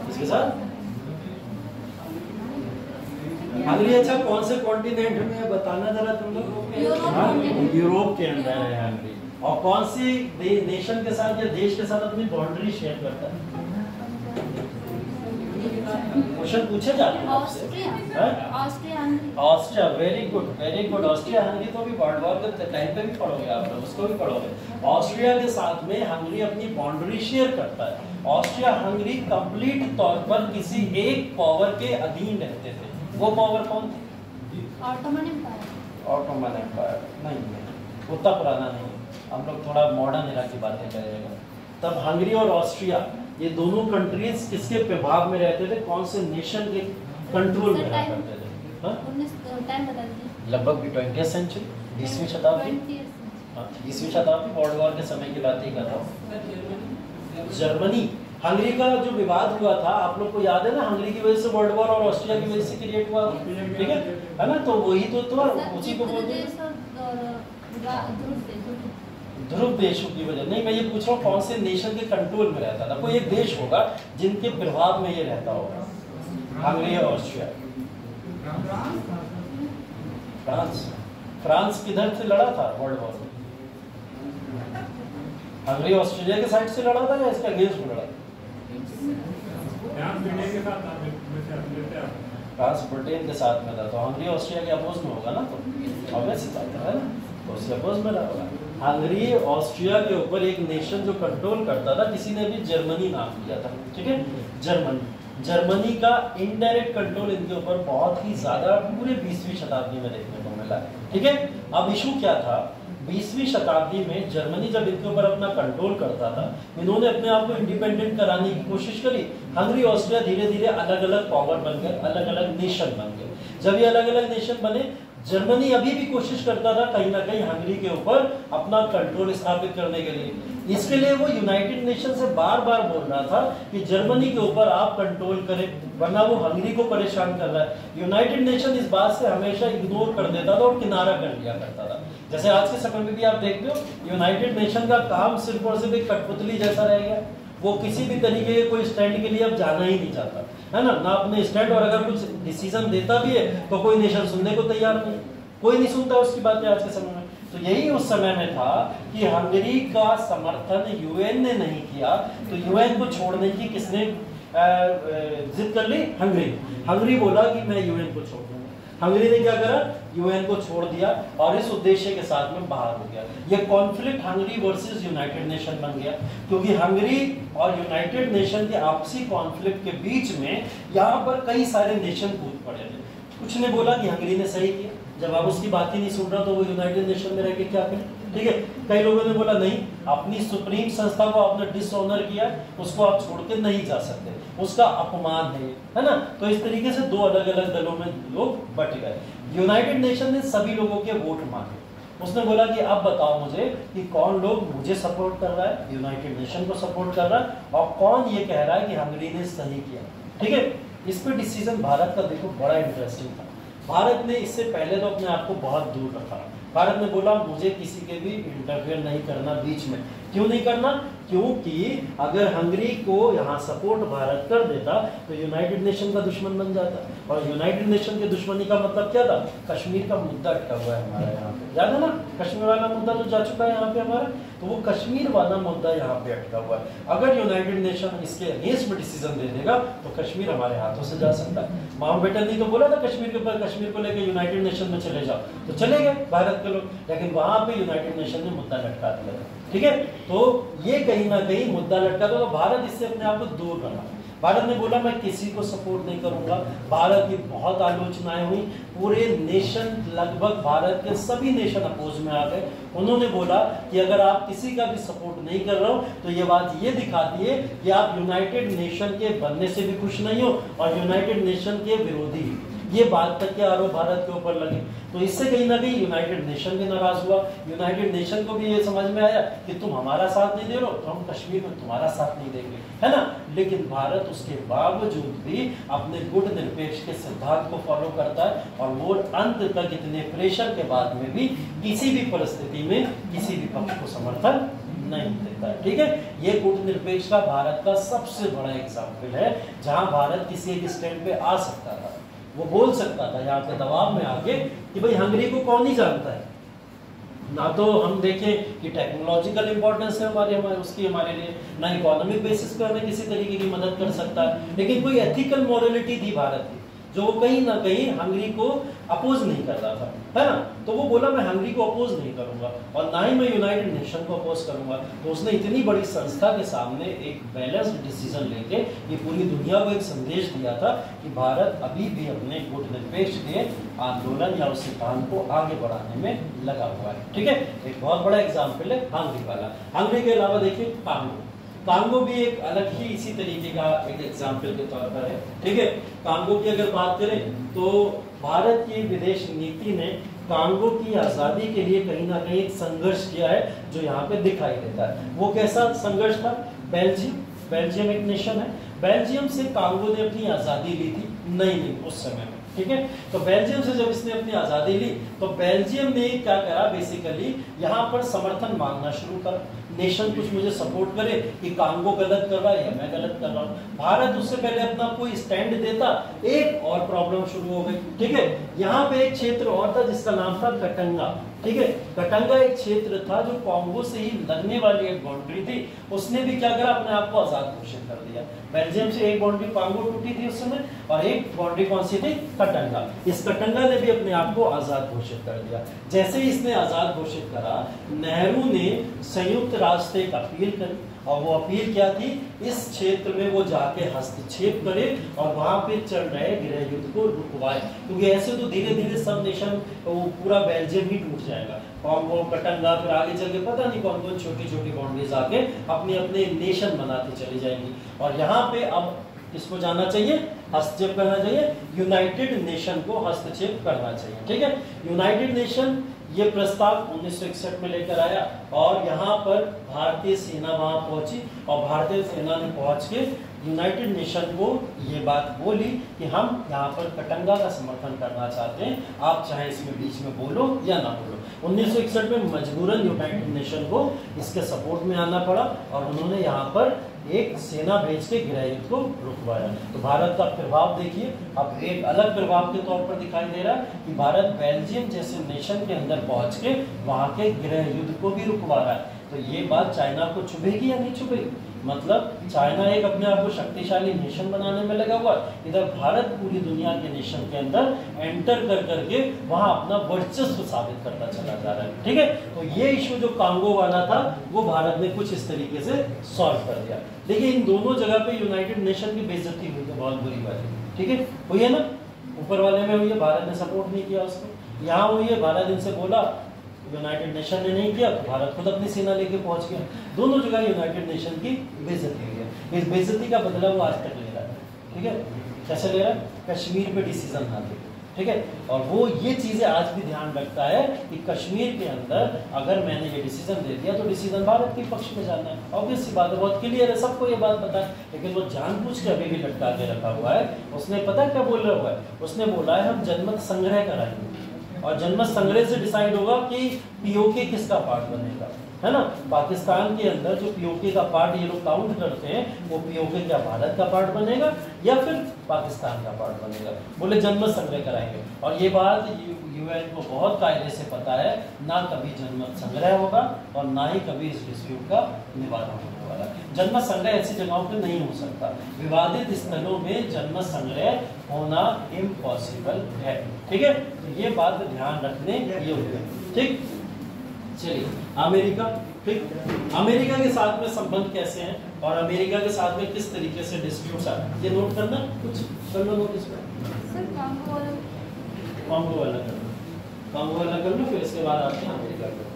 किसके साथ? हंगरी अच्छा कौन से कॉन्टिनेंट में है बताना जरा तुम लोग। यूरोप के अंदर है हंगरी। और कौन सी नेशन के साथ या देश के साथ अपनी बाउंड्री शेयर करता है? क्वेश्चन पूछे जाते हैं Austria. Very good, very good. Austria Hungary तो भी वर्ल्ड वॉर के टाइम पे भी पढ़ोगे आप लोग, उसको भी पढ़ोगे। ऑस्ट्रिया के साथ में हंगरी अपनी बाउंड्री शेयर करता है। ऑस्ट्रिया हंगरी कंप्लीट तौर पर किसी एक पावर के अधीन रहते थे। वो पावर कौन थी? Ottoman empire. ऑटोमन एम्पायर नहीं है, उतना पुराना नहीं है। हम लोग थोड़ा मॉडर्न एरा की बातें करेंगे। तब हंगरी और ऑस्ट्रिया ये दोनों कंट्रीज किसके प्रभाव में रहते थे? कौन से नेशन के कंट्रोल में रहा करते थे? टाइम बता दीजिए। लगभग 20वीं सेंचुरी, 20वीं शताब्दी। 20वीं शताब्दी, वर्ल्ड वॉर के समय की बात ही कर रहा हूँ। जर्मनी, हंगरी का जो विवाद हुआ था आप लोग को याद है ना, हंगरी की वजह से वर्ल्ड वॉर और ऑस्ट्रिया की वजह से क्रिएट हुआ। ठीक है ना, तो वही तो उसी को बोलते हैं ध्रुव देशों की वजह। नहीं, मैं ये पूछ रहा हूँ कौन से नेशन के कंट्रोल में रहता था? कोई एक देश होगा जिनके प्रभाव में ये रहता होगा। हंगरी और ऑस्ट्रिया। फ्रांस। फ्रांस किधर से लड़ा था वर्ल्ड वॉर में? हंगरी ऑस्ट्रेलिया के साइड से लड़ा था या इसके अगेंस्ट में लड़ा? फ्रांस ब्रिटेन के साथ में था, तो हंगरी ऑस्ट्रिया के अपोज में होगा ना, तो ऑब्वियस बात है ना, तो उसके अपोज में रहा। हंगरी ऑस्ट्रिया के ऊपर एक नेशन जो कंट्रोल करता था, किसी ने भी जर्मनी नाम दिया था। ठीक है, जर्मनी का इनडायरेक्ट कंट्रोल इनके ऊपर बहुत ही ज्यादा पूरे 20वीं शताब्दी में देखने को मिला। ठीक है, अब इशू क्या था? 20वीं शताब्दी में जर्मनी जब इनके ऊपर अपना कंट्रोल करता था, इन्होंने अपने आप को इंडिपेंडेंट कराने की कोशिश करी। हंगरी ऑस्ट्रिया धीरे धीरे अलग अलग पावर बन गए, अलग अलग नेशन बन गए। जब ये अलग अलग नेशन बने, जर्मनी अभी भी कोशिश करता था कहीं ना कहीं हंगरी के ऊपर अपना कंट्रोल स्थापित करने के लिए। इसके लिए वो यूनाइटेड नेशन से बार बार बोल रहा था कि जर्मनी के ऊपर आप कंट्रोल करें, वरना वो हंगरी को परेशान कर रहा है। यूनाइटेड नेशन इस बात से हमेशा इग्नोर कर देता था और किनारा कर लिया करता था। जैसे आज के समय में भी आप देखते हो, यूनाइटेड नेशन का काम सिर्फ और सिर्फ एक कठपुतली जैसा रह गया। वो किसी भी तरीके के कोई स्टैंड के लिए अब जाना ही नहीं चाहता है ना अपने स्टैंड, और अगर कुछ डिसीजन देता भी है तो कोई नेशन सुनने को तैयार नहीं, कोई नहीं सुनता उसकी बातें आज के समय में। तो यही उस समय में था कि हंगरी का समर्थन यूएन ने नहीं किया, तो यूएन को छोड़ने की किसने जिद कर ली? हंगरी बोला कि मैं यूएन को छोड़ दूंगा। हंगरी ने क्या करा? यूएन को छोड़ दिया और इस उद्देश्य के साथ में बाहर हो गया। ये conflict Hungary versus United nation बन गया, क्योंकि हंगरी और यूनाइटेड नेशन के आपसी कॉन्फ्लिक्ट के बीच में यहाँ पर कई सारे नेशन कूद पड़े थे। कुछ ने बोला कि हंगरी ने सही किया, जब आप उसकी बात ही नहीं सुन रहा तो वो यूनाइटेड नेशन में रह के क्या करें। ठीक है, कई लोगों ने बोला नहीं, अपनी सुप्रीम संस्था को आपने डिसऑनर किया, उसको आप छोड़ के नहीं जा सकते, उसका अपमान है ना। तो इस तरीके से दो अलग अलग दलों में लोग बट गए। यूनाइटेड नेशन ने सभी लोगों के वोट मांगे। उसने बोला कि अब बताओ मुझे कि कौन लोग मुझे सपोर्ट कर रहा है, यूनाइटेड नेशन को सपोर्ट कर रहा है, और कौन ये कह रहा है कि हंगरी ने सही किया। ठीक है, इस पर डिसीजन भारत का देखो बड़ा इंटरेस्टिंग था। भारत ने इससे पहले तो अपने आप को बहुत दूर रखा। भारत ने बोला मुझे किसी के भी इंटरफेयर नहीं करना बीच में, क्यों नहीं करना? क्योंकि अगर हंगरी को यहाँ सपोर्ट भारत कर देता तो यूनाइटेड नेशन का दुश्मन बन जाता, और यूनाइटेड नेशन के दुश्मनी का मतलब क्या था? कश्मीर का मुद्दा अटका हुआ है हमारा यहाँ पे, याद है ना? कश्मीर वाला मुद्दा जो जा चुका है यहाँ पे हमारा, तो वो कश्मीर वाला मुद्दा यहाँ पे अटका हुआ है। अगर यूनाइटेड नेशन इसके अगेंस्ट में डिसीजन दे देगा तो कश्मीर हमारे हाथों से जा सकता है। माउंटबेटन ने तो बोला था कश्मीर के ऊपर, कश्मीर को लेकर यूनाइटेड नेशन में चले जाओ, तो चले गए भारत के लोग, लेकिन वहां पे यूनाइटेड नेशन ने मुद्दा लटका दिया था। ठीक है, तो ये कहीं ना कहीं मुद्दा लटका था, तो भारत इससे अपने आप को दूर रहा। भारत ने बोला मैं किसी को सपोर्ट नहीं करूंगा। भारत की बहुत आलोचनाएं हुई, पूरे नेशन, लगभग भारत के सभी नेशन अपोज में आ गए। उन्होंने बोला कि अगर आप किसी का भी सपोर्ट नहीं कर रहे हो तो ये बात ये दिखाती है कि आप यूनाइटेड नेशन के बनने से भी खुश नहीं हो और यूनाइटेड नेशन के विरोधी। ये बात तक के आरोप भारत के ऊपर लगे, तो इससे कहीं ना कहीं यूनाइटेड नेशन भी नाराज हुआ। यूनाइटेड नेशन को भी ये समझ में आया कि तुम हमारा साथ नहीं दे रहे हो तो हम कश्मीर में तुम्हारा साथ नहीं देंगे, है ना? लेकिन भारत उसके बावजूद भी अपने गुट निरपेक्ष के सिद्धांत को फॉलो करता है और वो अंत तक इतने प्रेशर के बाद में भी किसी भी परिस्थिति में किसी भी पक्ष को समर्थन नहीं देता है। ठीक है, ये गुट निरपेक्ष का भारत का सबसे बड़ा एग्जाम्पल है, जहां भारत किसी एक स्टैंड पे आ सकता था, वो बोल सकता था यहाँ के दबाव में आके कि भाई हंगरी को कौन ही जानता है, ना तो हम देखें कि टेक्नोलॉजिकल इंपॉर्टेंस है हमारे उसकी हमारे लिए, ना इकोनॉमिक बेसिस पे हमें किसी तरीके की मदद कर सकता है, लेकिन कोई एथिकल मॉरलिटी थी भारत की जो कहीं ना कहीं हंगरी को अपोज नहीं कर रहा था, है ना? तो वो बोला मैं हंगरी को अपोज नहीं करूंगा और ना ही मैं यूनाइटेड नेशन को अपोज करूंगा। तो उसने इतनी बड़ी संस्था के सामने एक बैलेंस्ड डिसीजन लेके ये पूरी दुनिया को एक संदेश दिया था कि भारत अभी भी अपने गुट निरपेक्ष के आंदोलन या उस सिद्धांत को आगे बढ़ाने में लगा हुआ है। ठीक है, एक बहुत बड़ा एग्जाम्पल है हंगरी वाला। हंगरी के अलावा देखिए कांगो भी एक अलग ही इसी तरीके का एक एग्जाम्पल के तौर पर है। ठीक है, कांगो की अगर बात करें तो भारत की विदेश नीति ने कांगो की आजादी के लिए कहीं ना कहीं एक संघर्ष किया है जो यहाँ पे दिखाई देता है। वो कैसा संघर्ष था? बेल्जियम एक नेशन है, बेल्जियम से कांगो ने अपनी आजादी ली थी नहीं उस समय में। ठीक है, तो बेल्जियम से जब इसने अपनी आजादी ली तो बेल्जियम ने क्या करा, बेसिकली यहाँ पर समर्थन मांगना शुरू करा, नेशन कुछ मुझे सपोर्ट करे कि कांगो गलत कर रहा है या मैं गलत कर रहा हूँ। भारत उससे पहले अपना कोई स्टैंड देता, एक और प्रॉब्लम शुरू हो गई। ठीक है, यहाँ पे एक क्षेत्र और था जिसका नाम था कटंगा। ठीक है, कटंगा एक क्षेत्र था जो कांगो से ही लगने वाली एक बाउंड्री थी, उसने भी क्या करा, अपने आप को आजाद घोषित कर दिया। बेल्जियम से एक बाउंड्री कांगो टूटी थी उस समय और एक बाउंड्री कौन सी थी? कटंगा। इस कटंगा ने भी अपने आप को आजाद घोषित कर दिया। जैसे ही इसने आजाद घोषित करा, नेहरू ने संयुक्त राष्ट्र एक अपील करी और वो अपील क्या थी, इस क्षेत्र में वो जाके हस्तक्षेप करे और वहां पे चल रहे गृह युद्ध को रुकवाए, क्योंकि ऐसे तो धीरे धीरे सब नेशन वो पूरा बेल्जियम ही टूट जाएगा। कांगो, कटंगा, फिर आगे चल के पता नहीं कौन कौन छोटी छोटी बाउंड्रीज आके अपने अपने नेशन बनाते चली जाएंगी। और यहाँ पे अब किसको जाना चाहिए, हस्तक्षेप करना चाहिए, यूनाइटेड नेशन को हस्तक्षेप करना चाहिए। ठीक है, यूनाइटेड नेशन ये प्रस्ताव 1961 में लेकर आया और यहाँ पर भारतीय सेना वहां पहुंची और भारतीय सेना ने पहुंच के यूनाइटेड नेशन को ये बात बोली कि हम यहाँ पर कटंगा का समर्थन करना चाहते हैं, आप चाहे इसमें बीच में बोलो या ना बोलो। 1961 में मजबूरन यूनाइटेड नेशन को इसके सपोर्ट में आना पड़ा और उन्होंने यहाँ पर एक सेना भेज के गृह युद्ध को रुकवाया। तो भारत का प्रभाव देखिए, अब एक अलग प्रभाव के तौर पर दिखाई दे रहा है कि भारत बेल्जियम जैसे नेशन के अंदर पहुंच के वहां के गृह युद्ध को भी रुकवा रहा है। तो ये बात चाइना को चुभेगी या नहीं चुभेगी? मतलब चाइना एक अपने आप को शक्तिशाली नेशन बनाने में लगा हुआ, इधर भारत पूरी दुनिया के नेशन के अंदर एंटर कर करके वहां अपना वर्चस्व साबित करता चला जा रहा है। ठीक है, तो ये इशू जो कांगो वाला था वो भारत ने कुछ इस तरीके से सॉल्व कर दिया। देखिए, इन दोनों जगह पे यूनाइटेड नेशन की बेइज्जती हुई है, बहुत बुरी बात है। ठीक है, हुई है ना, ऊपर वाले में हुई है, भारत ने सपोर्ट नहीं किया उसको, यहाँ हुई है, भारत इनसे बोला, यूनाइटेड नेशन ने नहीं किया तो भारत खुद अपनी सेना लेके पहुंच गया। दोनों जगह यूनाइटेड नेशन की बेइज्जती हुई है। इस बेइज्जती का बदला वो आज तक ले रहा है। ठीक है, कैसे ले रहा है? कश्मीर पे डिसीजन ना ले। ठीक है, और वो ये चीजें आज भी ध्यान रखता है कि कश्मीर के अंदर अगर मैंने ये डिसीजन दे दिया तो डिसीजन भारत के पक्ष में जाना है। ऑब्वियस सी बात है, बहुत क्लियर है, सबको ये बात पता है, लेकिन वो जानबूझ के अभी भी लटका के रखा हुआ है। उसने पता क्या बोल रहा हुआ है, उसने बोला है हम जनमत संग्रह कराएंगे और जनमत संग्रह से डिसाइड होगा कि पीओके किसका पार्ट बनेगा। है ना। पाकिस्तान के अंदर जो पीओके का पार्ट ये लोग काउंट करते हैं, वो पीओके क्या भारत का पार्ट बनेगा या फिर पाकिस्तान का पार्ट बनेगा। बोले जनमत संग्रह कराएंगे, और ये बात यूएन को बहुत कायदे से पता है, ना कभी जनमत संग्रह होगा और ना ही कभी इस डिस्प्यूट का निवारण होने वाला। जनमत संग्रह ऐसी जगहों पे नहीं हो सकता, विवादित स्थलों में जनमत संग्रह होना इम्पॉसिबल है। ठीक है, तो ये बात ध्यान रखने योग्य। ठीक, चलिए अमेरिका। ठीक, अमेरिका के साथ में संबंध कैसे हैं और अमेरिका के साथ में किस तरीके से डिस्प्यूट्स आ रहे हैं, ये नोट करना, कुछ कर लो नोट इसमें। कॉन्गो वाला कर लो, कॉन्गो वाला कर लो, फिर इसके बाद आते हैं अमेरिका को।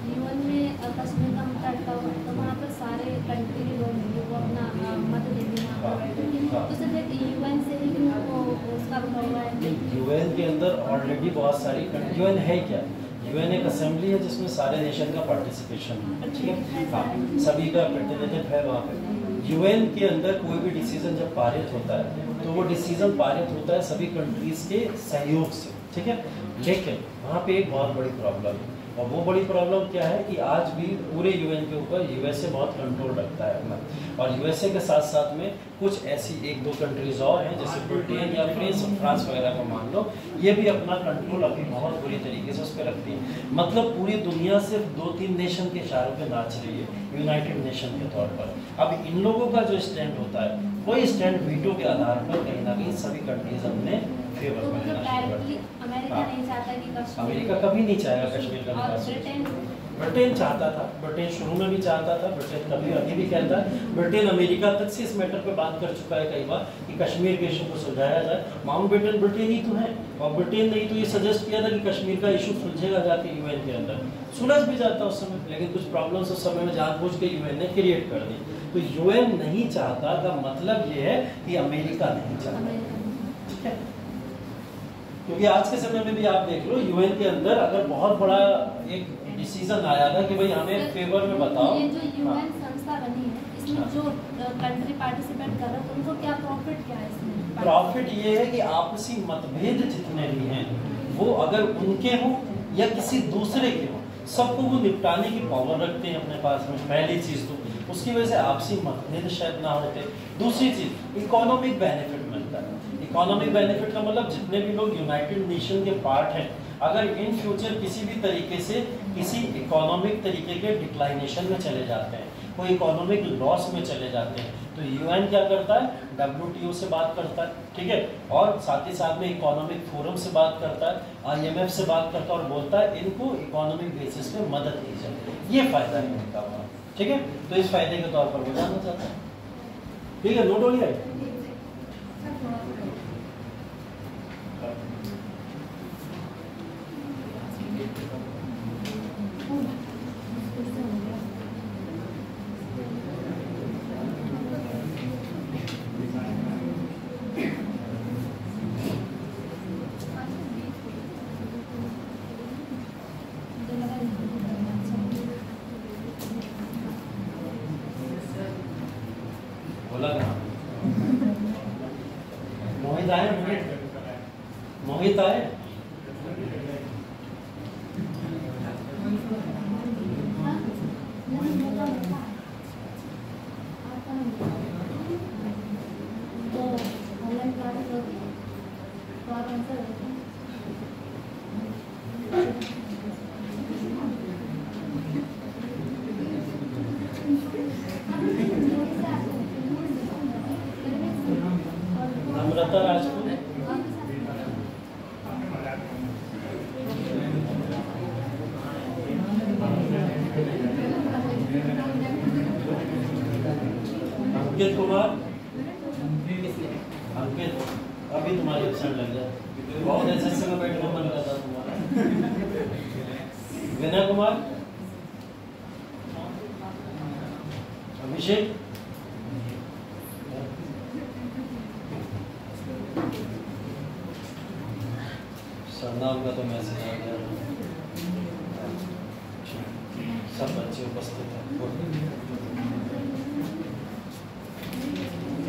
यूएन में कश्मीर का मुद्दा अटका हुआ है, तो वहाँ पर सारे कंट्री के लोग हैं वो अपना मत देंगे वहाँ पर बैठेंगे, तो सिर्फ यूएन से ही वो उसका रुका हुआ है। यूएन के अंदर ऑलरेडी बहुत सारी यूएन है क्या, यूएन एक असेंबली है जिसमें सारे नेशन का पार्टिसिपेशन है। ठीक है, हाँ, सभी का प्रतिनिधित्व है वहाँ पे। यूएन के अंदर कोई भी डिसीजन जब पारित होता है तो वो डिसीजन पारित होता है सभी कंट्रीज के सहयोग से। ठीक है, लेकिन वहाँ पे एक बहुत बड़ी प्रॉब्लम है, और वो बड़ी प्रॉब्लम क्या है कि आज भी पूरे यूएन के ऊपर यूएसए बहुत कंट्रोल रखता है अपना, और यूएसए के साथ साथ में कुछ ऐसी एक दो कंट्रीज और हैं जैसे ब्रिटेन या फ्रांस वगैरह को मान लो, ये भी अपना कंट्रोल अभी बहुत बुरी तरीके से उस पर रखती है। मतलब पूरी दुनिया सिर्फ 2-3 नेशन के इशारों पे नाच रही है यूनाइटेड नेशन के तौर पर। अब इन लोगों का जो स्टैंड होता है वही स्टैंड वीटो के आधार पर कहीं ना कहीं सभी कंट्रीज अपने फेवर में लेना शुरू करती है। अमेरिका नहीं चाहता कि कश्मीर, अमेरिका कभी नहीं चाहेगा कश्मीर का विकास। ब्रिटेन चाहता था, ब्रिटेन शुरू में भी चाहता था, ब्रिटेन कभी अभी भी कहता है, ब्रिटेन अमेरिका तक से इस मैटर पे बात कर चुका है कई बार कि कश्मीर के इशू को सुलझाया जाए। माउंटबेटन ब्रिटेन ही तो है, और ब्रिटेन ने ही तो ये सजेस्ट किया था कि कश्मीर का इशू सुलझेगा जाके यूएन के अंदर, सुलझ भी जाता उस समय, लेकिन कुछ प्रॉब्लम्स उस समय में जानबूझ के यूएन ने क्रिएट कर दी। तो यूएन नहीं चाहता का मतलब ये है कि अमेरिका नहीं चाहता। ठीक है, क्योंकि आज के समय में भी आप देख लो यूएन के अंदर अगर बहुत बड़ा एक डिसीजन आया था कि भाई हमें फेवर में बताओ, ये जो यूएन संस्था बनी है इसमें जो कंट्री पार्टिसिपेट कर रहे हैं उनको क्या प्रॉफिट क्या है इसमें? प्रॉफिट ये है कि आपसी मतभेद जितने भी हैं वो अगर उनके हों या किसी दूसरे के हों, सबको वो निपटाने की पावर रखते हैं अपने पास में। पहली चीज तो उसकी वजह से आपसी मतभेद शायद ना होते। दूसरी चीज इकोनॉमिक बेनिफिट मिलता है। इकोनॉमिक बेनिफिट का मतलब जितने भी लोग यूनाइटेड नेशन के पार्ट हैं, अगर इन फ्यूचर किसी भी तरीके से किसी इकोनॉमिक तरीके के डिक्लाइनेशन में चले जाते हैं, कोई इकोनॉमिक लॉस में चले जाते हैं, तो यूएन क्या करता है, WTO से बात करता है। ठीक है, और साथ ही साथ में इकोनॉमिक फोरम से बात करता है, IMF से बात करता है और बोलता है इनको इकोनॉमिक बेसिस पे मदद की जाए। ये फायदा है उनका वहाँ। ठीक है, तो इस फायदे के तौर पर वो जानना चाहता है। ठीक है, नोट हो गया। मोहित आए, मोहित आए। नम्रता राजपूत, अंकित कुमार, अंकित अभी तुम्हारी एब्सेंट लग जाए, बहुत एसएससी में बैठने को मन करता तुम्हारा। विनय कुमार, अभिषेक, सरनाम का तो मैसेज आ गया, सब बच्चे उपस्थित हैं।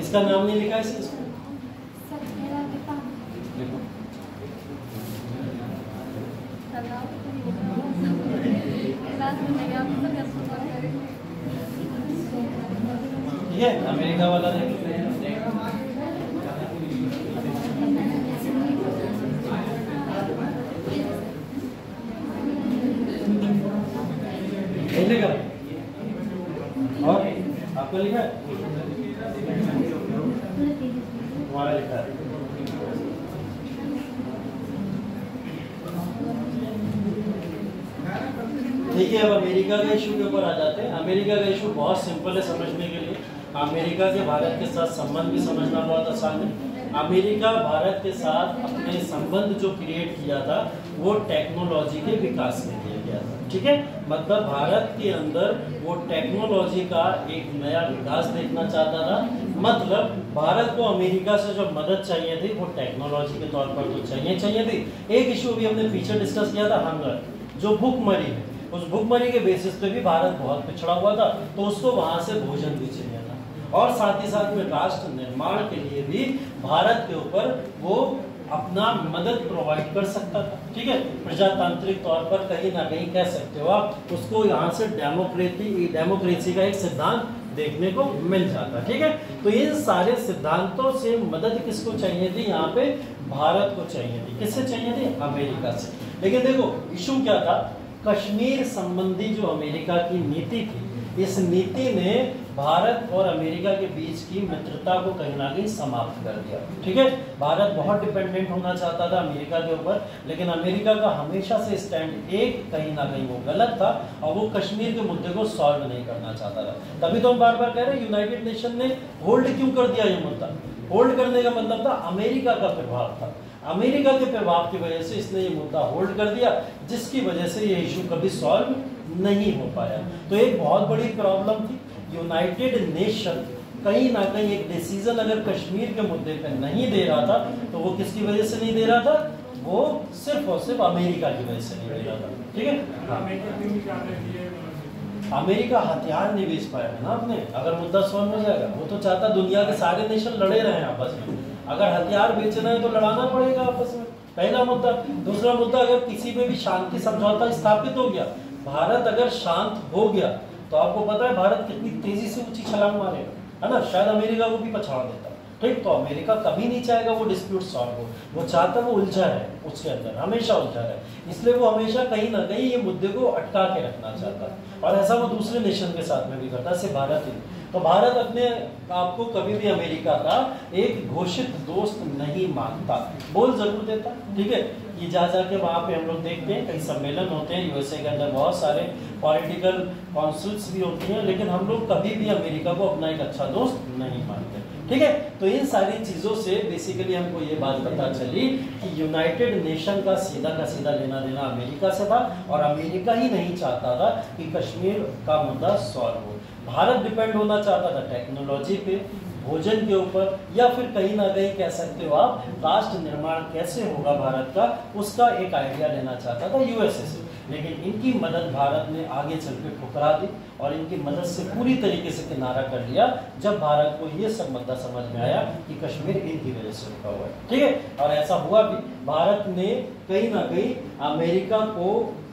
इसका नाम नहीं लिखा है इसमें? सर मेरा देखो ठीक है, अमेरिका वाला देख लेते हैं। लिखा और आपको लिखा है, तुम्हारा लिखा है। ठीक है, अब अमेरिका के इशू के ऊपर आ जाते हैं। अमेरिका का इशू बहुत सिंपल है समझने के लिए। अमेरिका के भारत के साथ संबंध भी समझना बहुत आसान है। अमेरिका भारत के साथ अपने संबंध जो क्रिएट किया था वो टेक्नोलॉजी के विकास के लिए किया था। ठीक है, मतलब भारत के अंदर वो टेक्नोलॉजी का एक नया विकास देखना चाहता था। मतलब भारत को अमेरिका से जो मदद चाहिए थी वो टेक्नोलॉजी के तौर पर तो चाहिए थी। एक इशू भी हमने पीछे डिस्कस किया था, हंगर, जो भूखमरी है, उस भूखमरी के बेसिस पे भी भारत बहुत पिछड़ा हुआ था, तो उसको वहां से भोजन भी चाहिए था। और साथ ही साथ में राष्ट्र निर्माण के लिए भी भारत के ऊपर वो अपना मदद प्रोवाइड कर सकता था। ठीक है, प्रजातांत्रिक तौर पर कहीं ना कहीं कह सकते हो आप उसको, यहाँ से डेमोक्रेसी का एक सिद्धांत देखने को मिल जाता। ठीक है, तो इन सारे सिद्धांतों से मदद किसको चाहिए थी, यहाँ पे भारत को चाहिए थी। किससे चाहिए थी, अमेरिका से। लेकिन देखो इशू क्या था, कश्मीर संबंधी जो अमेरिका की नीति थी, इस नीति ने भारत और अमेरिका के बीच की मित्रता को कहीं ना कहीं समाप्त कर दिया। ठीक है, भारत बहुत डिपेंडेंट होना चाहता था अमेरिका के ऊपर, लेकिन अमेरिका का हमेशा से स्टैंड एक कहीं ना कहीं वो गलत था और वो कश्मीर के मुद्दे को सॉल्व नहीं करना चाहता था। तभी तो हम बार बार कह रहे हैं यूनाइटेड नेशन ने होल्ड क्यों कर दिया ये मुद्दा। होल्ड करने का मतलब था अमेरिका का प्रभाव था, अमेरिका के प्रभाव की वजह से इसने ये मुद्दा होल्ड कर दिया, जिसकी वजह से ये इशू कभी सॉल्व नहीं हो पाया। तो एक बहुत बड़ी प्रॉब्लम थी। यूनाइटेड नेशन कहीं ना कहीं एक डिसीजन अगर कश्मीर के मुद्दे पर नहीं दे रहा था तो वो किसकी वजह से नहीं दे रहा था, वो सिर्फ और सिर्फ अमेरिका की वजह से नहीं दे रहा था। ठीक है, अमेरिका हथियार नहीं बेच पाया है ना अपने, अगर मुद्दा सॉल्व हो जाएगा। वो तो चाहता दुनिया के सारे नेशन लड़े रहे आपस में, अगर हथियार बेचना है तो लड़ाना पड़ेगा आपस में, पहला मुद्दा। दूसरा मुद्दा, अगर किसी में भी शांति समझौता स्थापित हो गया, भारत अगर शांत हो गया तो आपको पता है भारत कितनी तेजी से ऊंची छलांग मारेगा, है ना, शायद अमेरिका को भी पछाड़ देता। ठीक, तो अमेरिका कभी नहीं चाहेगा वो डिस्प्यूट सॉल्व हो, वो चाहता वो उलझा है उसके अंदर, हमेशा उलझा है। इसलिए वो हमेशा कहीं ना कहीं ये मुद्दे को अटका के रखना चाहता है, और ऐसा वो दूसरे नेशन के साथ में भी करता है, सिर्फ भारत ही। तो भारत अपने आप को कभी भी अमेरिका का एक घोषित दोस्त नहीं मानता, बोल जरूर देता। ठीक है, ये जा जाके वहाँ पे हम लोग देखते हैं, कई सम्मेलन होते हैं यूएसए के अंदर, बहुत सारे पॉलिटिकल काउंसिल्स भी होती हैं, लेकिन हम लोग कभी भी अमेरिका को अपना एक अच्छा दोस्त नहीं मानते। ठीक है, तो इन सारी चीजों से बेसिकली हमको ये बात पता चली कि यूनाइटेड नेशन का सीधा लेना देना अमेरिका से था, और अमेरिका ही नहीं चाहता था कि कश्मीर का मुद्दा सॉल्व हो। भारत डिपेंड होना चाहता था टेक्नोलॉजी पे, भोजन के ऊपर, या फिर कहीं ना कहीं कह सकते हो आप राष्ट्र निर्माण कैसे होगा भारत का, उसका एक आइडिया लेना चाहता था यूएसए से। लेकिन इनकी मदद भारत ने आगे चल के ठुकरा दी और इनकी मदद से पूरी तरीके से किनारा कर लिया, जब भारत को ये सब मुद्दा समझ में आया कि कश्मीर इनकी वजह से रुका हुआ है। ठीक है, और ऐसा हुआ भी, भारत ने कहीं ना कहीं अमेरिका को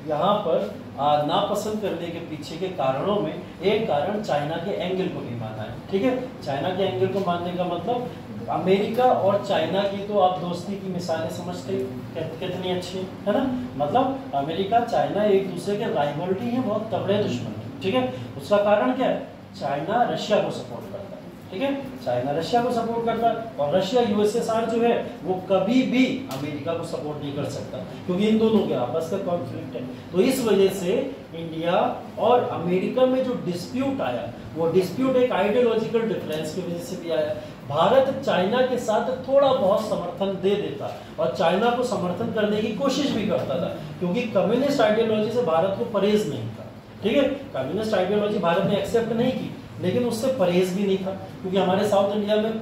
यहाँ पर नापसंद करने के पीछे के कारणों में एक कारण चाइना के एंगल को भी माना है। ठीक है, चाइना के एंगल को मानने का मतलब अमेरिका और चाइना की तो आप दोस्ती की मिसालें समझते हो कितनी अच्छी है ना, मतलब अमेरिका चाइना एक दूसरे के राइवलरी है, बहुत तगड़े दुश्मन है। ठीक है, उसका कारण क्या है, चाइना रशिया को सपोर्ट करता है। ठीक है, चाइना रशिया को सपोर्ट करता है, और रशिया यूएसएसआर जो है वो कभी भी अमेरिका को सपोर्ट नहीं कर सकता, क्योंकि इन दोनों के आपस का कॉन्फ्लिक्ट है। तो इस वजह से इंडिया और अमेरिका में जो डिस्प्यूट आया, वो डिस्प्यूट एक आइडियोलॉजिकल डिफरेंस की वजह से भी आया। भारत चाइना के साथ थोड़ा बहुत समर्थन दे देता और चाइना को समर्थन करने की कोशिश भी करता था, क्योंकि कम्युनिस्ट आइडियोलॉजी से भारत को परहेज नहीं था। ठीक है, कम्युनिस्ट आइडियोलॉजी भारत ने एक्सेप्ट नहीं की, लेकिन उससे परहेज भी नहीं था, क्योंकि हमारे साउथ इंडिया में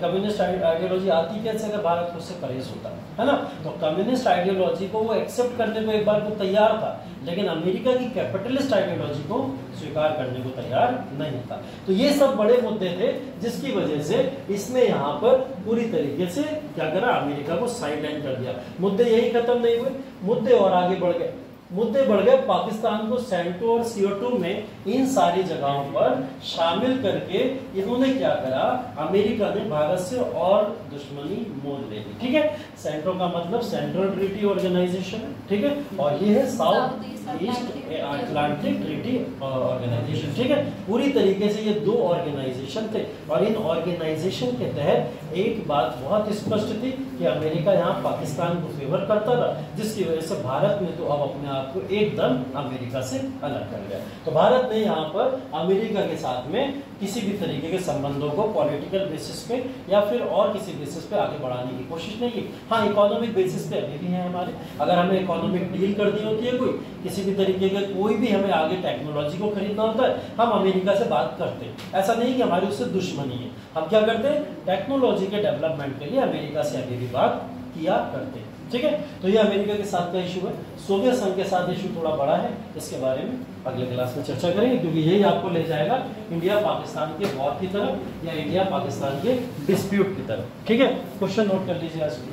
कम्युनिस्ट आइडियोलॉजी आती कैसे, अगर भारत को उससे परहेज होता है ना। तो कम्युनिस्ट आइडियोलॉजी को वो एक्सेप्ट करने को एक बार को तैयार था, लेकिन अमेरिका की कैपिटलिस्ट आइडियोलॉजी को स्वीकार करने को तैयार नहीं था। तो ये सब बड़े मुद्दे थे, जिसकी वजह से इसने यहाँ पर पूरी तरीके से क्या करा, अमेरिका को साइडलाइन कर दिया। मुद्दे यही खत्म नहीं हुए, मुद्दे और आगे बढ़ गए। मुद्दे बढ़ गए, पाकिस्तान को सेंटो और CO2 में इन सारी जगहों पर शामिल करके इन्होंने क्या करा, अमेरिका ने भारत से और दुश्मनी मोल ले ली। ठीक है, सेंट्रो का मतलब सेंट्रल ट्रीटी ऑर्गेनाइजेशन, ठीक है, और ये है South East Atlantic Treaty Organization. ठीक है, पूरी तरीके से ये दो ऑर्गेनाइजेशन थे और इन ऑर्गेनाइजेशन के तहत एक बात बहुत स्पष्ट थी कि अमेरिका यहाँ पाकिस्तान को फेवर करता था, जिसकी वजह से भारत ने तो अब अपने आप को एकदम अमेरिका से अलग कर लिया। तो भारत ने यहाँ पर अमेरिका के साथ में किसी भी तरीके के संबंधों को पॉलिटिकल बेसिस पे या फिर और किसी बेसिस पे आगे बढ़ाने की कोशिश नहीं की। हाँ, इकोनॉमिक बेसिस पे अभी भी है हमारे, अगर हमें इकोनॉमिक डील करनी होती है कोई किसी भी तरीके का, कोई भी हमें आगे टेक्नोलॉजी को खरीदना होता है, हम अमेरिका से बात करते हैं। ऐसा नहीं कि हमारी उससे दुश्मनी है, हम क्या करते हैं, टेक्नोलॉजी के डेवलपमेंट के लिए अमेरिका से अभी भी बात किया करते हैं। ठीक है, तो ये अमेरिका के साथ का इशू है। सोवियत संघ के साथ इशू थोड़ा बड़ा है, इसके बारे में अगले क्लास में चर्चा करेंगे, क्योंकि यही आपको ले जाएगा इंडिया पाकिस्तान के वॉर की तरफ या इंडिया पाकिस्तान के डिस्प्यूट की तरफ। ठीक है, क्वेश्चन नोट कर लीजिए आज की।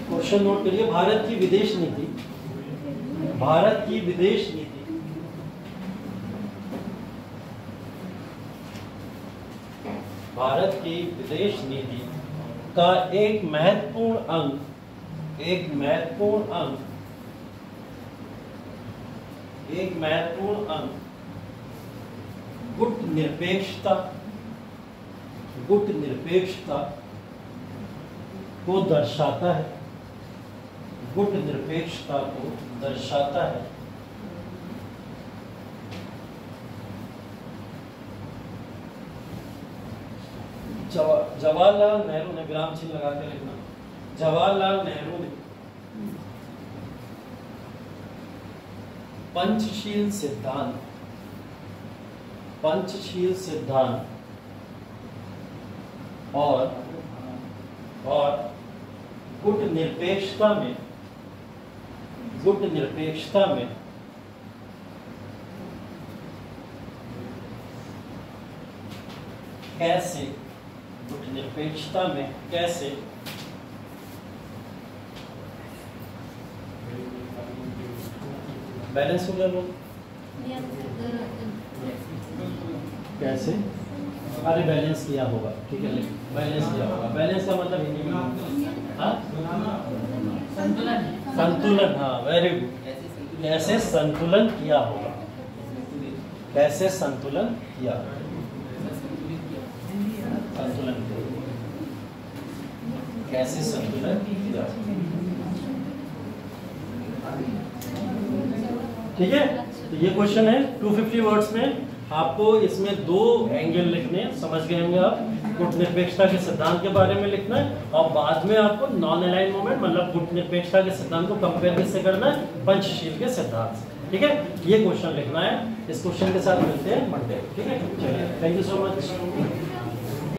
क्वेश्चन नोट करिए, भारत की विदेश नीति, भारत की विदेश नीति भारत की विदेश नीति का एक महत्वपूर्ण अंग, एक महत्वपूर्ण अंग गुट निरपेक्षता को दर्शाता है, गुट निरपेक्षता को दर्शाता है। जवाहरलाल नेहरू ने, विराम चिन्ह लगा के लिखना, जवाहरलाल नेहरू ने पंचशील सिद्धांत और गुट निरपेक्षता में कैसे, गुट निरपेक्षता में कैसे बैलेंस हो गया लोग, कैसे, अरे बैलेंस किया होगा, ठीक है, बैलेंस किया होगा। बैलेंस का मतलब हिंदी में संतुलन, हाँ वेरी गुड, कैसे संतुलन किया होगा, कैसे संतुलन किया, संतुलन कैसे संतुलन किया। ठीक है, तो ये क्वेश्चन है 250 वर्ड्स में। आपको इसमें दो एंगल लिखने, समझ गए होंगे आप, गुट निरपेक्षता के सिद्धांत के बारे में लिखना है और बाद में आपको नॉन अलाइन मोमेंट मतलब गुट निरपेक्षता के सिद्धांत को कंपेयर किससे करना है, पंचशील के सिद्धांत से। ठीक है, ये क्वेश्चन लिखना है। इस क्वेश्चन के साथ मिलते हैं मंडे। ठीक है, चलिए, थैंक यू सो मच।